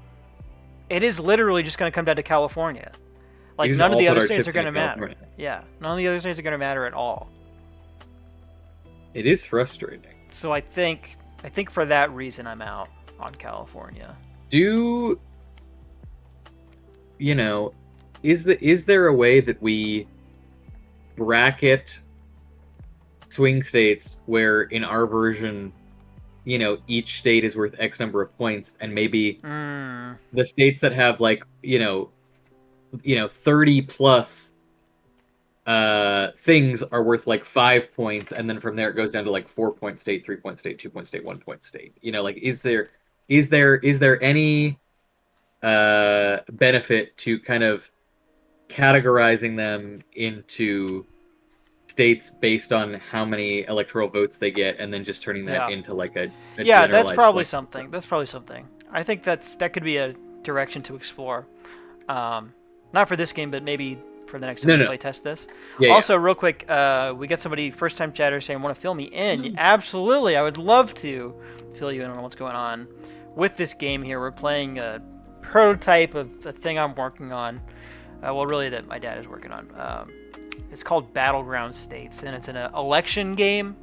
it is literally just going to come down to California. Like none of the other states are going to matter. Yeah, none of the other states are going to matter at all. It is frustrating. So I think for that reason I'm out on California. Is there a way that we bracket swing states where in our version, each state is worth X number of points, and maybe the states that have 30 plus things are worth like 5 points, and then from there it goes down to like 4-point state, 3-point state, 2-point state, 1-point state. Is there any benefit to kind of categorizing them into states based on how many electoral votes they get, and then just turning that into like a that's probably something. That's probably something. I think that could be a direction to explore. Not for this game, but maybe for the next time we play test this. Also, real quick, we got somebody, first time chatter, saying, want to fill me in? Absolutely, I would love to fill you in on what's going on with this game here. We're playing a prototype of a thing I'm working on. Well, really, that my dad is working on. It's called Battleground States, and it's an election game.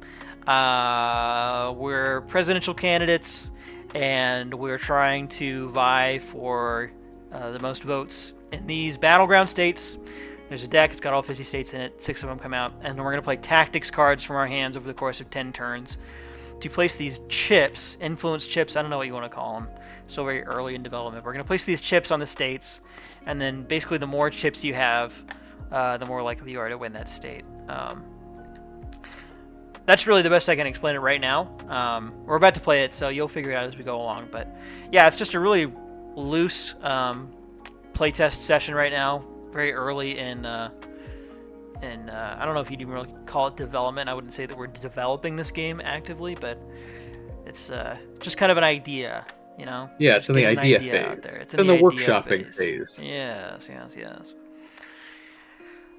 We're presidential candidates, and we're trying to vie for the most votes in these battleground states. There's a deck, it's got all 50 states in it, 6 of them come out, and then we're going to play tactics cards from our hands over the course of 10 turns to place these chips, influence chips, I don't know what you want to call them, so very early in development. We're going to place these chips on the states, and then basically the more chips you have, the more likely you are to win that state. That's really the best I can explain it right now. We're about to play it, so you'll figure it out as we go along, but yeah, it's just a really loose playtest session right now, very early in I don't know if you'd even really call it development. I wouldn't say that we're developing this game actively, but it's just kind of an idea, Yeah, it's in the idea phase. It's in the workshopping phase. Yes.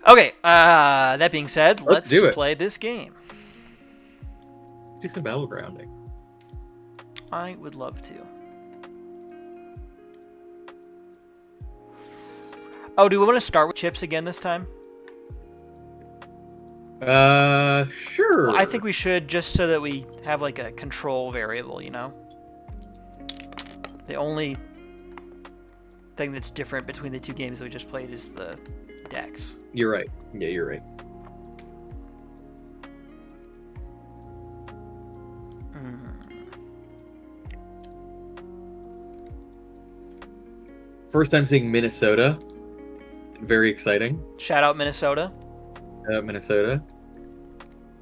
Okay, that being said, let's play this game. Do some battlegrounding. I would love to. Oh, do we want to start with chips again this time? Sure. Well, I think we should, just so that we have like a control variable, The only thing that's different between the two games that we just played is the decks. You're right. Yeah, you're right. First time seeing Minnesota. Very exciting. Shout out Minnesota. Minnesota.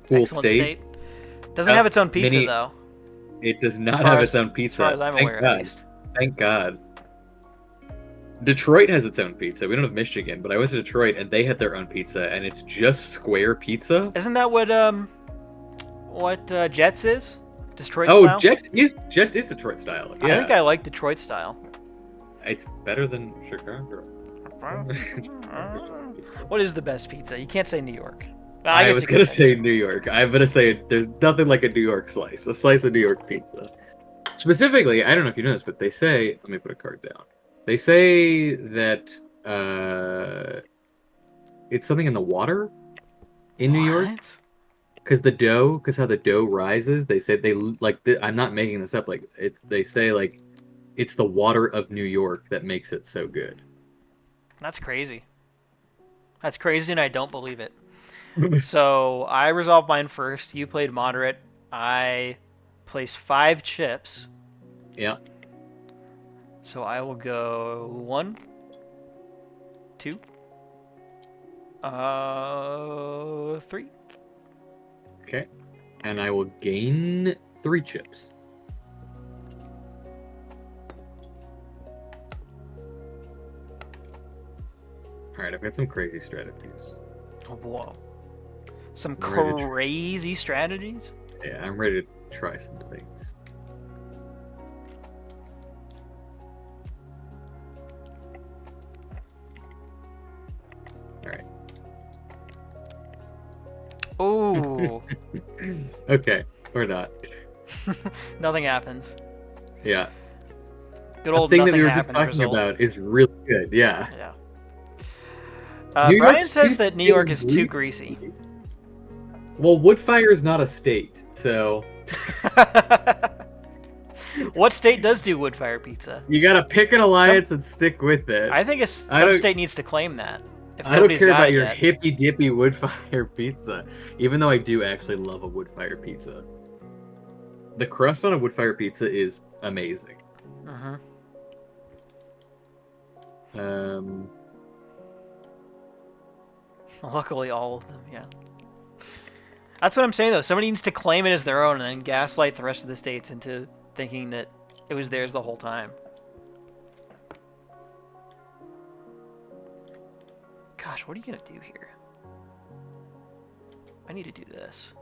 Cool state. Doesn't have its own pizza, though. It does not have its own pizza. As far as I'm aware, at least. Thank God. Detroit has its own pizza. We don't have Michigan, but I went to Detroit and they had their own pizza, and it's just square pizza. Isn't that what Jets is? Detroit style? Oh, Jets is Detroit style. Yeah. I think I like Detroit style. It's better than Chicago. What is the best pizza? You can't say New York. I was going to say New York. I'm going to say there's nothing like a New York slice. A slice of New York pizza. Specifically, I don't know if you know this, but they say... Let me put a card down. They say that it's something in the water in New York. Because how the dough rises, they say I'm not making this up. They say it's the water of New York that makes it so good. That's crazy. That's crazy, and I don't believe it. So I resolved mine first. You played moderate. I placed 5 chips. Yeah. So I will go 1, 2, 3. Okay. And I will gain 3 chips. right, I've got some crazy strategies. Whoa. Some I'm ready to crazy strategies? Yeah, I'm ready to try some things. All right. Ooh. Okay, or not. Nothing happens. Yeah. Good The old thing that nothing we were just happens talking result. about is really good. Yeah. Yeah. New Brian York's says too that New York is too greasy. greasy. Well, Woodfire is not a state, so What state does do wood fire pizza? you gotta pick an alliance and stick with it. I think I some don't- state needs to claim that. If I don't nobody's care got about it your yet. hippy dippy Woodfire pizza, even though I do actually love a Woodfire pizza. The crust on a Woodfire pizza is amazing. Mhm. Luckily, all of them, yeah. That's what I'm saying, though. Somebody needs to claim it as their own and then gaslight the rest of the states into thinking that it was theirs the whole time. Gosh, what are you going to do here? I need to do this.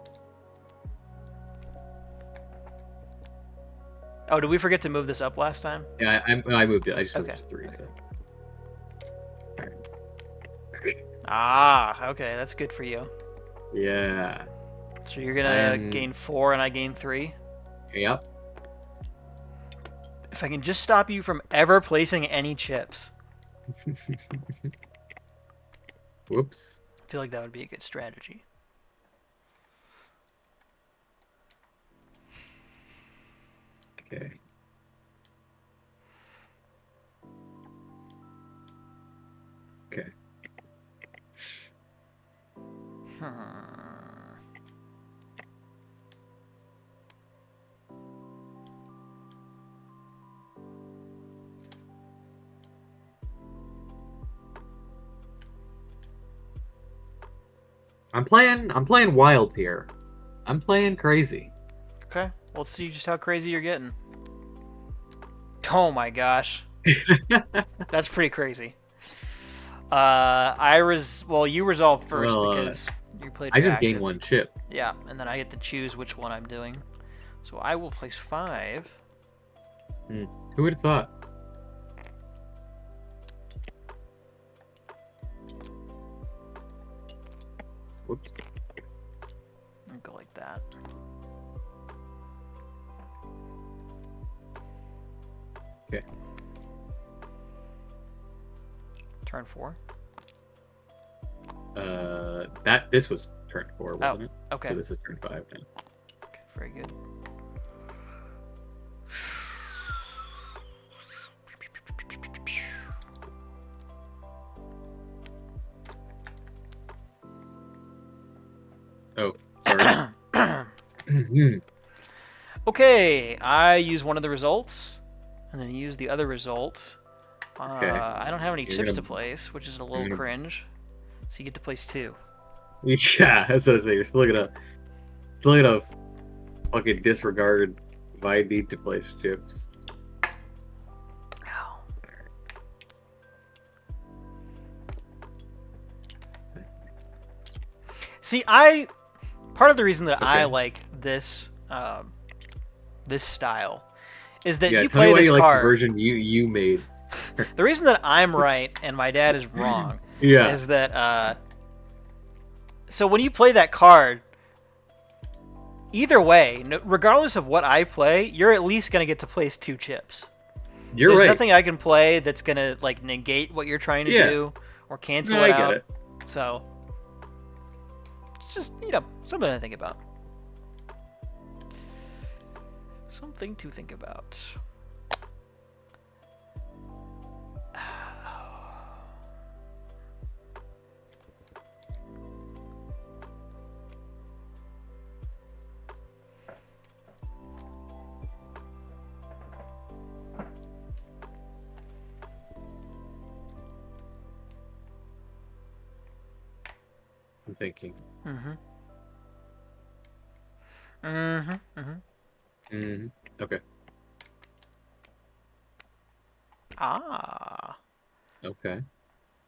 Oh, did we forget to move this up last time? Yeah, I moved it. I just moved Okay. it to 3. So. Ah, okay, that's good for you. Yeah. So you're gonna gain 4 and I gain 3? Yep. If I can just stop you from ever placing any chips. Whoops. I feel like that would be a good strategy. Okay. Okay. I'm playing wild here. I'm playing crazy. Okay, let's see just how crazy you're getting. Oh my gosh. That's pretty crazy. Well, you resolve first because you played I just reactive. gained 1 chip. Yeah, and then I get to choose which one I'm doing. So I will place 5. Who would have thought? Whoops. And go like that. Okay. Turn 4. This was turn 4, wasn't it? Okay. So this is turn 5 now. Okay, very good. Oh, sorry. Okay, I use one of the results, and then use the other result. Okay. I don't have any You're chips gonna- to place, which is a little gonna- cringe. So you get to place 2. Yeah, that's what I was saying. You're still gonna fucking disregard my need to place chips. Ow. See, part of the reason that I Okay. like this this style is that Yeah, you tell me play why this you like card. the version you made. The reason that I'm right and my dad is wrong Yeah. is that so when you play that card, either way, regardless of what I play, you're at least gonna get to place 2 chips. You're There's right. nothing I can play that's gonna like negate what you're trying to Yeah. do or cancel No, it I out. get it. So it's just something to think about. Something to think about. I'm thinking. Okay. Ah. Okay.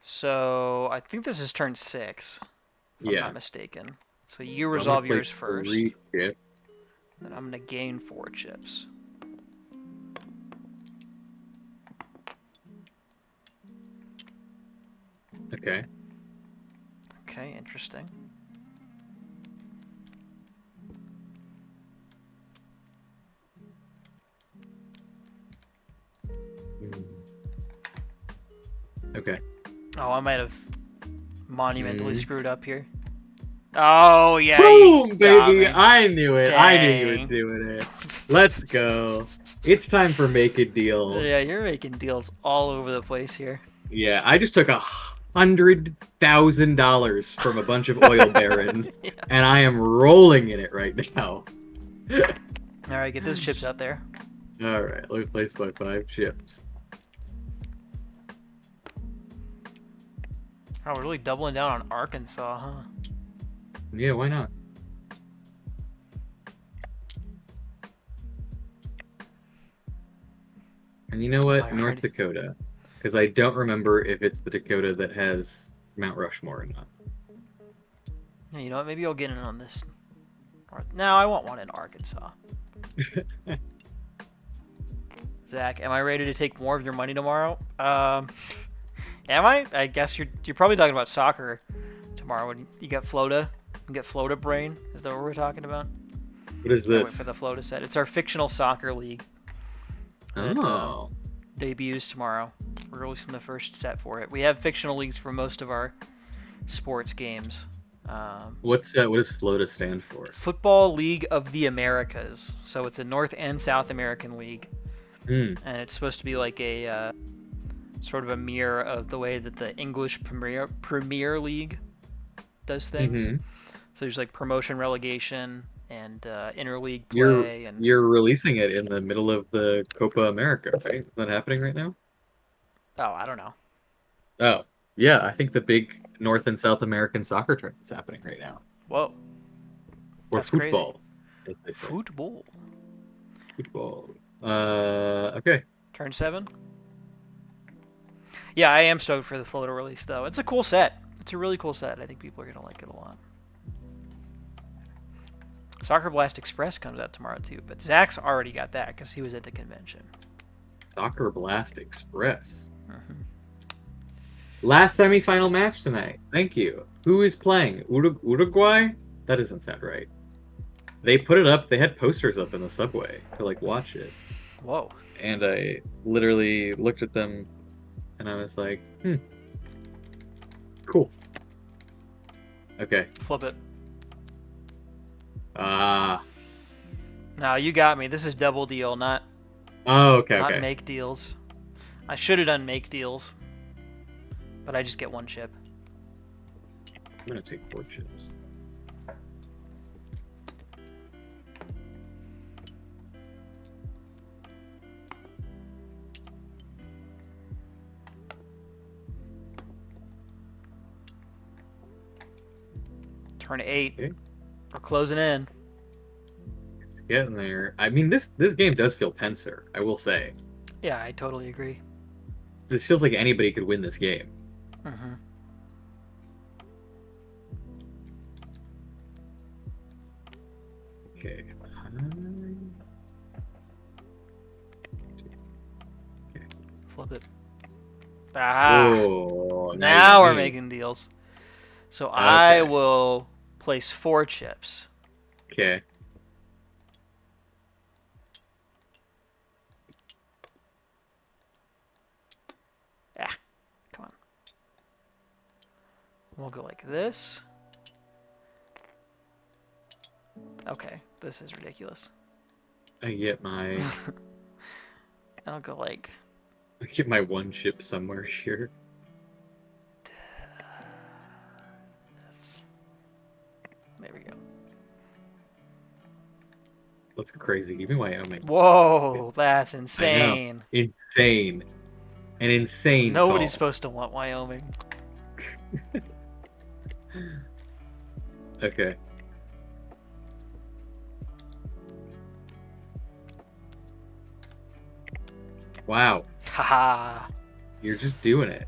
So I think this is turn 6. If I'm Yeah. not mistaken. So you I'm gonna resolve yours place first. 3 chips. Then I'm gonna gain 4 chips. Okay. Okay, interesting. Okay. Oh, I might have monumentally Mhm. screwed up here. Oh yeah, Boom, you got baby! me. I knew it. I knew you were Dang. doing it. Let's go. It's time for making deals. Yeah, you're making deals all over the place here. Yeah, I just took $100,000 from a bunch of oil barons, Yeah. and I am rolling in it right now. All right, get those chips out there. All right, let me place my 5 chips. Oh, we're really doubling down on Arkansas, huh? Yeah, why not? And you know what? I North already- Dakota. Because I don't remember if it's the Dakota that has Mount Rushmore or not. Yeah, you know what? Maybe I'll get in on this. No, I want one in Arkansas. Zach, am I ready to take more of your money tomorrow? Am I? I guess you're probably talking about soccer tomorrow. When you got Flota, you get Flota Brain. Is that what we're talking about? What is Can't wait this? for the Flota set. It's our fictional soccer league. That, Oh. debuts tomorrow. We're releasing the first set for it. We have fictional leagues for most of our sports games. What does FLOTA stand for? Football League of the Americas. So it's a North and South American league. Hmm. And it's supposed to be like a sort of a mirror of the way that the English Premier League does things. Mhm. So there's like promotion, relegation, and interleague play. You're releasing it in the middle of the Copa America, right? Is that happening right now? Oh, I don't know. Oh, yeah. I think the big North and South American soccer tournament's happening right now. Whoa. Or That's crazy. football, as they say. Football. Football. Okay. Turn 7. Yeah, I am stoked for the Flota release, though. It's a cool set. It's a really cool set. I think people are going to like it a lot. Soccer Blast Express comes out tomorrow, too. But Zach's already got that because he was at the convention. Soccer Blast Express. Mhm. Last semifinal match tonight. Thank you. Who is playing? Uruguay? That doesn't sound right. They put it up. They had posters up in the subway to like watch it. Whoa. And I literally looked at them and I was like, cool. Okay. Flip it. Ah. No, you got me. This is double deal, not Oh, okay, not okay. make deals. I should have done make deals. But I just get 1 chip. I'm gonna take 4 chips. Turn 8. Okay. We're closing in. It's getting there. I mean, this game does feel tenser, I will say. Yeah, I totally agree. This feels like anybody could win this game. Mm-hmm. Okay. Flip it. Ah. Oh, Now we're you- making deals. So I Okay. will place 4 chips. Okay. Ah, come on. We'll go like this. Okay, this is ridiculous. I get my I'll go like I get my 1 chip somewhere here. this. There we go. Let's go crazy. Give me Wyoming. Whoa, that's I know. insane. Insane. An insane Nobody's call. supposed to want Wyoming. Okay. Wow. Haha. You're just doing it.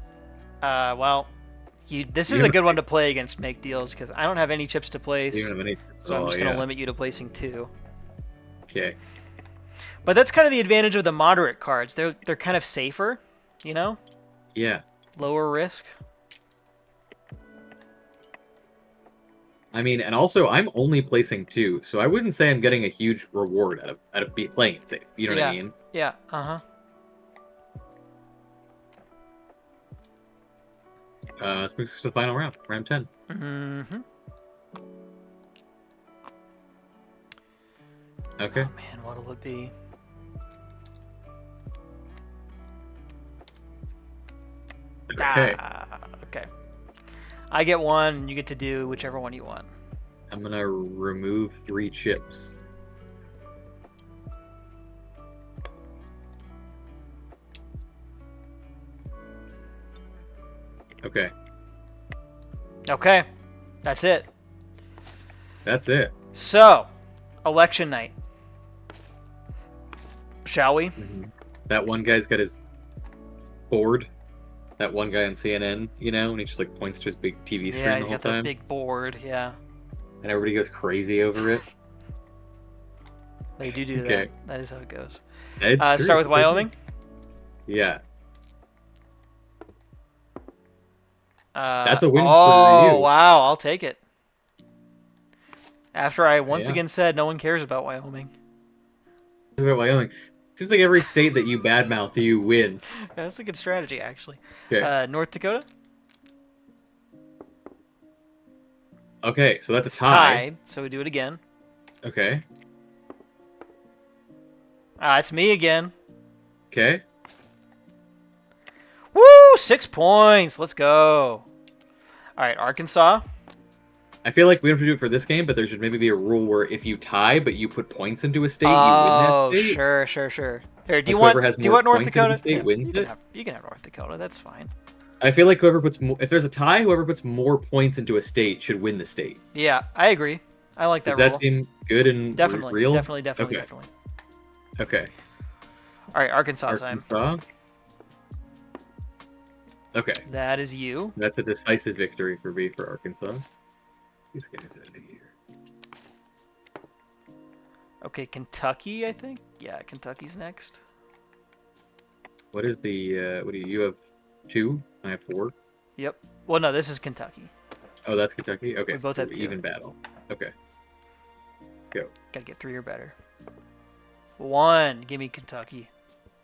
Well, this You is a don't good one to play against Make Deals because I don't have any chips to place. You don't have any. So I'm Oh, just going to yeah. limit you to placing 2. Okay. But that's kind of the advantage of the moderate cards. They're kind of safer, you know? Yeah. Lower risk. I mean, and also I'm only placing 2, so I wouldn't say I'm getting a huge reward out of playing it safe. You know what I mean? Yeah. Uh-huh. Let's move to the final round, round 10. Mm-hmm. Okay. Oh, man, what'll it be? Okay. Okay. I get 1, you get to do whichever one you want. I'm gonna remove 3 chips. Okay. Okay. That's it. That's it. So, election night. Shall we? That one guy's got his board. That one guy on CNN, you know, and he just like points to his big TV screen Yeah, the he's whole got that time, big board. Yeah, and everybody goes crazy over it. they do Okay. that. That is how it goes. It's true. Start with Wyoming. Yeah. That's a win for Oh, you. wow. I'll take it. After I once Yeah. again said no one cares about Wyoming. About Wyoming. Seems like every state that you badmouth, you win. That's a good strategy, actually. Okay. North Dakota? Okay, so that's a It's tie. tied, so we do it again. Okay. It's me again. Okay. Woo! 6 points. Let's go. All right, Arkansas. I feel like we don't have to do it for this game, but there should maybe be a rule where if you tie, but you put points into a state, you win that state. Sure. Here, do you Like, want whoever has do you more want North points into the Dakota? state wins you can it? you can have North Dakota. That's fine. I feel like whoever puts more, if there's a tie, whoever puts more points into a state should win the state. Yeah, I agree. I like that Does that rule. seem good and Definitely, real? definitely. Okay. Okay. All right, Arkansas time. Arkansas. Okay. That is you. That's a decisive victory for me for Arkansas. These guys out of here. Okay, Kentucky, I think. Yeah, Kentucky's next. What is the what do you have 2? I have 4. Yep. Well, no, this is Kentucky. Oh, that's Kentucky? Okay. We both so have 2. even battle. Okay. Go. Gotta get 3 or better. 1. Give me Kentucky.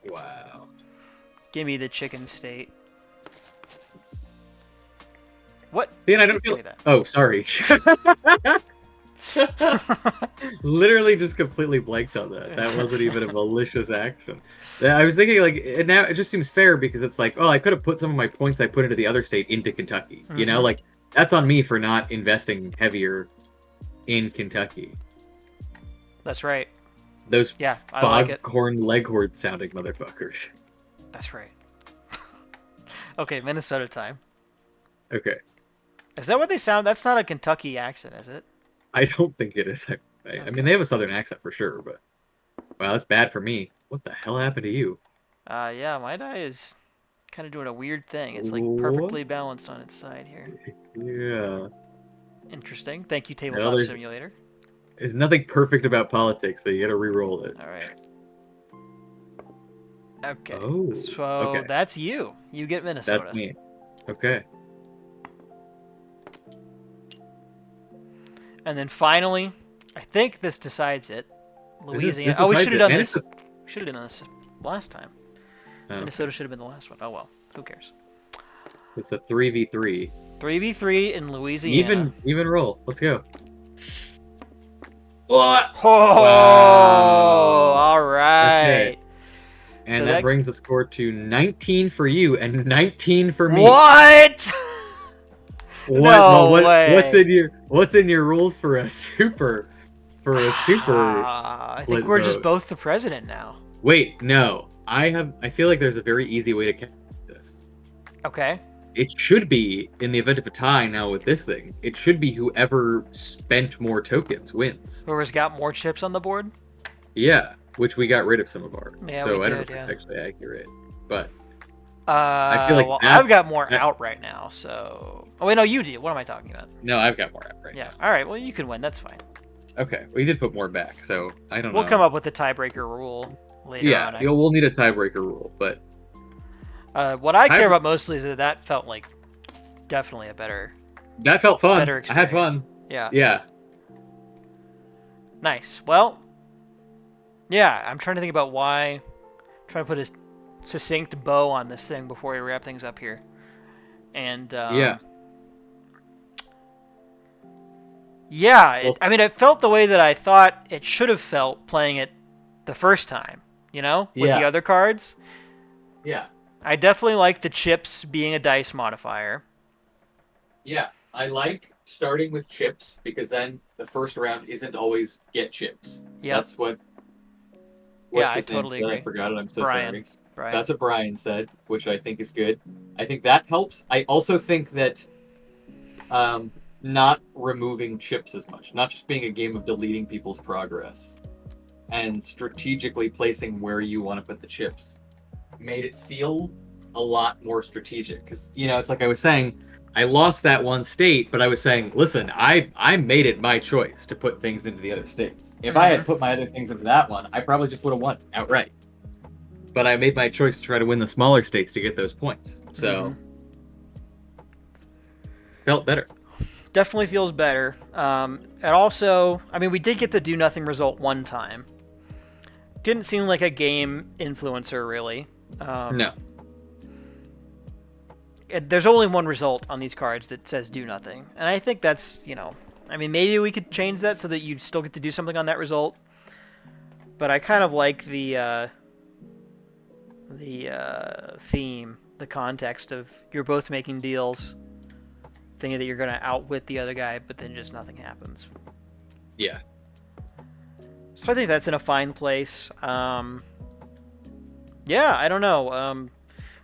Wow. Give me the chicken state. What? See, and I don't Give feel me that. Oh, sorry. Literally just completely blanked on that. That wasn't even a malicious action. I was thinking, like, and now it just seems fair because it's like, oh, I could have put some of my points I put into the other state into Kentucky. You know, Mhm. like, that's on me for not investing heavier in Kentucky. That's right. Those Yeah, I like it. foghorn leghorn sounding motherfuckers. That's right. Okay, Minnesota time. Okay. Is that what they sound? That's not a Kentucky accent, is it? I don't think it is. I mean, they have a southern accent for sure, but wow, that's bad for me. What the hell happened to you? Yeah, my die is kind of doing a weird thing. It's like What? perfectly balanced on its side here. Yeah. Interesting. Thank you, No, Tabletop there's- Simulator. There's nothing perfect about politics, so you gotta re-roll it. All right. Okay. Oh, So okay. that's you. You get Minnesota. That's me. Okay. And then finally, I think this decides it. Louisiana. this Oh, we decides should have it, done and this. it's We should have done this last time. Oh. Minnesota should have been the last one. Oh well. Who cares? It's a 3v3. 3v3 in Louisiana. Even roll. Let's go. What? Oh, Wow. all right. Okay. And So that that- brings the score to 19 for you and 19 for me. What? What? No Well, way. what's in your rules for a super I think split we're just vote? both the president now. Wait, no. I feel like there's a very easy way to count this. Okay. It should be, in the event of a tie now with this thing, it should be whoever spent more tokens wins. Whoever's got more chips on the board. Yeah, which we got rid of some of our. Yeah, so we I don't know did, if yeah. it's actually accurate. But I feel like well, that's- I've got more out right now, so... Oh, wait, no, you do. What am I talking about? No, I've got more out right Yeah, alright, well, you can win. That's fine. now. Okay, we did put more back, so I don't know. We'll come up with the tiebreaker rule later Yeah, on. we'll need a tiebreaker rule, but What I care about mostly is that felt like definitely a better that felt fun. better I had experience. fun. Yeah. Yeah. Nice. Well, yeah, I'm trying to think about why... trying to put a succinct bow on this thing before we wrap things up here. And, Yeah. Yeah, Well- I mean, it felt the way that I thought it should have felt playing it the first time, you know? With the Yeah. other cards. Yeah. I definitely like the chips being a dice modifier. Yeah. I like starting with chips because then the first round isn't always get chips. Yep. That's what. Yeah, his I name totally said? agree. I forgot it. I'm so Brian. sorry. Right. That's what Brian said, which I think is good. I think that helps. I also think that not removing chips as much, not just being a game of deleting people's progress, and strategically placing where you want to put the chips, made it feel a lot more strategic. Because, you know, it's like I was saying, I lost that one state, but I was saying, listen, I made it my choice to put things into the other states. If I had put my other things into that one, I probably just would have won outright. But I made my choice to try to win the smaller states to get those points. So, felt better. Definitely feels better. And also, I mean, we did get the do nothing result one time. Didn't seem like a game influencer, really. No. There's only one result on these cards that says do nothing. And I think that's, you know, I mean, maybe we could change that so that you still get to do something on that result. But I kind of like the theme, the context of you're both making deals, thinking that you're going to outwit the other guy, but then just nothing happens. Yeah. So I think that's in a fine place. Yeah, I don't know.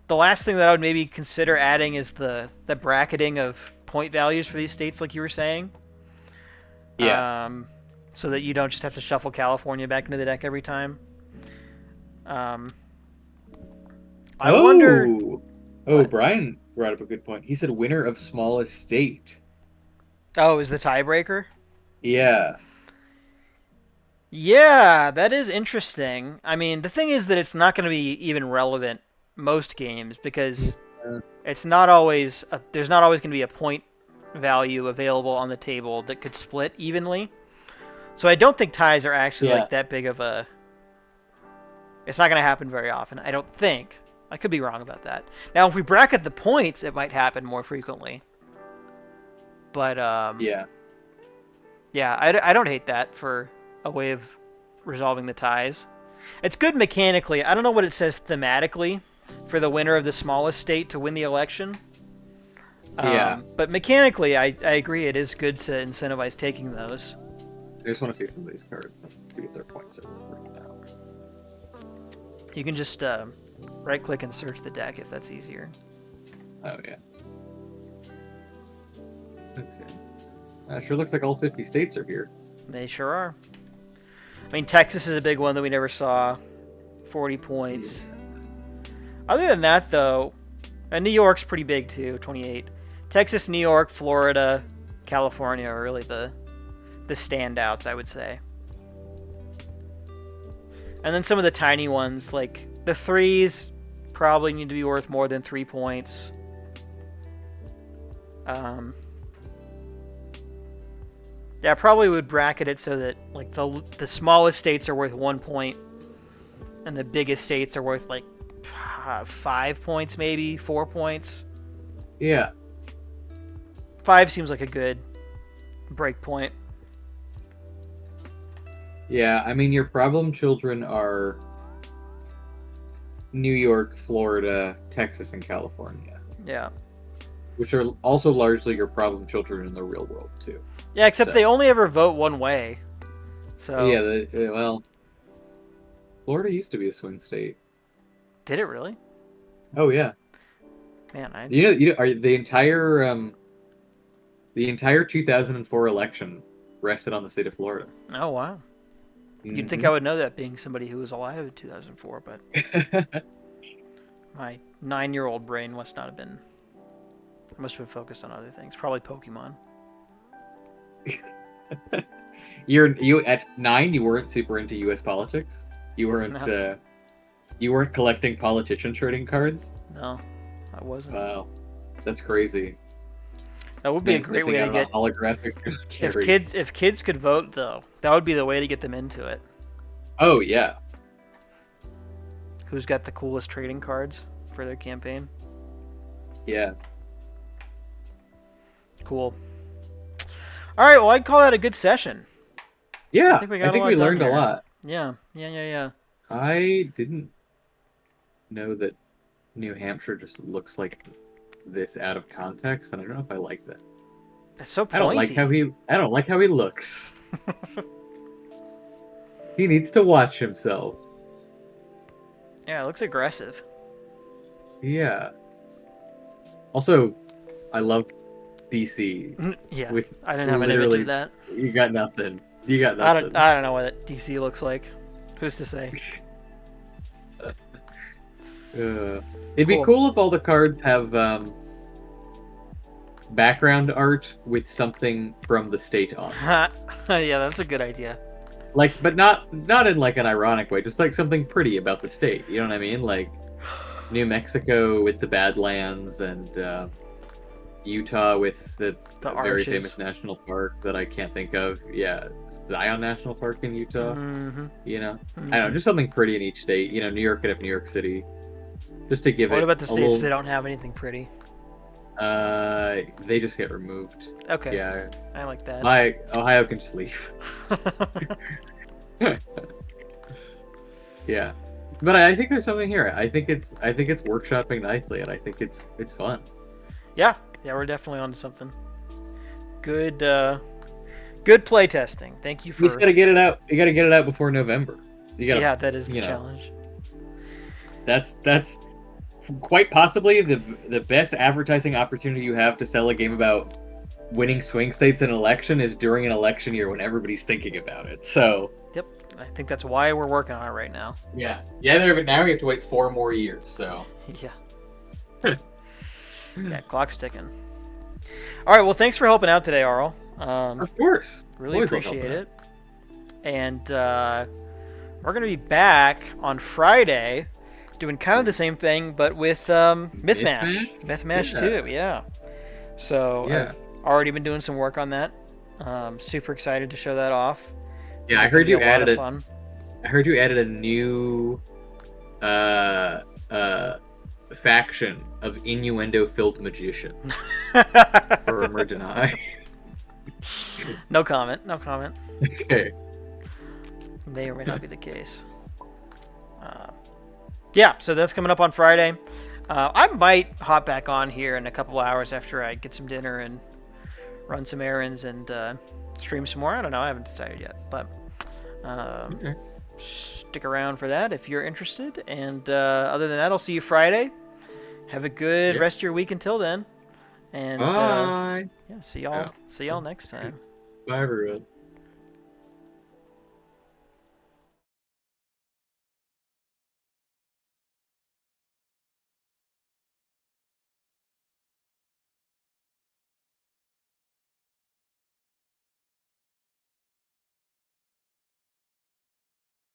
The last thing that I would maybe consider adding is the bracketing of point values for these states, like you were saying. Yeah. So that you don't just have to shuffle California back into the deck every time. I wonder... Oh, What? Brian brought up a good point. He said winner of smallest state. Oh, is the tiebreaker? Yeah. Yeah, that is interesting. I mean, the thing is that it's not going to be even relevant most games because it's not always there's not always going to be a point value available on the table that could split evenly. So I don't think ties are actually like that big of a... It's not going to happen very often, I don't think. I could be wrong about that. Now, if we bracket the points, it might happen more frequently. But, Yeah. yeah, I don't hate that for a way of resolving the ties. It's good mechanically. I don't know what it says thematically for the winner of the smallest state to win the election. Yeah. But mechanically, I agree it is good to incentivize taking those. I just want to see some of these cards and see what their points are right now. You can just right-click and search the deck if that's easier. Oh, yeah. Okay. Sure looks like all 50 states are here. They sure are. I mean, Texas is a big one that we never saw. 40 points. Other than that, though, and New York's pretty big, too, 28. Texas, New York, Florida, California are really the standouts, I would say. And then some of the tiny ones, like the threes, probably need to be worth more than 3 points. Yeah, I probably would bracket it so that like the smallest states are worth 1 point, and the biggest states are worth like 5 points, maybe 4 points. Yeah. 5 seems like a good break point. Yeah, I mean, your problem children are New York, Florida, Texas, and California. Yeah. Which are also largely your problem children in the real world, too. Yeah, except they only ever vote one way. So Yeah, well, Florida used to be a swing state. Did it really? Oh, yeah. Man, You know, the entire 2004 election rested on the state of Florida. Oh, wow. You'd think Mhm. I would know that being somebody who was alive in 2004, but My 9-year-old brain must not have been. I must have been focused on other things. Probably Pokemon. You at 9, you weren't super into U.S. politics. You weren't. No. You weren't collecting politician trading cards. No, I wasn't. Wow, that's crazy. That would be a Man's great missing way to out on a get. holographic. If kids could vote though, that would be the way to get them into it. Oh yeah. Who's got the coolest trading cards for their campaign? Yeah. Cool. All right, well, I'd call that a good session. Yeah. I think we got a lot we done learned here. a lot. Yeah. I didn't know that New Hampshire just looks like this out of context, and I don't know if I like that. It's so I pointy. don't like how he looks. He needs to watch himself. Yeah, it looks aggressive. Yeah. Also, I love DC. Yeah, With I didn't have an image literally- of that. You got nothing. You got I nothing. don't know what DC looks like. Who's to say? It'd be Cool. cool if all the cards have background art with something from the state on. Yeah, that's a good idea. Like, but not in like an ironic way, just like something pretty about the state. You know what I mean? Like New Mexico with the Badlands and Utah with the very arches. famous national park that I can't think of. Yeah, Zion National Park in Utah. Mm-hmm. You know, I don't know, just something pretty in each state. You know, New York could have New York City, just to give it. What about the a states little, that don't have anything pretty? They just get removed. Okay. Yeah, I like that. Ohio can just leave. Yeah, but I think there's something here. I think it's workshopping nicely, and I think it's fun. Yeah, we're definitely onto something. Good, good play testing. Thank you for. You just gotta get it out. You gotta get it out before November. You gotta. Yeah, that is the you know, challenge. That's quite possibly the best advertising opportunity you have to sell a game about winning swing states in an election is during an election year when everybody's thinking about it. So. Yep, I think that's why we're working on it right now. Yeah, but now we have to wait 4 more years. So. Yeah. Yeah, clock's ticking. All right, well, thanks for helping out today, Arl. Of course. Really Always love appreciate helping it. And we're going to be back on Friday doing kind of the same thing, but with Mythmash. Mythmash 2, yeah. So Yeah. I've already been doing some work on that. Super excited to show that off. Yeah, I It's heard gonna you be a lot of added fun. I heard you added a new faction of innuendo-filled magician for Murdenai. No comment. Okay. May or may not be the case. Yeah, so that's coming up on Friday. I might hop back on here in a couple hours after I get some dinner and run some errands and stream some more. I don't know. I haven't decided yet. But Okay. stick around for that if you're interested. And other than that, I'll see you Friday. Have a good Yep. rest of your week until then. And Bye. yeah, see y'all next time. Bye, everyone.